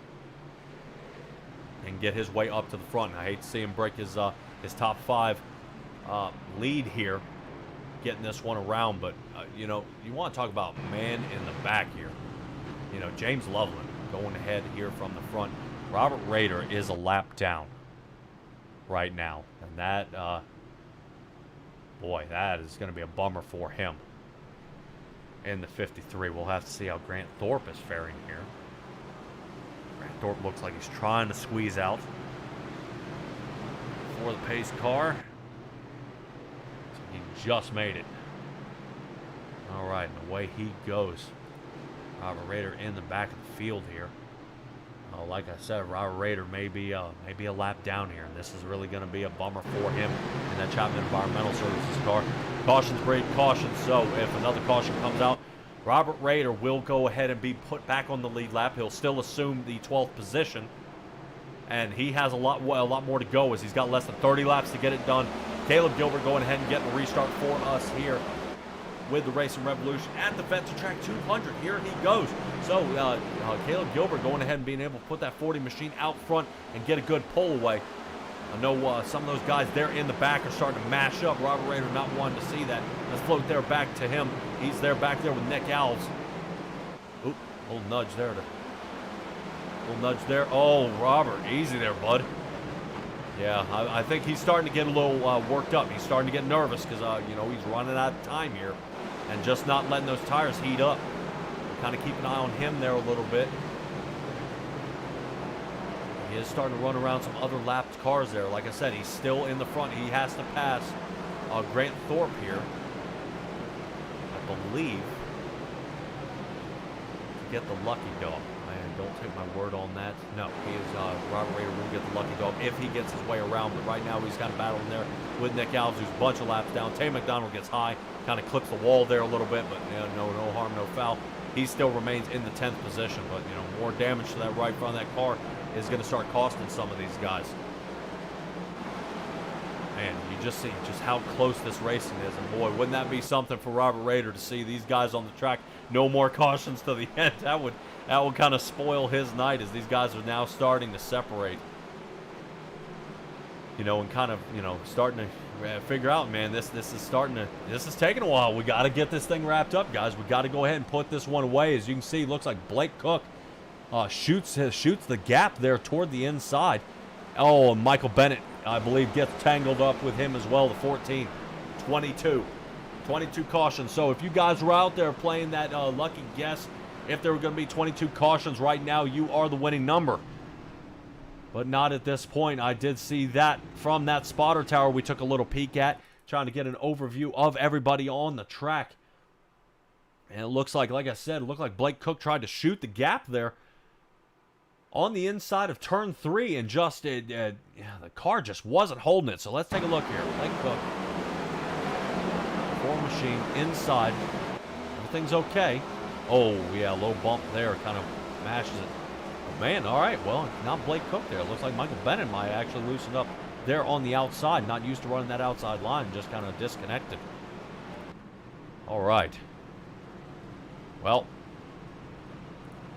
and get his way up to the front. I hate to see him break his top 5 lead here, getting this one around, but you want to talk about man in the back here. James Loveland going ahead here from the front. Robert Rader is a lap down right now, and that boy, that is going to be a bummer for him in the 53. We'll have to see how Grant Thorpe is faring here. Grant Thorpe looks like he's trying to squeeze out for the pace car. He just made it. All right, and away he goes. Robert Rader in the back of the field here. Like I said, Robert Rader may be a lap down here, and this is really going to be a bummer for him in that Chapman Environmental Services car. Caution's great caution, so if another caution comes out, Robert Rader will go ahead and be put back on the lead lap. He'll still assume the 12th position, and he has a lot more to go as he's got less than 30 laps to get it done. Caleb Gilbert going ahead and getting the restart for us here with the Racing Revolution at the Vet2Track 200. Here he goes. So Caleb Gilbert going ahead and being able to put that 40 machine out front and get a good pull away. I know some of those guys there in the back are starting to mash up. Robert Rader not wanting to see that. Let's float there back to him. He's there back there with Nick Alves. Oop, little nudge there. Little nudge there. Oh, Robert, easy there, bud. Yeah, I think he's starting to get a little worked up. He's starting to get nervous because, he's running out of time here and just not letting those tires heat up. Kind of keep an eye on him there a little bit. He is starting to run around some other lapped cars there. Like I said, he's still in the front. He has to pass Grant Thorpe here, I believe, to get the lucky dog. Don't take my word on that. No, he is Robert Rader will get the lucky dog if he gets his way around. But right now he's kind of battling there with Nick Alves, who's a bunch of laps down. Tay McDonald gets high, kind of clips the wall there a little bit, but no harm, no foul. He still remains in the 10th position, but more damage to that right front of that car is going to start costing some of these guys. Man, you just see just how close this racing is, and boy, wouldn't that be something for Robert Rader to see these guys on the track? No more cautions to the end. That would kind of spoil his night as these guys are now starting to separate. And kind of, starting to figure out, man, this is taking a while. We got to get this thing wrapped up, guys. We got to go ahead and put this one away. As you can see, it looks like Blake Cook shoots the gap there toward the inside. Oh, and Michael Bennett, I believe, gets tangled up with him as well, the 14. 22 cautions. So if you guys were out there playing that lucky guess, if there were going to be 22 cautions right now, you are the winning number. But not at this point. I did see that from that spotter tower we took a little peek at, trying to get an overview of everybody on the track. And it looks like I said, it looked like Blake Cook tried to shoot the gap there on the inside of turn 3, and just the car just wasn't holding it. So let's take a look here. Blake Cook, 4 machine inside. Everything's okay. Oh, yeah, low bump there, kind of mashes it. Oh, man, all right, well, not Blake Cook there. It looks like Michael Bennett might actually loosen up there on the outside. Not used to running that outside line, just kind of disconnected. All right. Well,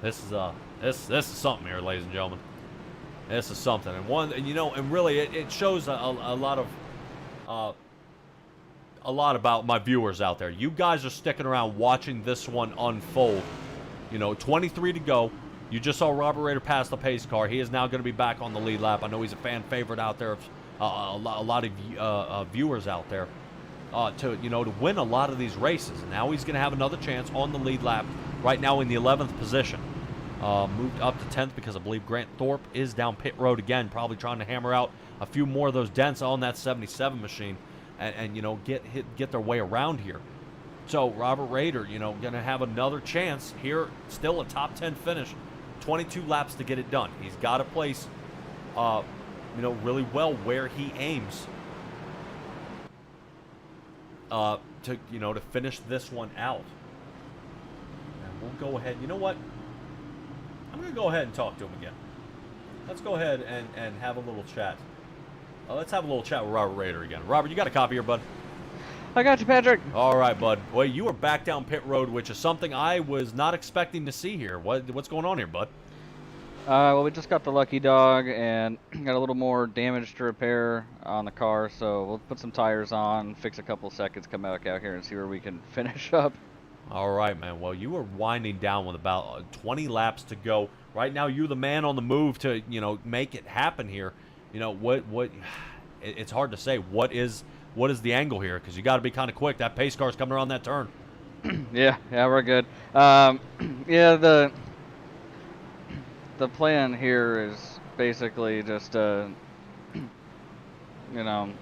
this is something here, ladies and gentlemen. This is something. And you know, and really it shows a lot of a lot about my viewers out there. You guys are sticking around watching this one unfold. You know, 23 to go. You just saw Robert Rader pass the pace car. He is now going to be back on the lead lap. I know he's a fan favorite out there. A lot of viewers out there to win a lot of these races. And now he's going to have another chance on the lead lap. Right now in the 11th position. Moved up to 10th because I believe Grant Thorpe is down pit road again, probably trying to hammer out a few more of those dents on that 77 machine, and you know, get their way around here. So Robert Rader, you know, going to have another chance here. Still a top 10 finish, 22 laps to get it done. He's got to place, you know, really well where he aims to finish this one out. And we'll go ahead. You know what? I'm going to go ahead and talk to him again. Let's go ahead and have a little chat. Let's have a little chat with Robert Rader again. Robert, you got a copy here, bud? I got you, Patrick. All right, bud. Well, you are back down pit road, which is something I was not expecting to see here. What's going on here, bud? Well, we just got the lucky dog and got a little more damage to repair on the car, so we'll put some tires on, fix a couple seconds, come back out here and see where we can finish up. All right, man. Well, you are winding down with about 20 laps to go. Right now, you're the man on the move to, you know, make it happen here. You know, it's hard to say. What is the angle here? Because you got to be kind of quick. That pace car's coming around that turn. Yeah, we're good. Yeah, the plan here is basically just, you know,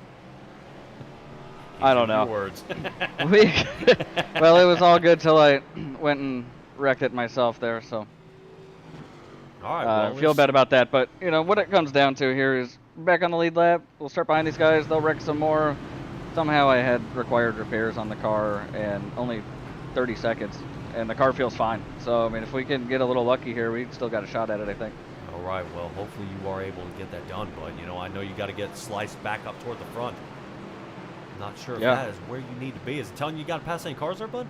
I don't know. Words. Well, it was all good till I went and wrecked it myself there, so. All right, well, feel bad about that, but, you know, what it comes down to here is back on the lead lap. We'll start behind these guys. They'll wreck some more. Somehow I had required repairs on the car and only 30 seconds, and the car feels fine. So, I mean, if we can get a little lucky here, we still got a shot at it, I think. All right, well, hopefully you are able to get that done, but, you know, I know you got to get sliced back up toward the front. Not sure if that is where you need to be. Is it telling you got to pass any cars there, bud?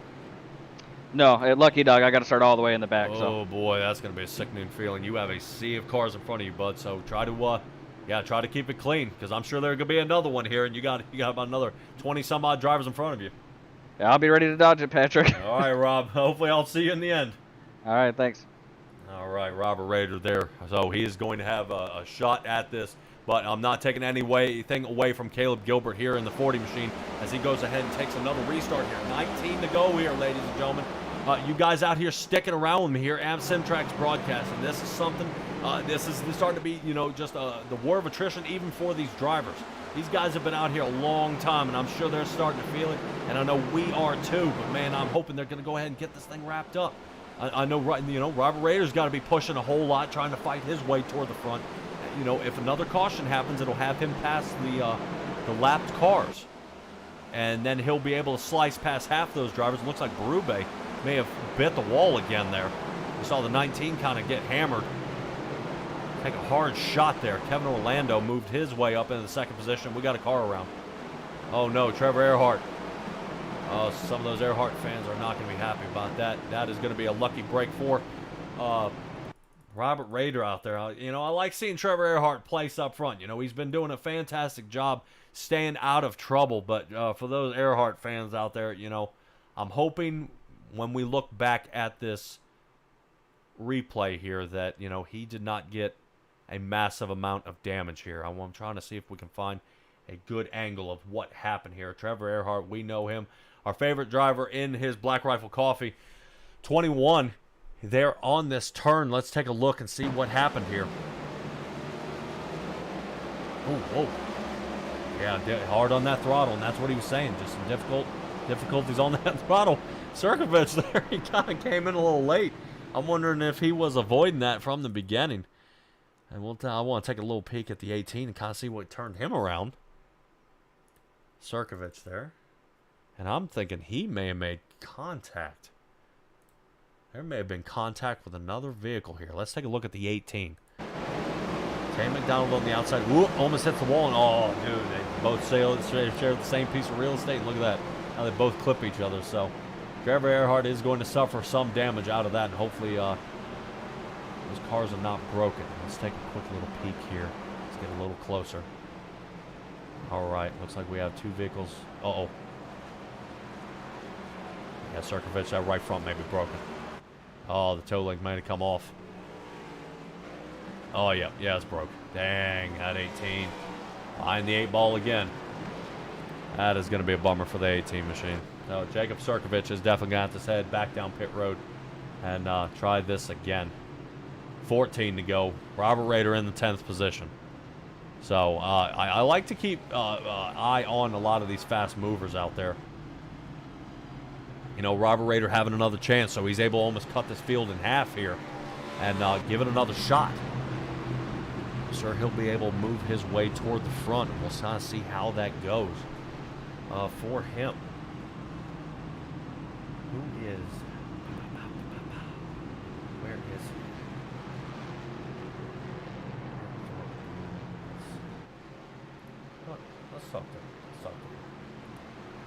No, at Lucky Dog, I got to start all the way in the back. Oh, boy, that's going to be a sickening feeling. You have a sea of cars in front of you, bud, so try to keep it clean, because I'm sure there's going to be another one here, and you got about another 20-some-odd drivers in front of you. Yeah, I'll be ready to dodge it, Patrick. All right, Rob. Hopefully I'll see you in the end. All right, thanks. All right, Robert Rader there. So he is going to have a shot at this. But I'm not taking anything away from Caleb Gilbert here in the 40 machine as he goes ahead and takes another restart here. 19 to go here, ladies and gentlemen. You guys out here sticking around with me here at Simtrack's broadcasting. This is something, this is starting to be, you know, just the war of attrition even for these drivers. These guys have been out here a long time, and I'm sure they're starting to feel it. And I know we are too, but man, I'm hoping they're going to go ahead and get this thing wrapped up. I know, you know, Robert Rader's got to be pushing a whole lot, trying to fight his way toward the front. You know, if another caution happens, it'll have him pass the lapped cars. And then he'll be able to slice past half those drivers. It looks like Berube may have bit the wall again there. We saw the 19 kind of get hammered. Take a hard shot there. Kevin Orlando moved his way up into the second position. We got a car around. Oh, no, Trevor Earhart. Oh, some of those Earhart fans are not going to be happy about that. That is going to be a lucky break for Robert Rader out there. You know, I like seeing Trevor Earhart place up front. You know, he's been doing a fantastic job staying out of trouble. But for those Earhart fans out there, you know, I'm hoping when we look back at this replay here that, you know, he did not get a massive amount of damage here. I'm trying to see if we can find a good angle of what happened here. Trevor Earhart, we know him. Our favorite driver in his Black Rifle Coffee. 21 there on this turn. Let's take a look and see what happened here. Oh, whoa. Yeah, hard on that throttle, and that's what he was saying. Just some difficulties on that throttle. Circovich there, he kind of came in a little late. I'm wondering if he was avoiding that from the beginning. And I want to take a little peek at the 18 and kind of see what turned him around. Circovich there. And I'm thinking he may have made contact. There may have been contact with another vehicle here. Let's take a look at the 18. Tay McDonald on the outside. Whoop, almost hits the wall. And oh, dude, they both share the same piece of real estate. Look at that. How they both clip each other. So Trevor Earhart is going to suffer some damage out of that. And hopefully Those cars are not broken. Let's take a quick little peek here. Let's get a little closer. All right, looks like we have 2 vehicles. Uh-oh. Yeah, Circovich, that right front may be broken. Oh, the toe link might have come off. Oh, yeah, it's broke. Dang, at 18. Behind the 8 ball again. That is going to be a bummer for the 18 machine. So Jacob Circovich is definitely going to have to head back down pit road and try this again. 14 to go. Robert Rader in the 10th position. So I like to keep eye on a lot of these fast movers out there. You know, Robert Rader having another chance, so he's able to almost cut this field in half here and give it another shot. I'm sure he'll be able to move his way toward the front, and we'll kind of see how that goes for him. Who is... Where is he?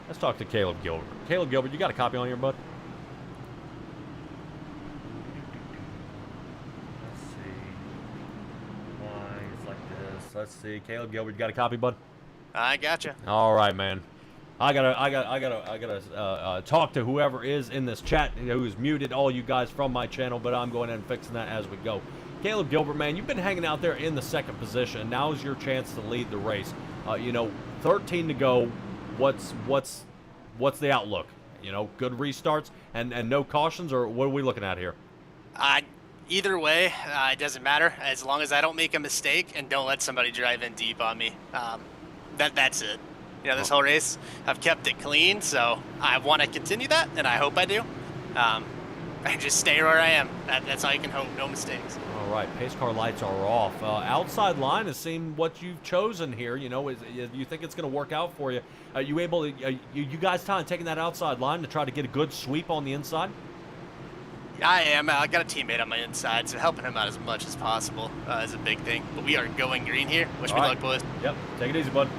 Let's talk to Caleb Gilbert. Caleb Gilbert, you got a copy on your bud? Let's see. Why it's like this? Let's see. Caleb Gilbert, you got a copy, bud? I gotcha. All right, man. I gotta talk to whoever is in this chat who's muted all you guys from my channel, but I'm going ahead and fixing that as we go. Caleb Gilbert, man, you've been hanging out there in the 2nd position. Now is your chance to lead the race. 13 to go. What's the outlook? Good restarts and no cautions, or what are we looking at here? Either way, it doesn't matter as long as I don't make a mistake and don't let somebody drive in deep on me. That's it. This whole race, I've kept it clean, so I want to continue that, and I hope I do. I just stay where I am. That's all you can hope. No mistakes. All right, pace car lights are off. Outside line has seen what you've chosen here. You think it's going to work out for you? Are you able to? You guys taking that outside line to try to get a good sweep on the inside? Yeah, I am. I got a teammate on my inside, so helping him out as much as possible is a big thing. But we are going green here. Wish me luck, boys. Yep, take it easy, bud.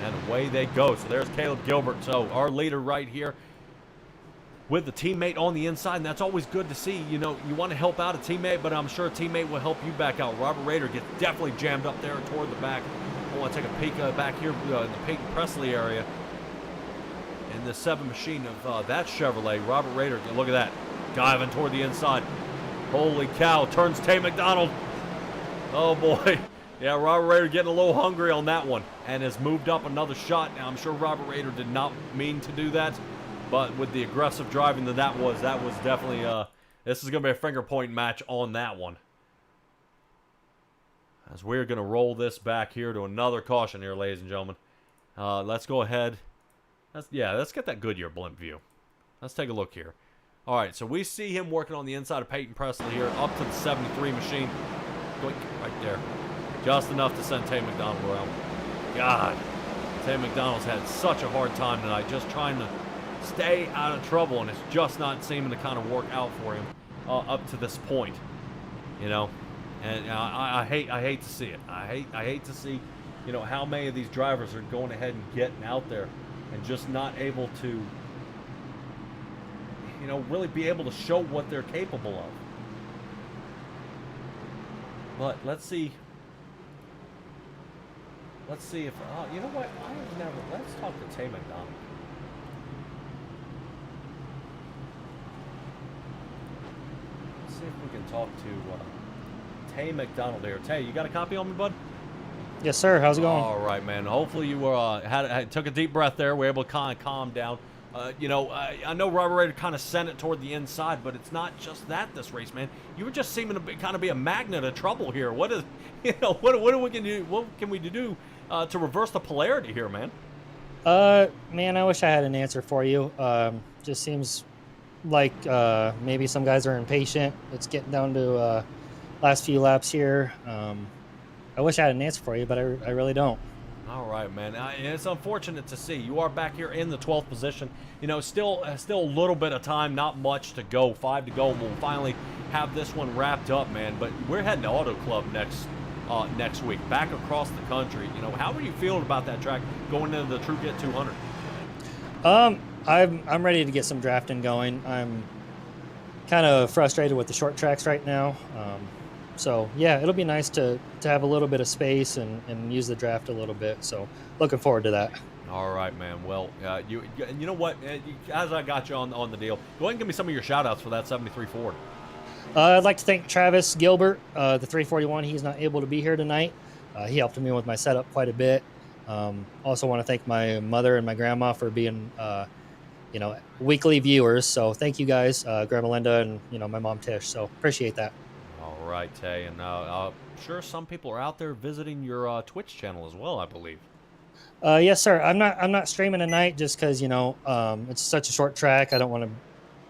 And away they go. So there's Caleb Gilbert. So our leader right here with the teammate on the inside, and that's always good to see. You want to help out a teammate, but I'm sure a teammate will help you back out. Robert Rader gets definitely jammed up there toward the back. I want to take a peek back here in the Peyton Presley area. In the 7 machine of that Chevrolet, Robert Rader, look at that, diving toward the inside. Holy cow, turns Tay McDonald. Oh boy. Yeah, Robert Rader getting a little hungry on that one and has moved up another shot. Now, I'm sure Robert Rader did not mean to do that, but with the aggressive driving that was definitely, this is going to be a finger point match on that one. As we're going to roll this back here to another caution here, ladies and gentlemen. Let's go ahead. Let's get that Goodyear blimp view. Let's take a look here. All right, so we see him working on the inside of Peyton Presley here, up to the 73 machine. Right there. Just enough to send Tay McDonald around. God, Tay McDonald's had such a hard time tonight just trying to stay out of trouble, and it's just not seeming to kind of work out for him up to this point. And I hate to see it. I hate to see, how many of these drivers are going ahead and getting out there and just not able to, really be able to show what they're capable of. But let's see. Let's see if, you know what? Let's talk to Tay McDonald. Let's see if we can talk to Tay McDonald here. Tay, you got a copy on me, bud? Yes, sir. How's it going? All right, man. Hopefully you took a deep breath there. We're able to kind of calm down. I know Robert Rader kind of sent it toward the inside, but it's not just that this race, man. You were just seeming to kind of be a magnet of trouble here. What is, what we can do? What can we do to reverse the polarity here, man? Man, I wish I had an answer for you. Just seems like maybe some guys are impatient. It's getting down to last few laps here. I wish I had an answer for you, but I really don't. All right, man. It's unfortunate to see. You are back here in the 12th position. Still a little bit of time, not much to go. 5 to go. We'll finally have this one wrapped up, man. But we're heading to Auto Club next week, back across the country. How are you feeling about that track going into the True Get 200? I'm ready to get some drafting going. I'm kind of frustrated with the short tracks right now. So yeah, it'll be nice to have a little bit of space and use the draft a little bit. So looking forward to that. All right, man. Well, you know what? As I got you on the deal, go ahead and give me some of your shout-outs for that 73 Ford. I'd like to thank Travis Gilbert, the 341. He's not able to be here tonight. He helped me with my setup quite a bit. Also want to thank my mother and my grandma for being, weekly viewers. So thank you guys, Grandma Linda and, my mom Tish. So appreciate that. All right, Tay. And I'm sure some people are out there visiting your Twitch channel as well, I believe. Yes, sir. I'm not streaming tonight just because, it's such a short track. I don't want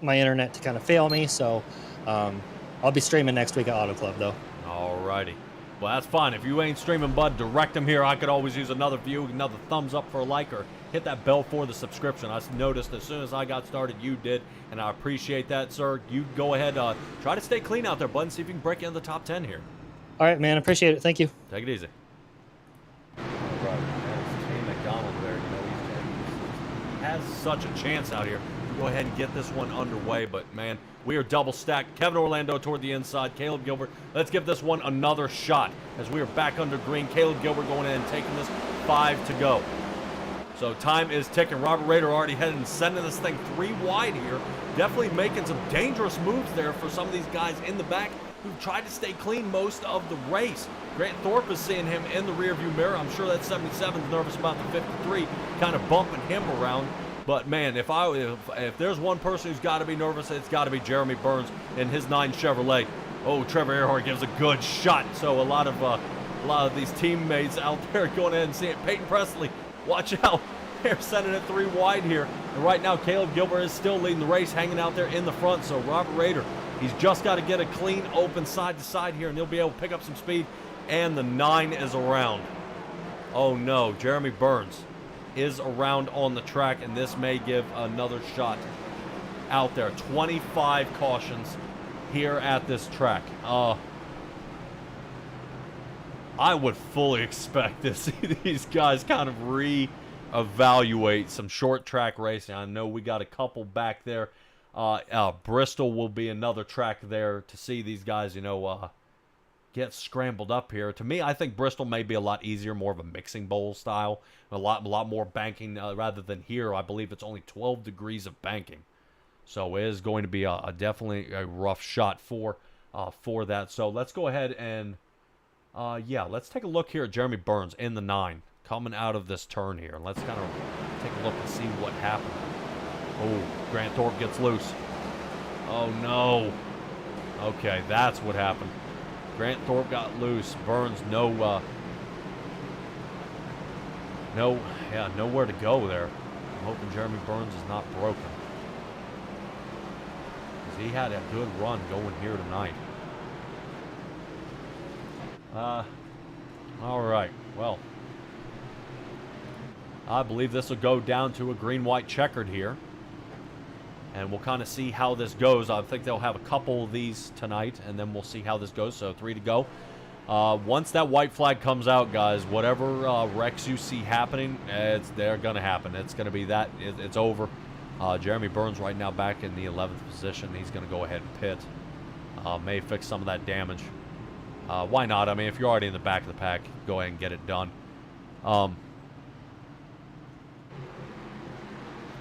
my internet to kind of fail me. So I'll be streaming next week at Auto Club, though. All righty. Well, that's fine. If you ain't streaming, bud, direct them here. I could always use another view, another thumbs up for a like, or hit that bell for the subscription. I noticed as soon as I got started, you did, and I appreciate that, sir. You go ahead, try to stay clean out there, bud, and see if you can break into the top 10 here. All right, man. Appreciate it. Thank you. Take it easy. All right. That's Tay McDonald there. He has such a chance out here. Go ahead and get this one underway, but, man, we are double stacked. Kevin Orlando toward the inside. Caleb Gilbert. Let's give this one another shot as we are back under green. Caleb Gilbert going in and taking this 5 to go. So time is ticking. Robert Rader already heading and sending this thing 3 wide here. Definitely making some dangerous moves there for some of these guys in the back who've tried to stay clean most of the race. Grant Thorpe is seeing him in the rearview mirror. I'm sure that 77's nervous about the 53, kind of bumping him around. But, man, if there's one person who's got to be nervous, it's got to be Jeremy Burns in his 9 Chevrolet. Oh, Trevor Earhart gives a good shot. So a lot of these teammates out there going in and seeing it. Peyton Presley, watch out. They're sending it 3 wide here. And right now, Caleb Gilbert is still leading the race, hanging out there in the front. So Robert Rader, he's just got to get a clean, open side to side here, and he'll be able to pick up some speed. And the 9 is around. Oh, no, Jeremy Burns is around on the track, and this may give another shot out there. 25 cautions here at this track. I would fully expect to see these guys kind of reevaluate some short track racing. I know we got a couple back there. Bristol will be another track there to see these guys, get scrambled up here. To me, I think Bristol may be a lot easier, more of a mixing bowl style, a lot more banking rather than here. I believe it's only 12 degrees of banking, so it is going to be definitely a rough shot for that. So let's go ahead and let's take a look here at Jeremy Burns in the 9 coming out of this turn here, and let's kind of take a look and see what happened. Oh, Grant Thorpe gets loose. Oh no. Okay, that's what happened. Grant Thorpe got loose. Burns nowhere to go there. I'm hoping Jeremy Burns is not broken, because he had a good run going here tonight. All right. Well, I believe this will go down to a green-white checkered here, and we'll kind of see how this goes. I think they'll have a couple of these tonight, and then we'll see how this goes. So 3 to go. Once that white flag comes out, guys, whatever wrecks you see happening, they're going to happen. It's going to be that. It's over. Jeremy Burns right now back in the 11th position. He's going to go ahead and pit. May fix some of that damage. Why not? I mean, if you're already in the back of the pack, go ahead and get it done.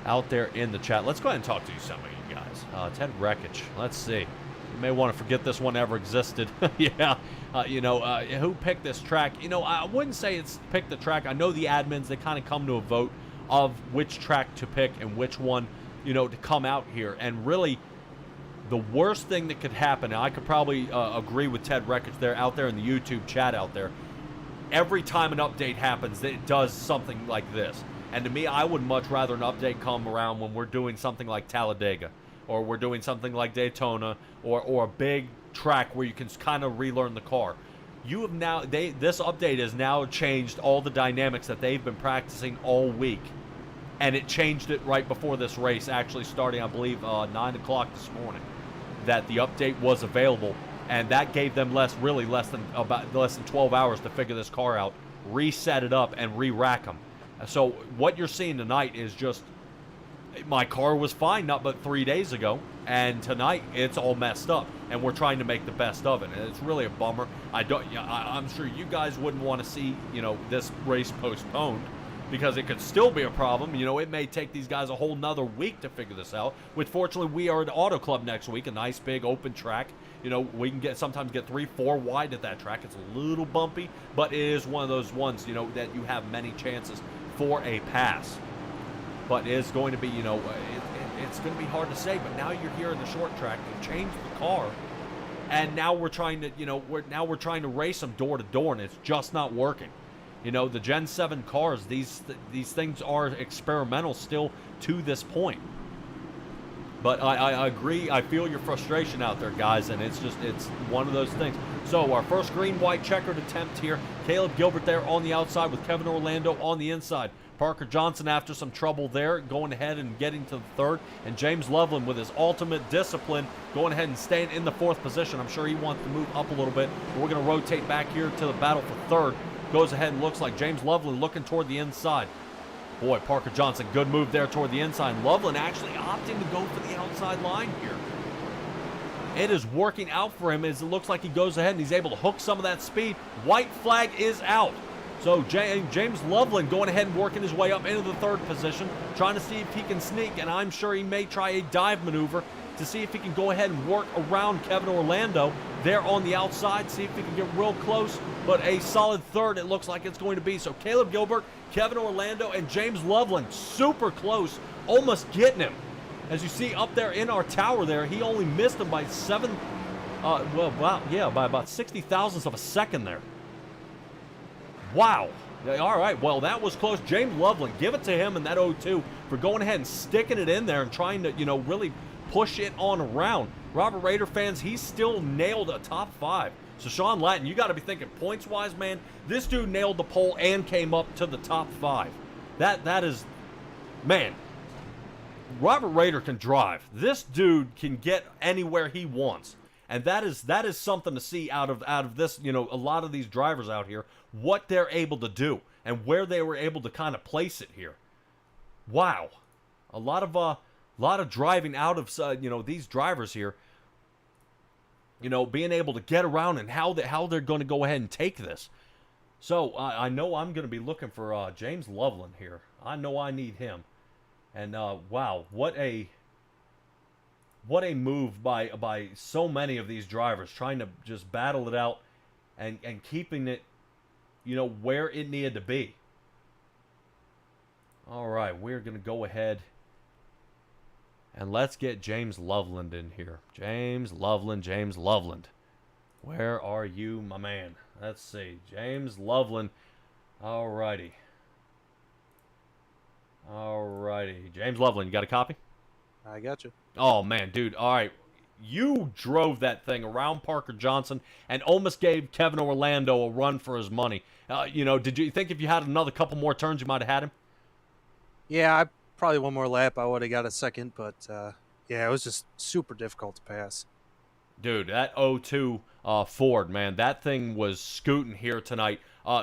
Out there in the chat, let's go ahead and talk to some of you guys. Ted Wreckage, let's see. You may want to forget this one ever existed. Yeah, who picked this track? I wouldn't say it's picked the track. I know the admins, they kind of come to a vote of which track to pick and which one, to come out here. And really, the worst thing that could happen, and I could probably agree with Ted Wreckage there out there in the YouTube chat out there, every time an update happens, it does something like this. And to me, I would much rather an update come around when we're doing something like Talladega, or we're doing something like Daytona, or a big track where you can kind of relearn the car. This update has now changed all the dynamics that they've been practicing all week, and it changed it right before this race, actually starting, I believe, 9 o'clock this morning, that the update was available, and that gave them less than 12 hours to figure this car out, reset it up, and re-rack them. So what you're seeing tonight is just, my car was fine not but 3 days ago, And tonight, it's all messed up, and we're trying to make the best of it. And it's really a bummer. I'm sure you guys wouldn't want to see, this race postponed, because it could still be a problem. It may take these guys a whole nother week to figure this out. Which fortunately, we are at Auto Club next week, a nice big open track. We can sometimes get 3-4 wide at that track. It's a little bumpy, but it is one of those ones, that you have many chances for a pass. But it's going to be, it's going to be hard to say. But now you're here in the short track. They've changed the car, and now we're trying to, we're trying to race them door to door, and it's just not working. The Gen 7 cars, these things are experimental still to this point. But I agree. I feel your frustration out there, guys, and it's one of those things. So our first green-white checkered attempt here. Caleb Gilbert there on the outside with Kevin Orlando on the inside. Parker Johnson, after some trouble there, going ahead and getting to the third. And James Loveland, with his ultimate discipline, going ahead and staying in the fourth position. I'm sure he wants to move up a little bit. But we're going to rotate back here to the battle for third. Goes ahead and looks like James Loveland looking toward the inside. Boy, Parker Johnson, good move there toward the inside. Loveland actually opting to go for the outside line here. It is working out for him as it looks like he goes ahead and he's able to hook some of that speed. White flag is out. So James Loveland going ahead and working his way up into the third position, trying to see if he can sneak, and I'm sure he may try a dive maneuver to see if he can go ahead and work around Kevin Orlando there on the outside, see if he can get real close, but a solid third it looks like it's going to be. So Caleb Gilbert, Kevin Orlando, and James Loveland super close, almost getting him. As you see up there in our tower there, he only missed him by by about 60 thousandths of a second there. Wow. All right, well, that was close. James Loveland, give it to him in that 0-2 for going ahead and sticking it in there and trying to, really push it on around. Robert Rader fans, he still nailed a top 5. So Sean Lattin, you got to be thinking points-wise, man, this dude nailed the pole and came up to the top 5. That is, man, Robert Rader can drive. This dude can get anywhere he wants. And that is something to see out of this, a lot of these drivers out here, what they're able to do and where they were able to kind of place it here. Wow. A lot of driving out of these drivers here, being able to get around and how they're going to go ahead and take this. So I know I'm going to be looking for James Loveland here. I know I need him. And wow, what a move by so many of these drivers trying to just battle it out and keeping it, where it needed to be. All right, we're going to go ahead and let's get James Loveland in here. James Loveland. Where are you, my man? Let's see. James Loveland. All righty. James Loveland, you got a copy? I got you. Oh, man, dude. All right. You drove that thing around Parker Johnson and almost gave Kevin Orlando a run for his money. Did you think if you had another couple more turns, you might have had him? Yeah, probably one more lap, I would have got a second, but yeah, it was just super difficult to pass. Dude, that 0-2 Ford, man, that thing was scooting here tonight.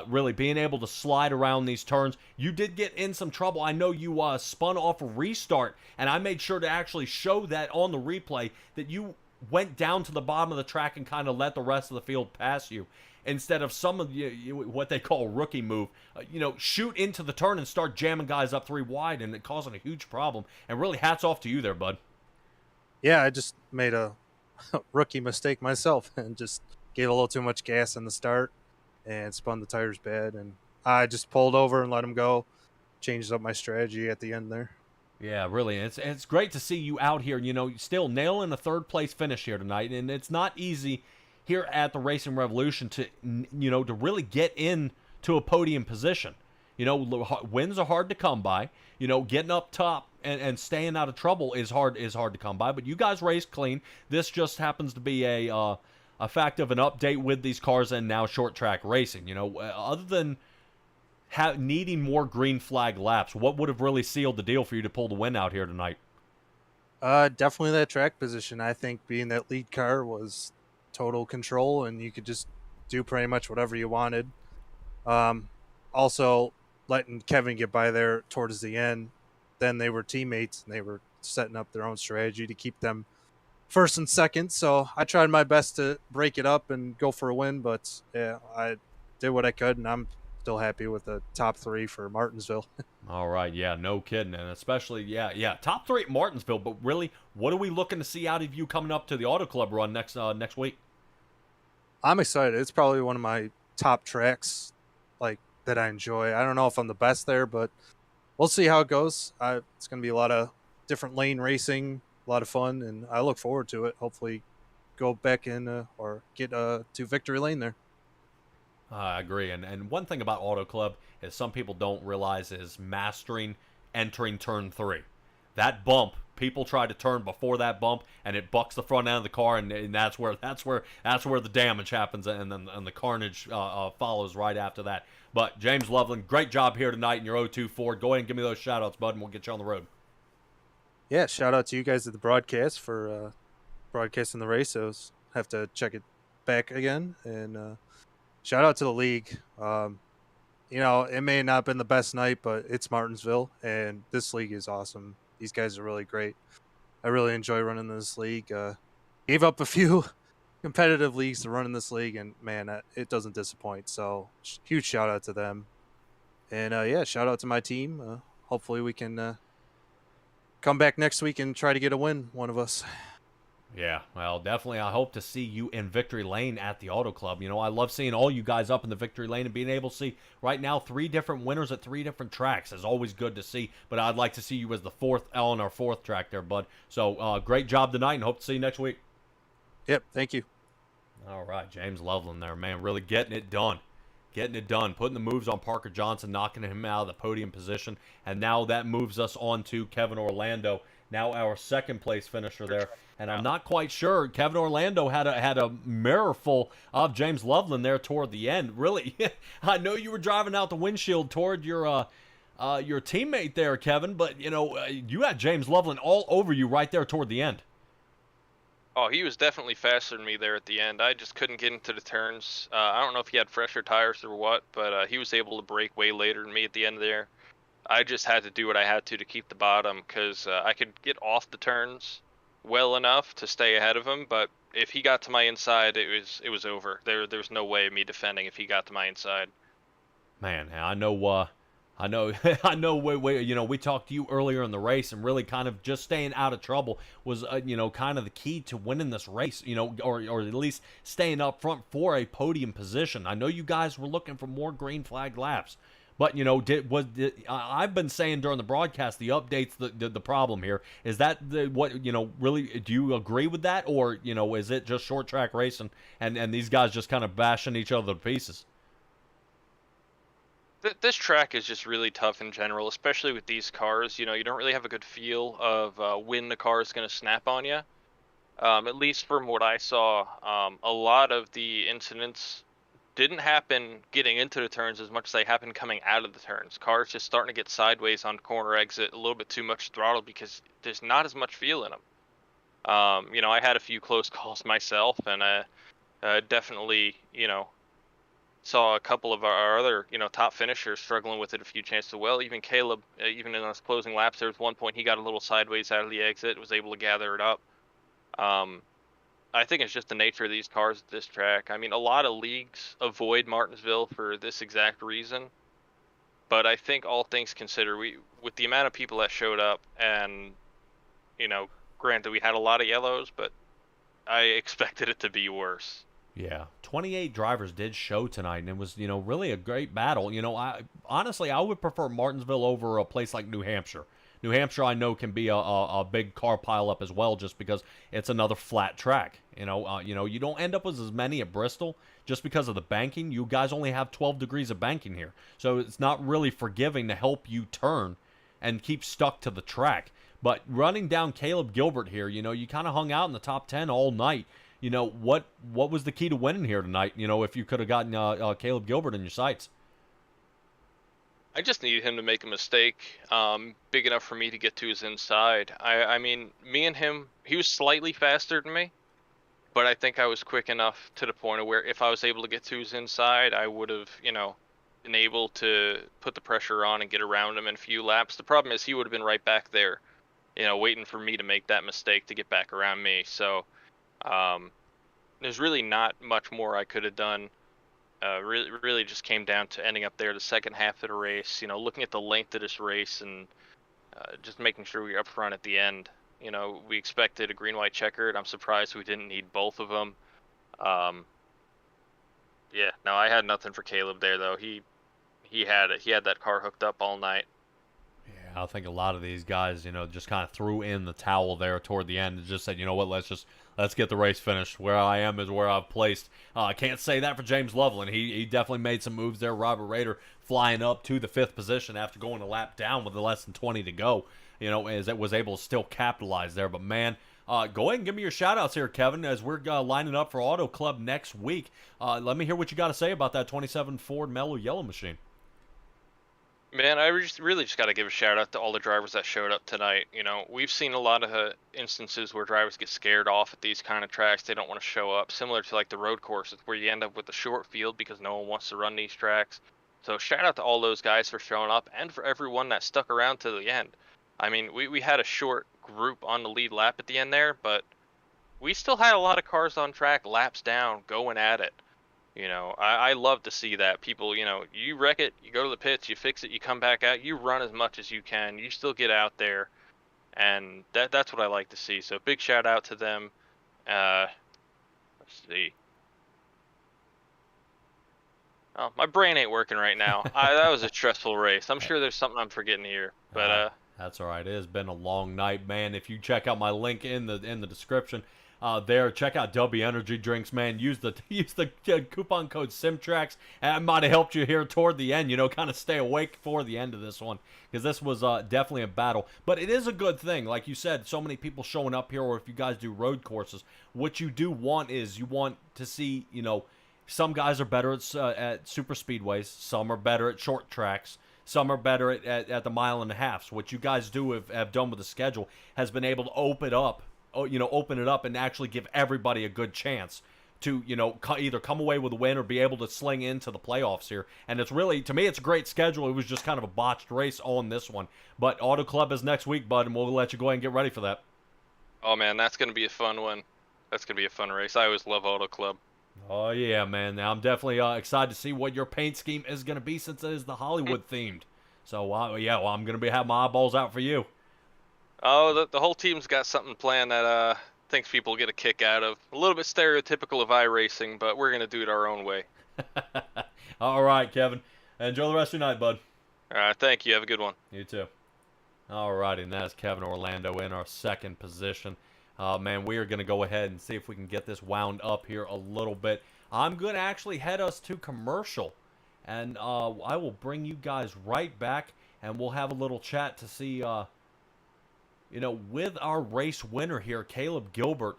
Really being able to slide around these turns. You did get in some trouble. I know you spun off a restart, and I made sure to actually show that on the replay that you went down to the bottom of the track and kind of let the rest of the field pass you. Instead of some of what they call a rookie move, shoot into the turn and start jamming guys up 3 wide, and it causing a huge problem. And really, hats off to you there, bud. Yeah, I just made a rookie mistake myself and just gave a little too much gas in the start and spun the tires bad. And I just pulled over and let them go. Changed up my strategy at the end there. Yeah, really. It's great to see you out here, still nailing a third-place finish here tonight. And it's not easy here at the Racing Revolution to really get into a podium position. Wins are hard to come by. Getting up top and staying out of trouble is hard to come by. But you guys raced clean. This just happens to be a fact of an update with these cars and now short track racing. Other than needing more green flag laps, what would have really sealed the deal for you to pull the win out here tonight? Definitely that track position. I think being that lead car was total control, and you could just do pretty much whatever you wanted. Also, letting Kevin get by there towards the end, then they were teammates, and they were setting up their own strategy to keep them first and second, so I tried my best to break it up and go for a win, but yeah, I did what I could, and I'm still happy with the top 3 for Martinsville. All right, yeah, no kidding, and especially, yeah, top 3 at Martinsville. But really, what are we looking to see out of you coming up to the Auto Club run next week? I'm excited. It's probably one of my top tracks, like, that I enjoy. I don't know if I'm the best there, but we'll see how it goes. It's going to be a lot of different lane racing, a lot of fun, and I look forward to it. Hopefully go back in or get to victory lane there. I agree. And one thing about Auto Club is some people don't realize is mastering entering turn 3. That bump, people try to turn before that bump, and it bucks the front end of the car, and that's where the damage happens, and the carnage follows right after that. But James Loveland, great job here tonight in your 02 Ford. Go ahead and give me those shout-outs, bud, and we'll get you on the road. Yeah, shout out to you guys at the broadcast for broadcasting the race. I have to check it back again, and shout out to the league. You know, it may not have been the best night, but it's Martinsville, and this league is awesome. These guys are really great. I really enjoy running this league. Gave up a few competitive leagues to run in this league, and man, it doesn't disappoint. So huge shout out to them, and yeah, shout out to my team. Hopefully we can come back next week and try to get a win, one of us. Yeah, well, definitely. I hope to see you in victory lane at the Auto Club. You know, I love seeing all you guys up in the victory lane and being able to see right now 3 different winners at 3 different tracks is always good to see. But I'd like to see you as the 4th on our 4th track there, bud. So great job tonight, and hope to see you next week. Yep, thank you. All right, James Loveland there, man, really getting it done. Putting the moves on Parker Johnson, knocking him out of the podium position. And now that moves us on to Kevin Orlando, now our 2nd place finisher there. And I'm not quite sure. Kevin Orlando had a mirror full of James Loveland there toward the end. Really, I know you were driving out the windshield toward your teammate there, Kevin, but you know you had James Loveland all over you right there toward the end. Oh, he was definitely faster than me there at the end. I just couldn't get into the turns. I don't know if he had fresher tires or what, but he was able to brake way later than me at the end there. I just had to do what I had to keep the bottom, because I could get off the turns well enough to stay ahead of him, but if he got to my inside, it was over. There's no way of me defending if he got to my inside. Man, I know. You know, we talked to you earlier in the race, and really kind of just staying out of trouble was, you know, kind of the key to winning this race. You know, or at least staying up front for a podium position. I know you guys were looking for more green flag laps. But, you know, I've been saying during the broadcast, the update's the problem here. Is that what, you know, really, do you agree with that? Or, you know, is it just short track racing and these guys just kind of bashing each other to pieces? This track is just really tough in general, especially with these cars. You know, you don't really have a good feel of when the car is going to snap on you. At least from what I saw, a lot of the incidents didn't happen getting into the turns as much as they happened coming out of the turns. Cars just starting to get sideways on corner exit, a little bit too much throttle because there's not as much feel in them. You know, I had a few close calls myself, and definitely, you know, saw a couple of our other, you know, top finishers struggling with it a few chances as well. Even Caleb, even in those closing laps, there was one point he got a little sideways out of the exit, was able to gather it up. I think it's just the nature of these cars at this track. I mean, a lot of leagues avoid Martinsville for this exact reason. But I think all things considered, with the amount of people that showed up, and, you know, granted we had a lot of yellows, but I expected it to be worse. Yeah, 28 drivers did show tonight, and it was, you know, really a great battle. You know, honestly, I would prefer Martinsville over a place like New Hampshire. New Hampshire, I know, can be a big car pileup as well, just because it's another flat track. You know, you don't end up with as many at Bristol just because of the banking. You guys only have 12 degrees of banking here, so it's not really forgiving to help you turn and keep stuck to the track. But running down Caleb Gilbert here, you know, you kind of hung out in the top 10 all night. You know, what was the key to winning here tonight? You know, if you could have gotten Caleb Gilbert in your sights. I just needed him to make a mistake big enough for me to get to his inside. I mean, me and him, he was slightly faster than me, but I think I was quick enough to the point of where if I was able to get to his inside, I would have, you know, been able to put the pressure on and get around him in a few laps. The problem is he would have been right back there waiting for me to make that mistake to get back around me. So there's really not much more I could have done. Really just came down to ending up there the second half of the race, looking at the length of this race and just making sure we were up front at the end. We expected a green-white checkered. I'm surprised we didn't need both of them. Yeah, no, I had nothing for Caleb there, though. He had that car hooked up all night. Yeah, I think a lot of these guys, just kind of threw in the towel there toward the end and just said, you know what, let's get the race finished. Where I am is where I've placed. I can't say that for James Loveland. He definitely made some moves there. Robert Rader flying up to the 5th position after going a lap down with less than 20 to go, as it was able to still capitalize there. But, man, go ahead and give me your shout-outs here, Kevin, as we're lining up for Auto Club next week. Let me hear what you got to say about that 27 Ford Mellow Yellow machine. Man, I really just got to give a shout out to all the drivers that showed up tonight. We've seen a lot of instances where drivers get scared off at these kind of tracks. They don't want to show up, similar to like the road courses where you end up with a short field because no one wants to run these tracks. So shout out to all those guys for showing up and for everyone that stuck around to the end. I mean, we had a short group on the lead lap at the end there, but we still had a lot of cars on track, laps down, going at it. I love to see that. People, you wreck it, you go to the pits, you fix it, you come back out, you run as much as you can, you still get out there, and that's what I like to see. So big shout out to them. Let's see. Oh, my brain ain't working right now. That was a stressful race. I'm sure there's something I'm forgetting here, but that's all right. It has been a long night, man. If you check out my link in the description. There, check out W Energy Drinks, man. Use the coupon code SIMTRAX. That might have helped you here toward the end. Kind of stay awake for the end of this one because this was definitely a battle. But it is a good thing, like you said. So many people showing up here, or if you guys do road courses, what you do want is you want to see. Some guys are better at super speedways. Some are better at short tracks. Some are better at the mile and a half. So what you guys have done with the schedule has been able to open it up and actually give everybody a good chance to, either come away with a win or be able to sling into the playoffs here. And it's really, to me, it's a great schedule. It was just kind of a botched race on this one. But Auto Club is next week, bud, and we'll let you go ahead and get ready for that. Oh, man, that's going to be a fun one. That's going to be a fun race. I always love Auto Club. Oh, yeah, man. Now, I'm definitely excited to see what your paint scheme is going to be since it is the Hollywood themed. So, I'm going to have my eyeballs out for you. Oh, the whole team's got something planned that I think people get a kick out of. A little bit stereotypical of iRacing, but we're going to do it our own way. All right, Kevin. Enjoy the rest of your night, bud. All right, thank you. Have a good one. You too. All righty, and that's Kevin Orlando in our second position. Man, we are going to go ahead and see if we can get this wound up here a little bit. I'm going to actually head us to commercial, and I will bring you guys right back, and we'll have a little chat to see... with our race winner here, Caleb Gilbert,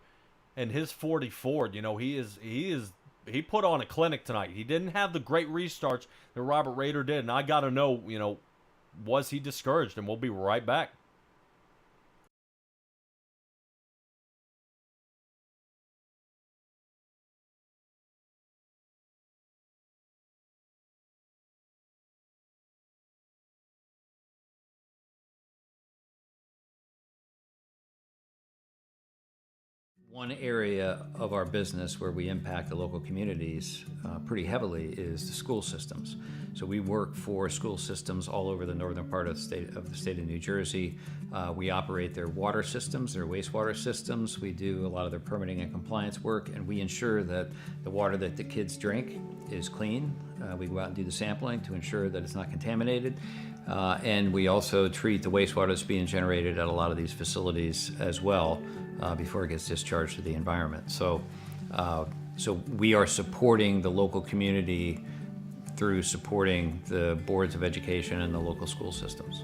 and his 40 Ford, he put on a clinic tonight. He didn't have the great restarts that Robert Rader did, and I got to know, was he discouraged? And we'll be right back. One area of our business where we impact the local communities pretty heavily is the school systems. So we work for school systems all over the northern part of the state of New Jersey. We operate their water systems, their wastewater systems. We do a lot of their permitting and compliance work, and we ensure that the water that the kids drink is clean. We go out and do the sampling to ensure that it's not contaminated. And we also treat the wastewater that's being generated at a lot of these facilities as well before it gets discharged to the environment. So we are supporting the local community through supporting the boards of education and the local school systems.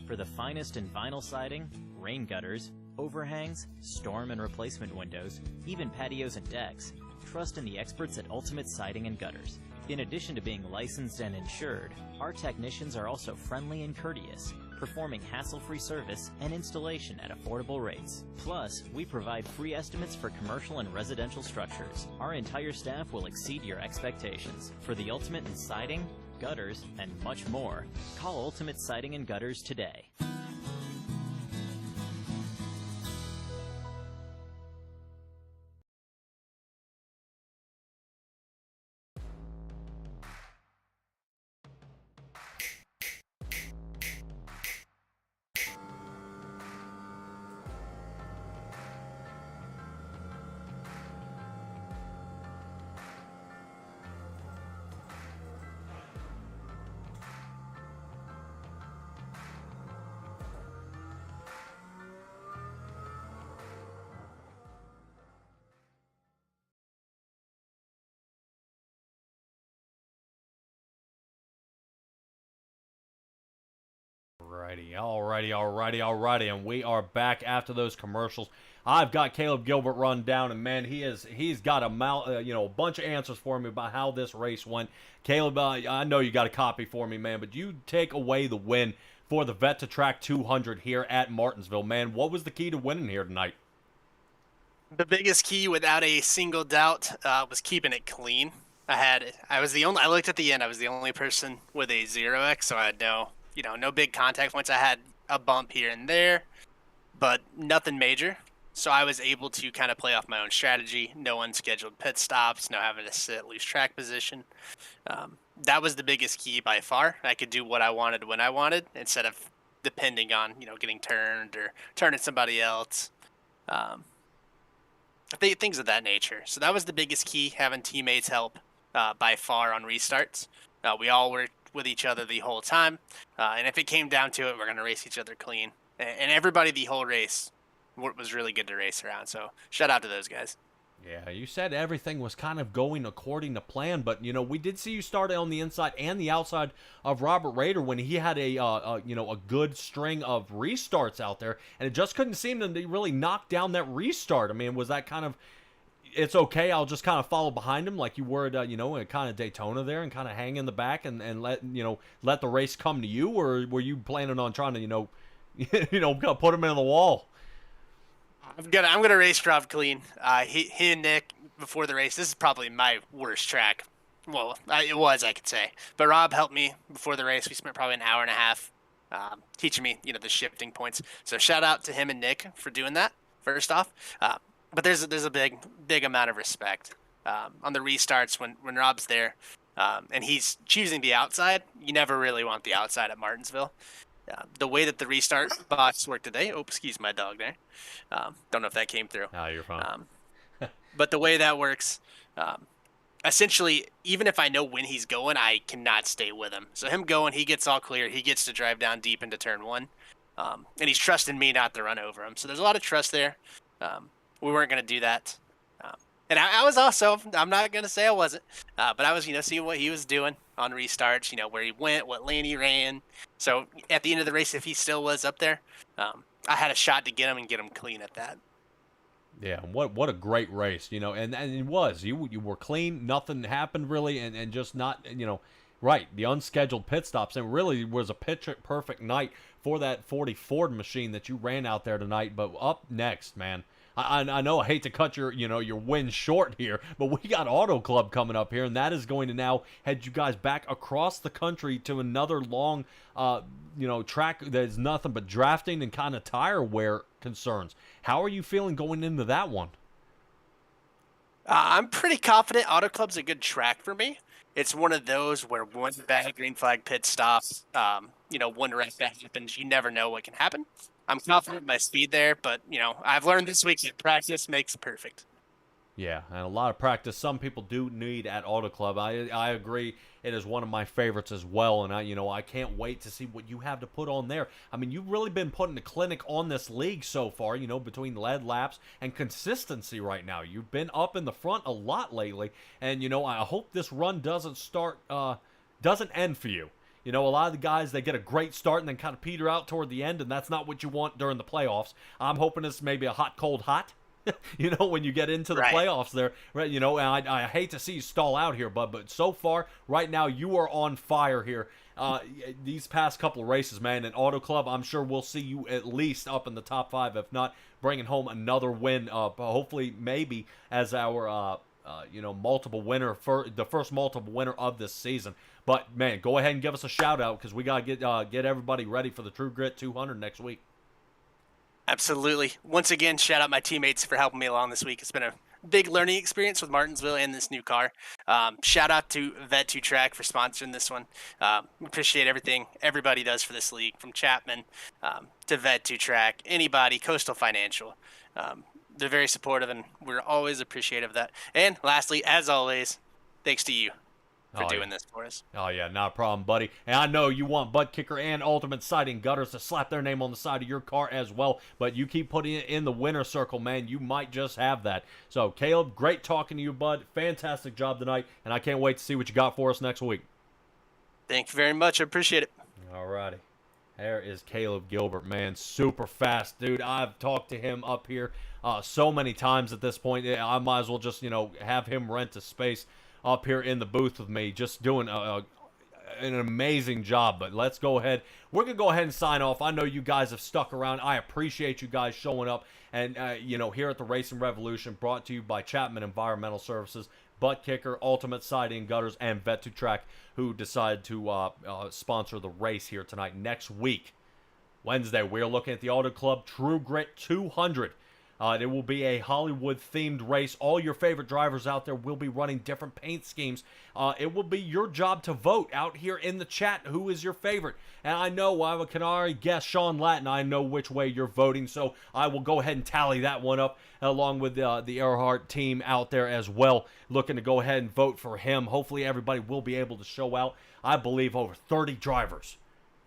For the finest in vinyl siding, rain gutters, overhangs, storm and replacement windows, even patios and decks, trust in the experts at Ultimate Siding and Gutters. In addition to being licensed and insured, our technicians are also friendly and courteous, performing hassle-free service and installation at affordable rates. Plus, we provide free estimates for commercial and residential structures. Our entire staff will exceed your expectations. For the ultimate in siding, gutters, and much more. Call Ultimate Siding and Gutters today. Alrighty, and we are back after those commercials. I've got Caleb Gilbert run down, and man, he's got a bunch of answers for me about how this race went. Caleb, I know you got a copy for me, man, but you take away the win for the Vet2Track 200 here at Martinsville, man. What was the key to winning here tonight? The biggest key, without a single doubt, was keeping it clean. I looked at the end. I was the only person with a 0x, so I had no big contact points. I had a bump here and there, but nothing major. So I was able to kind of play off my own strategy. No unscheduled pit stops, no having to sit, lose track position. That was the biggest key by far. I could do what I wanted when I wanted instead of depending on, getting turned or turning somebody else. Things of that nature. So that was the biggest key, having teammates help by far on restarts. We all worked with each other the whole time, and if it came down to it, we're going to race each other clean. And everybody the whole race was really good to race around, so shout out to those guys. Yeah, you said everything was kind of going according to plan, but we did see you start on the inside and the outside of Robert Rader when he had a good string of restarts out there, and it just couldn't seem to really knock down that restart. I mean, was that kind of, it's okay, I'll just kind of follow behind him like you were at kind of Daytona there and kind of hang in the back and let the race come to you, or were you planning on trying to put him into the wall? I'm gonna race Rob clean. He and Nick before the race. This is probably my worst track. Well, it was, I could say. But Rob helped me before the race. We spent probably an hour and a half teaching me, the shifting points. So shout out to him and Nick for doing that. First off, but there's a big amount of respect on the restarts when Rob's there, and he's choosing the outside. You never really want the outside at Martinsville. The way that the restart box worked today. Oh, excuse my dog there. Don't know if that came through. Oh, you're fine. But the way that works, essentially, even if I know when he's going, I cannot stay with him. So him going, he gets all clear. He gets to drive down deep into turn one. And he's trusting me not to run over him. So there's a lot of trust there. We weren't going to do that. And I was also, I'm not going to say I wasn't, but I was, seeing what he was doing on restarts, where he went, what lane he ran. So at the end of the race, if he still was up there, I had a shot to get him and get him clean at that. Yeah, what a great race, and it was. You were clean, nothing happened really, and just not, right, the unscheduled pit stops. And really was a perfect night for that 40 Ford machine that you ran out there tonight. But up next, man, I know I hate to cut your win short here, but we got Auto Club coming up here, and that is going to now head you guys back across the country to another long, track that is nothing but drafting and kind of tire wear concerns. How are you feeling going into that one? I'm pretty confident. Auto Club's a good track for me. It's one of those where one bad green flag pit stop, one wreck that happens, you never know what can happen. I'm confident in my speed there, but, I've learned this week that practice makes perfect. Yeah, and a lot of practice some people do need at Auto Club. I agree. It is one of my favorites as well, and I can't wait to see what you have to put on there. I mean, you've really been putting a clinic on this league so far, between lead laps and consistency right now. You've been up in the front a lot lately, and, I hope this run doesn't end for you. A lot of the guys, they get a great start and then kind of peter out toward the end, and that's not what you want during the playoffs. I'm hoping it's maybe a hot, cold, hot, when you get into the playoffs there. Right, and I hate to see you stall out here, bud, but so far, right now, you are on fire here. These past couple of races, man, in Auto Club, I'm sure we'll see you at least up in the top 5, if not bringing home another win, hopefully maybe as our multiple winner for the first multiple winner of this season. But man, go ahead and give us a shout out because we gotta get everybody ready for the True Grit 200 next week. Absolutely. Once again, shout out my teammates for helping me along this week. It's been a big learning experience with Martinsville and this new car. Shout out to Vet2Track for sponsoring this one. We appreciate everything everybody does for this league, from Chapman to Vet2Track, anybody, Coastal Financial. They're very supportive, and we're always appreciative of that. And lastly, as always, thanks to you for doing this for us. Oh, yeah, not a problem, buddy. And I know you want Butt Kicker and Ultimate Siding Gutters to slap their name on the side of your car as well, but you keep putting it in the winner circle, man. You might just have that. So, Caleb, great talking to you, bud. Fantastic job tonight, and I can't wait to see what you got for us next week. Thank you very much. I appreciate it. All righty. There is Caleb Gilbert, man. Super fast, dude. I've talked to him up here so many times at this point. I might as well just, have him rent a space up here in the booth with me, just doing an amazing job. But let's go ahead. We're going to go ahead and sign off. I know you guys have stuck around. I appreciate you guys showing up. And, here at the Racing Revolution, brought to you by Chapman Environmental Services, Butt Kicker, Ultimate Siding Gutters, and Vet2Track, who decided to sponsor the race here tonight. Next week, Wednesday, we're looking at the Auto Club True Grit 200. It will be a Hollywood-themed race. All your favorite drivers out there will be running different paint schemes. It will be your job to vote out here in the chat who is your favorite. And I know I can already guess Sean Lattin. I know which way you're voting, so I will go ahead and tally that one up along with the Earhart team out there as well, looking to go ahead and vote for him. Hopefully everybody will be able to show out. I believe over 30 drivers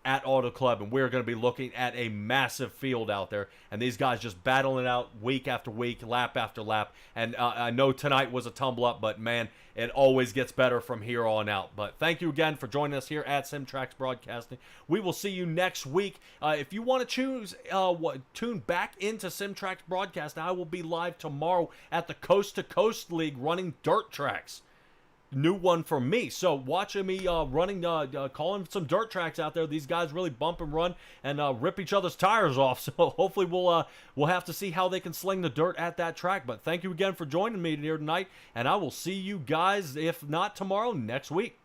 at Auto Club, and we're going to be looking at a massive field out there, and these guys just battling it out week after week, lap after lap. And I know tonight was a tumble up, but man, it always gets better from here on out. But thank you again for joining us here at SimTrax Broadcasting. We will see you next week. If you want to tune back into SimTrax Broadcasting, I will be live tomorrow at the Coast to Coast League running dirt tracks. New one for me. So watching me calling some dirt tracks out there. These guys really bump and run and rip each other's tires off. So hopefully we'll have to see how they can sling the dirt at that track. But thank you again for joining me here tonight, and I will see you guys, if not tomorrow, next week.